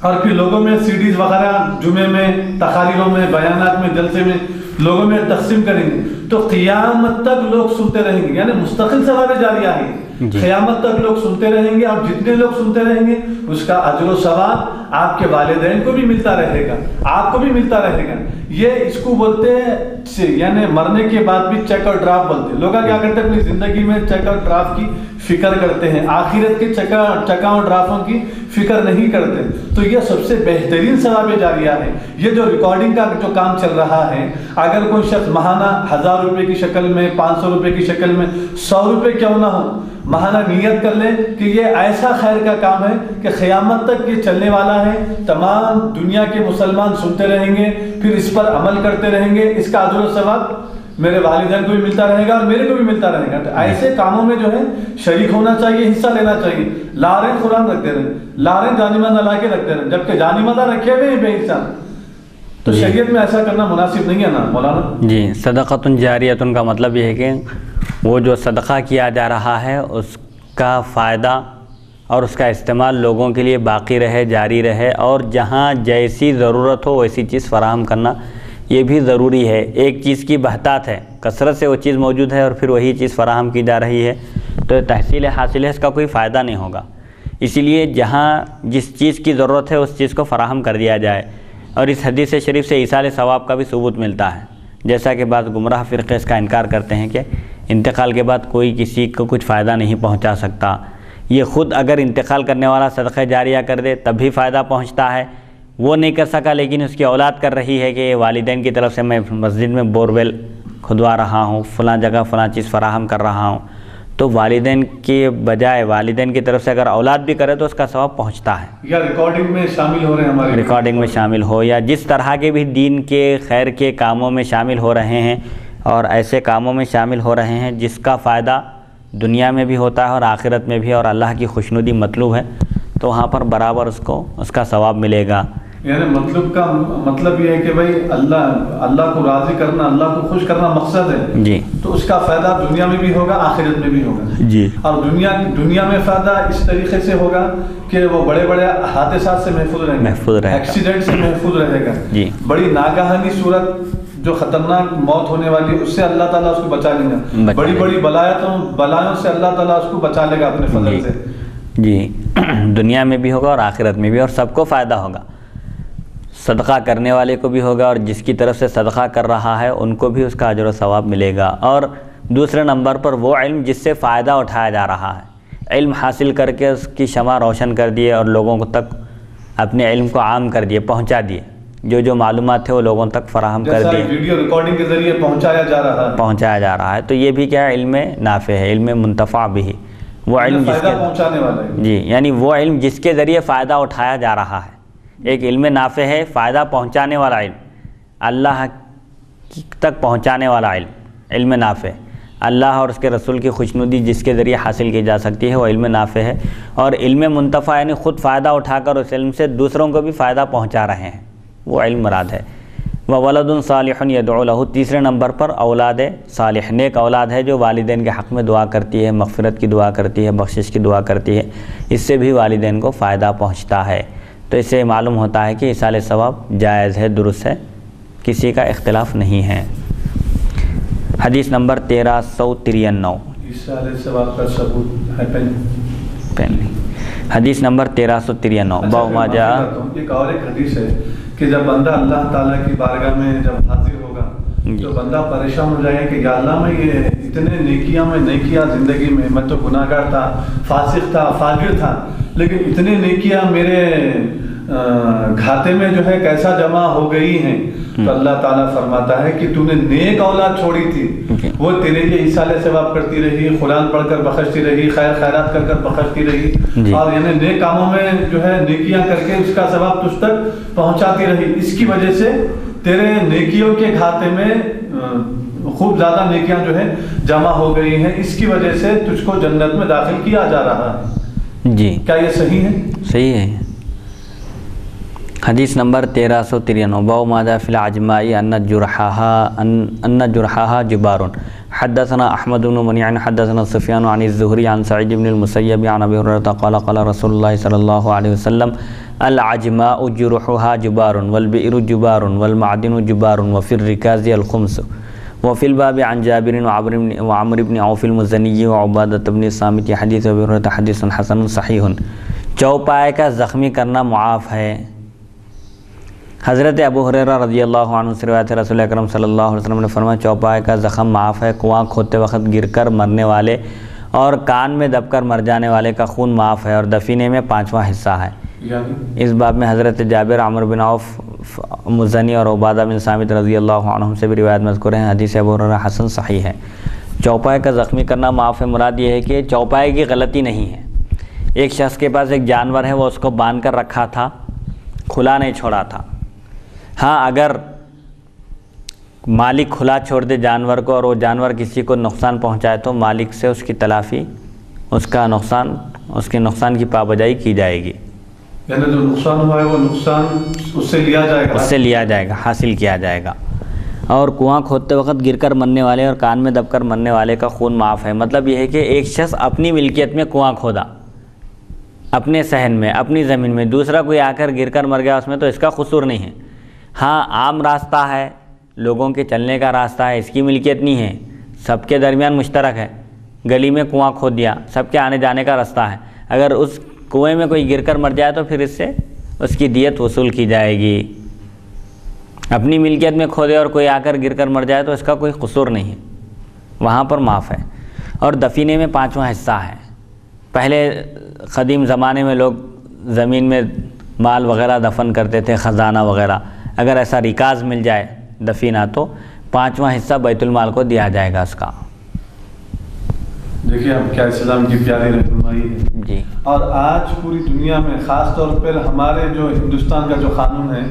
اور پھر لوگوں میں سی ڈیز وغیرہ جمعے میں، تقاریروں میں، بیانات میں، جلسے میں لوگوں میں تقسیم کریں گے، تو قیامت تک لوگ سنتے رہیں گے، یعنی مستقل ثواب جاریہ ہے۔ قیامت تک لوگ سنتے رہیں گے، اور جتنے لوگ سنتے رہیں گے اس کا اجر و ثواب آپ کے والدین کو بھی ملتا رہے گا، آپ کو بھی ملتا رہے گا۔ یہ اس کو بولتے ہیں یعنی مرنے کے بعد بھی چیک اور ڈرافٹ بولتے ہیں۔ لوگ کیا کرتے ہیں اپنی زندگی میں چیک اور ڈرافٹ کی فکر کرتے ہیں، آخرت کے چکا اور ڈرافٹوں کی فکر نہیں کرتے۔ تو یہ سب سے بہترین ثواب جاریہ ہے۔ یہ جو ریکارڈنگ کا جو کام چل رہا ہے، اگر کوئی شخص ماہانہ 1000 روپے کی شکل میں، 500 روپے کی شکل میں، 100 روپے کیوں نہ ہو، ماہانہ نیت کر لیں کہ یہ ایسا خیر کا کام ہے کہ قیامت تک یہ چلنے والا ہے، تمام دنیا کے مسلمان سنتے رہیں گے، پھر اس پر عمل کرتے رہیں گے، اس کا اجر و ثواب میرے والدین کو بھی ملتا رہے گا اور میرے کو بھی ملتا رہے گا۔ تو ایسے کاموں میں جو ہے شریک ہونا چاہیے، حصہ لینا چاہیے۔ لا رہے قرآن رکھ دے رہے، لا رہے جانی مازہ لا کے رکھ دے رہے، جبکہ جانی مازہ رکھے ہوئے بے حصہ، تو شریعت میں ایسا کرنا مناسب نہیں ہے نا مولانا جی۔ صدقۃ جاریہ کا مطلب یہ ہے کہ وہ جو صدقہ کیا جا رہا ہے اس کا فائدہ اور اس کا استعمال لوگوں کے لیے باقی رہے، جاری رہے، اور جہاں جیسی ضرورت ہو ویسی چیز فراہم کرنا یہ بھی ضروری ہے۔ ایک چیز کی بہتات ہے، کثرت سے وہ چیز موجود ہے اور پھر وہی چیز فراہم کی جا رہی ہے، تو تحصیل حاصل ہے، اس کا کوئی فائدہ نہیں ہوگا۔ اسی لیے جہاں جس چیز کی ضرورت ہے اس چیز کو فراہم کر دیا جائے، اور اس حدیث شریف سے ایصال ثواب کا بھی ثبوت ملتا ہے، جیسا کہ بعض گمراہ فرقے اس کا انکار کرتے ہیں کہ انتقال کے بعد کوئی کسی کو کچھ فائدہ نہیں پہنچا سکتا، یہ خود اگر انتقال کرنے والا صدقہ جاریہ کر دے تب بھی فائدہ پہنچتا ہے، وہ نہیں کر سکا لیکن اس کی اولاد کر رہی ہے کہ والدین کی طرف سے میں مسجد میں بورویل کھدوا رہا ہوں، فلاں جگہ فلاں چیز فراہم کر رہا ہوں، تو والدین کے بجائے والدین کی طرف سے اگر اولاد بھی کرے تو اس کا ثواب پہنچتا ہے، یا ریکارڈنگ میں شامل ہو رہے ہیں ہمارے، ریکارڈنگ میں شامل ہو یا جس طرح کے بھی دین کے خیر کے کاموں میں شامل ہو رہے ہیں اور ایسے کاموں میں شامل ہو رہے ہیں جس کا فائدہ دنیا میں بھی ہوتا ہے اور آخرت میں بھی اور اللہ کی خوشنودی مطلوب ہے، تو وہاں پر برابر اس کو اس کا ثواب ملے گا۔ یعنی مطلب کا مطلب یہ ہے کہ بھائی اللہ کو راضی کرنا، اللہ کو خوش کرنا مقصد ہے جی، تو اس کا فائدہ دنیا میں بھی ہوگا آخرت میں بھی ہوگا جی، اور دنیا میں فائدہ اس طریقے سے ہوگا کہ وہ بڑے بڑے حادثات سے محفوظ رہے گا، ایکسیڈنٹ سے محفوظ رہے گا جی، بڑی ناگہانی صورت جو خطرناک موت ہونے والی ہے اس سے اللہ تعالیٰ اس کو بچا لیں گا، بڑی بڑی بلایوں سے اللہ تعالیٰ اس کو بچا لے گا اپنے فضل سے جی، دنیا میں بھی ہوگا اور آخرت میں بھی، اور سب کو فائدہ ہوگا، صدقہ کرنے والے کو بھی ہوگا اور جس کی طرف سے صدقہ کر رہا ہے ان کو بھی اس کا اجر و ثواب ملے گا۔ اور دوسرے نمبر پر وہ علم جس سے فائدہ اٹھایا جا رہا ہے، علم حاصل کر کے اس کی شمع روشن کر دیے اور لوگوں کو تک اپنے علم کو عام کر دیے، پہنچا دیے، جو معلومات تھے وہ لوگوں تک فراہم کر دیے، ویڈیو ریکارڈنگ کے ذریعے پہنچایا جا رہا ہے، تو یہ بھی کیا علم نافع ہے، علم منتفع بھی، وہ علم جس کے پہنچانے والا ہے جی، یعنی وہ علم جس کے ذریعے فائدہ اٹھایا جا رہا ہے، ایک علم نافع ہے، فائدہ پہنچانے والا علم، اللہ تک پہنچانے والا علم، علم نافع، اللہ اور اس کے رسول کی خوشنودی جس کے ذریعے حاصل کی جا سکتی ہے وہ علم نافع ہے، اور علم منتفع یعنی خود فائدہ اٹھا کر اس علم سے دوسروں کو بھی فائدہ پہنچا رہے ہیں، وہ علم مراد ہے۔ وَوَلَدٌ صَالِحٌ يَدْعُو لَهُ، تیسرے نمبر پر اولاد صالح، نیک اولاد ہے جو والدین کے حق میں دعا کرتی ہے، مغفرت کی دعا کرتی ہے، بخشش کی دعا کرتی ہے، اس سے بھی والدین کو فائدہ پہنچتا ہے۔ تو اس سے معلوم ہوتا ہے کہ ایصال ثواب جائز ہے، درست ہے، کسی کا اختلاف نہیں ہے۔ حدیث نمبر 1393، ایصال ثواب کا ثبوت ہے پہلے حدیث نمبر 1393، باو ما جاء، ایک اور ایک حدیث ہے کہ جب بندہ اللہ تعالیٰ کی بارگاہ میں جب حاضر ہوگا تو بندہ پریشان ہو جائے کہ یا اللہ میں یہ اتنے نیکیاں میں نہیں کیا زندگی میں تو گناہ گار تھا، فاسق تھا، فاجر تھا، لیکن اتنے نیکیاں میرے گھاتے میں جو ہے کیسا جمع ہو گئی ہیں، تو اللہ تعالیٰ فرماتا ہے کہ تو نے نیک اولاد چھوڑی تھی، وہ تیرے لیے ایصال ثواب کرتی رہی، قرآن پڑھ کر بخشتی رہی، خیر خیرات کر کر بخشتی رہی، اور یعنی نیک کاموں میں جو ہے نیکیاں کر کے اس کا ثواب تجھ تک پہنچاتی رہی، اس کی وجہ سے تیرے نیکیوں کے کھاتے میں خوب زیادہ نیکیاں جو ہے جمع ہو گئی ہیں، اس کی وجہ سے تجھ کو جنت میں داخل کیا جا رہا ہے جی، کیا یہ صحیح ہے؟ صحیح ہے۔ حدیث نمبر 1393، باو ما جاء فی العجماء ان جرحاها جبار، حدثنا احمد بن منیع حدثنا سفیان عن الزہری عن سعید بن المسیب عن ابی ہریرہ قال قال رسول اللہ صلی اللہ علیہ وسلم العجماء جرحها جبار والبئر جبار والمعدن جبار وفي الركاز الخمس، وفي الباب عن جابر وعمر بن عوف المزنی وعبادة بن الصامت حدیث ابی ہریرہ حدیث حسن صحیح۔ چوپائے کا زخمی کرنا معاف ہے۔ حضرت ابو ہریرہ رضی اللہ عنہ سے روایت ہے، رسول اکرم صلی اللہ علیہ وسلم نے فرمایا چوپائے کا زخم معاف ہے، کنواں کھودتے وقت گر کر مرنے والے اور کان میں دب کر مر جانے والے کا خون معاف ہے، اور دفینے میں 5واں حصہ ہے۔ اس باب میں حضرت جابر، عمر بن عوف مزنی اور عبادہ بن صامت رضی اللہ عنہم سے بھی روایت مذکور ہیں، حدیث ابو ہریرہ حسن صحیح ہے۔ چوپائے کا زخمی کرنا معاف ہے، مراد یہ ہے کہ چوپائے کی غلطی نہیں ہے، ایک شخص کے پاس ایک جانور ہے، وہ اس کو باندھ کر رکھا تھا، کھلا نہیں چھوڑا تھا، ہاں اگر مالک کھلا چھوڑ دے جانور کو اور وہ جانور کسی کو نقصان پہنچائے تو مالک سے اس کی تلافی، اس کے نقصان کی پابجائی کی جائے گی، یعنی جو نقصان ہوا ہے وہ نقصان اس سے لیا جائے گا، حاصل کیا جائے گا۔ اور کنواں کھودتے وقت گر کر مرنے والے اور کان میں دب کر مرنے والے کا خون معاف ہے، مطلب یہ ہے کہ ایک شخص اپنی ملکیت میں کنواں کھودا، اپنے صحن میں، اپنی زمین میں، دوسرا کوئی آ کر گر کر مر گیا اس میں، تو اس کا قصور نہیں ہے، ہاں عام راستہ ہے، لوگوں کے چلنے کا راستہ ہے، اس کی ملکیت نہیں ہے، سب کے درمیان مشترک ہے، گلی میں کنواں کھود دیا، سب کے آنے جانے کا راستہ ہے، اگر اس کنویں میں کوئی گر کر مر جائے تو پھر اس سے اس کی دیت وصول کی جائے گی۔ اپنی ملکیت میں کھودے اور کوئی آ کر گر کر مر جائے تو اس کا کوئی قصور نہیں ہے، وہاں پر معاف ہے۔ اور دفینے میں 5واں حصہ ہے، پہلے قدیم زمانے میں لوگ زمین میں مال وغیرہ دفن کرتے تھے، خزانہ وغیرہ، اگر ایسا ریکاز مل جائے دفینہ تو 5واں حصہ بیت المال کو دیا جائے گا اس کا۔ دیکھیے اب کیا اسلام کی پیاری رہنمائی ہے جی۔ اور آج پوری دنیا میں خاص طور پر ہمارے جو ہندوستان کا جو قانون ہے،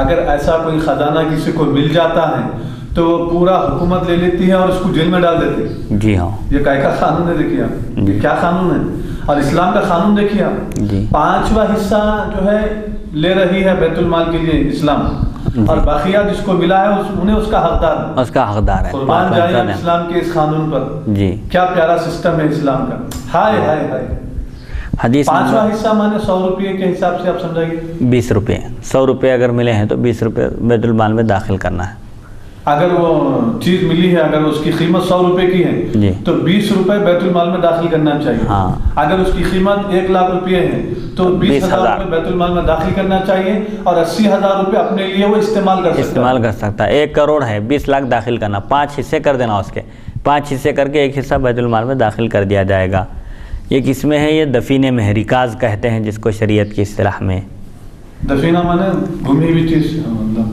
اگر ایسا کوئی خزانہ کسی کو مل جاتا ہے تو وہ پورا حکومت لے لیتی ہے اور اس کو جیل میں ڈال دیتی ہے۔ جی ہاں، یہ کا قانون ہے، دیکھیے آپ یہ کیا قانون ہے، اور اسلام کا قانون دیکھیے آپ، جی 5واں حصہ جو ہے لے رہی ہے بیت المال کے لیے اسلام، اور باقیہ جس کو ملا ہے انہیں اس کا حقدار ہے، اس کا حقدار ہے۔ قربان جائیں اسلام کے اس قانون پر۔ جی، کیا پیارا سسٹم ہے اسلام کا، ہائے ہائے ہائے۔ حدیث 5واں حصہ مانے 100 روپے کے حساب سے آپ سمجھائیے، 20 روپے، 100 روپے اگر ملے ہیں تو 20 روپے بیت المال میں داخل کرنا ہے۔ اگر وہ چیز ملی ہے، اگر اس کی قیمت 100 روپے کی جی ہے تو 20 روپے بیت المال میں داخل کرنا چاہیے۔ ہاں، اگر اس کی قیمت 1 لاکھ روپے ہے تو 20,000 روپے بیت المال میں داخل کرنا چاہیے، اور 80,000 روپے اپنے لیے وہ استعمال کر سکتا ہے۔ 1 کروڑ ہے، 20 لاکھ داخل کرنا، 5 حصے کر دینا، اس کے 5 حصے کر کے 1 حصہ بیت المال میں داخل کر دیا جائے گا۔ یہ کس میں ہے؟ یہ دفینے میں ہے، ریکاز کہتے ہیں جس کو شریعت کی اصطلاح میں۔ دفینہ مانے گھمی ہوئی چیز،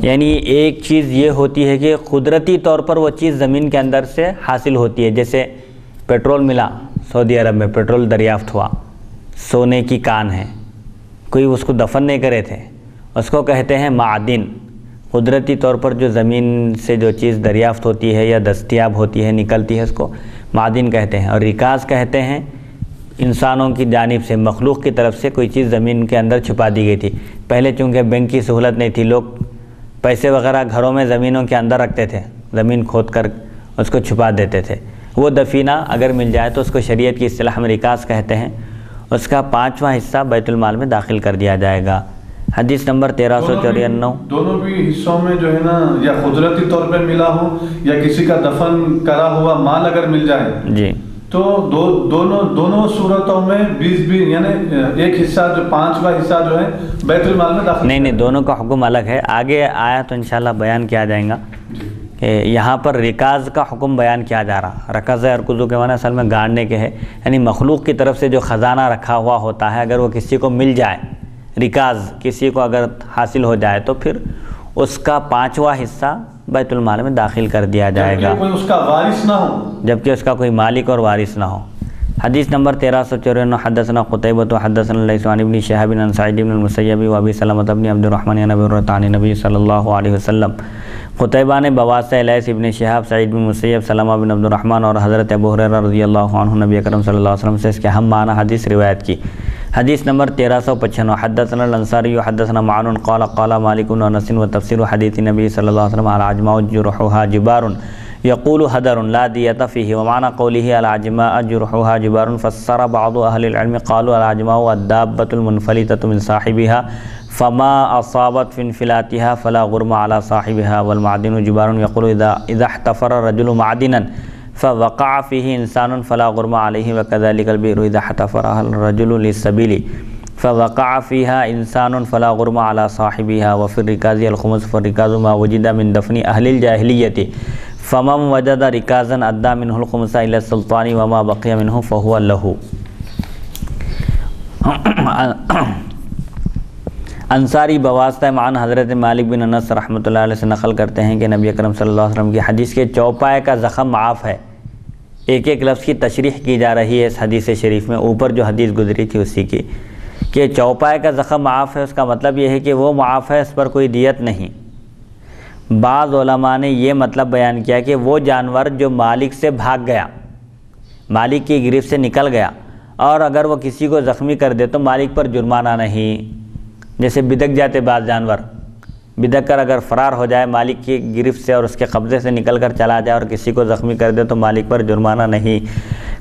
یعنی ایک چیز یہ ہوتی ہے کہ قدرتی طور پر وہ چیز زمین کے اندر سے حاصل ہوتی ہے، جیسے پیٹرول ملا، سعودی عرب میں پیٹرول دریافت ہوا، سونے کی کان ہے، کوئی اس کو دفن نہیں کرے تھے، اس کو کہتے ہیں معدن۔ قدرتی طور پر جو زمین سے جو چیز دریافت ہوتی ہے یا دستیاب ہوتی ہے، نکلتی ہے، اس کو معدن کہتے ہیں۔ اور ریکاز کہتے ہیں انسانوں کی جانب سے، مخلوق کی طرف سے کوئی چیز زمین کے اندر چھپا دی گئی تھی۔ پہلے چونکہ بینک کی سہولت نہیں تھی، لوگ پیسے وغیرہ گھروں میں زمینوں کے اندر رکھتے تھے، زمین کھود کر اس کو چھپا دیتے تھے۔ وہ دفینہ اگر مل جائے تو اس کو شریعت کی اصطلاح میں ریکاز کہتے ہیں، اس کا 5واں حصہ بیت المال میں داخل کر دیا جائے گا۔ حدیث نمبر 1394۔ دونوں بھی حصوں میں جو ہے نا، یا قدرتی طور پہ ملا ہو یا کسی کا دفن کرا ہوا مال اگر مل جائے جی تو دونوں صورتوں میں 20 یعنی 1 حصہ جو 5واں حصہ جو ہے بیت المال میں داخل نہیں، دونوں کا حکم الگ ہے، آگے آیا تو انشاءاللہ بیان کیا جائیں گا۔ یہاں پر ریکاز کا حکم بیان کیا جا رہا۔ رکض ارکضو کے معنی اصل میں گاڑنے کے ہے، یعنی مخلوق کی طرف سے جو خزانہ رکھا ہوا ہوتا ہے، اگر وہ کسی کو مل جائے، ریکاز کسی کو اگر حاصل ہو جائے تو پھر اس کا 5واں حصہ بیت المال میں داخل کر دیا جائے گا، جبکہ کوئی اس کا وارث نہ ہو، جبکہ اس کا کوئی مالک اور وارث نہ ہو۔ حدیث نمبر 1394۔ حدثنا قتيبة حدثنا الليث عن ابن شهاب عن سعيد بن المسيب وابي سلمة بن عبد الرحمن عن ابي هريرة عن النبي صلی اللہ علیہ وسلم۔ قتیبہ نے بواسطہ لیث ابن شہاب، سعید بن مسیب، سلمہ بن عبد الرحمن اور حضرت ابو ہریرہ رضی اللہ عنہ نبی اکرم صلی اللہ علیہ وسلم سے اس کے ہم معنی حدیث روایت کی۔ حدیث نمبر 1395۔ حدثنا الانصاری حدثنا معن قال قال مالک بن انس وتفسیر حدیث نبی صلی اللہ علیہ وسلم العجماء جرحها جبار يقول هدر لا دية فيه، ومعنى قوله العجماء جرحها جبار فسر بعض أهل العلم قالوا العجماء الدابة المنفلتة من صاحبها فما أصابت في انفلاتها فلا غرم على صاحبها، والمعدن جبار يقول إذا احتفر الرجل معدنا فوقع فيه إنسان فلا غرم عليه، وكذلك البئر إذا احتفرها الرجل للسبيل فوقع فيها إنسان فلا غرم على صاحبها، وفي الركاز الخمس، فالركاز ما وجد من دفن أهل الجاهلية فمن وجد ركازا أدى منه الخمس إلى السلطان وما بقي منه فهو له۔ انصاری بواسطہ معن حضرت مالک بن انس رحمۃ اللہ علیہ سے نقل کرتے ہیں کہ نبی اکرم صلی اللہ علیہ وسلم کی حدیث کے چوپائے کا زخم معاف ہے۔ ایک ایک لفظ کی تشریح کی جا رہی ہے اس حدیث شریف میں، اوپر جو حدیث گزری تھی اسی کی، کہ چوپائے کا زخم معاف ہے، اس کا مطلب یہ ہے کہ وہ معاف ہے، اس پر کوئی دیت نہیں۔ بعض علماء نے یہ مطلب بیان کیا کہ وہ جانور جو مالک سے بھاگ گیا، مالک کی گرفت سے نکل گیا، اور اگر وہ کسی کو زخمی کر دے تو مالک پر جرمانہ نہیں۔ جیسے بدک جاتے بعض جانور، بدک کر اگر فرار ہو جائے مالک کی گرفت سے اور اس کے قبضے سے نکل کر چلا جائے اور کسی کو زخمی کر دے تو مالک پر جرمانہ نہیں۔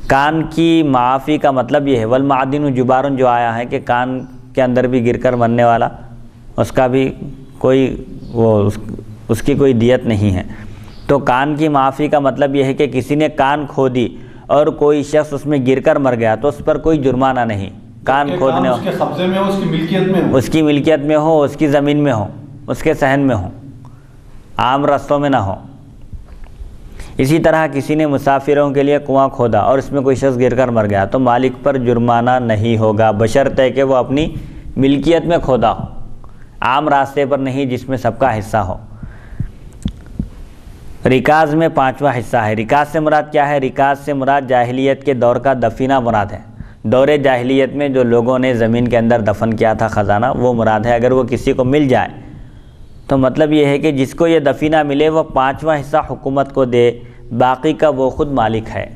کان کی معافی کا مطلب یہ ہے، والمعدن جبارن جو آیا ہے کہ کان کے اندر بھی گر کر مرنے والا، اس کا بھی کوئی اس کی کوئی دیت نہیں ہے۔ تو کان کی معافی کا مطلب یہ ہے کہ کسی نے کان کھو دی اور کوئی شخص اس میں گر کر مر گیا تو اس پر کوئی جرمانہ نہیں۔ کان کھودنے اس کے قبضے میں ہو، اس کی ملکیت میں ہو، اس کی ملکیت میں ہو، اس کی زمین میں ہو، اس کے صحن میں ہو، عام رستوں میں نہ ہو۔ اسی طرح کسی نے مسافروں کے لیے کنواں کھودا اور اس میں کوئی شخص گر کر مر گیا تو مالک پر جرمانہ نہیں ہوگا، بشرطے کہ وہ اپنی ملکیت میں کھودا ہو، عام راستے پر نہیں جس میں سب کا حصہ ہو۔ رکاز میں 5واں حصہ ہے۔ رکاز سے مراد کیا ہے؟ رکاز سے مراد جاہلیت کے دور کا دفینہ مراد ہے۔ دور جاہلیت میں جو لوگوں نے زمین کے اندر دفن کیا تھا خزانہ، وہ مراد ہے۔ اگر وہ کسی کو مل جائے تو مطلب یہ ہے کہ جس کو یہ دفینہ ملے وہ 5واں حصہ حکومت کو دے، باقی کا وہ خود مالک ہے۔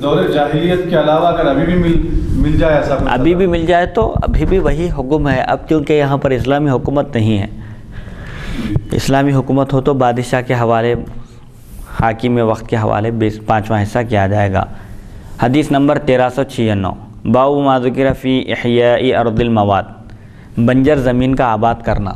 دور جاہلیت کے علاوہ اگر ابھی بھی مل جائے ایسا کچھ، ابھی بھی مل جائے تو ابھی بھی وہی حکم ہے۔ اب چونکہ یہاں پر اسلامی حکومت نہیں ہے، اسلامی حکومت ہو تو بادشاہ کے حوالے، حاکم وقت کے حوالے 5واں حصہ کیا جائے گا۔ حدیث نمبر 1396، باب ما ذکر فی احیاء ارض المواد، بنجر زمین کا آباد کرنا۔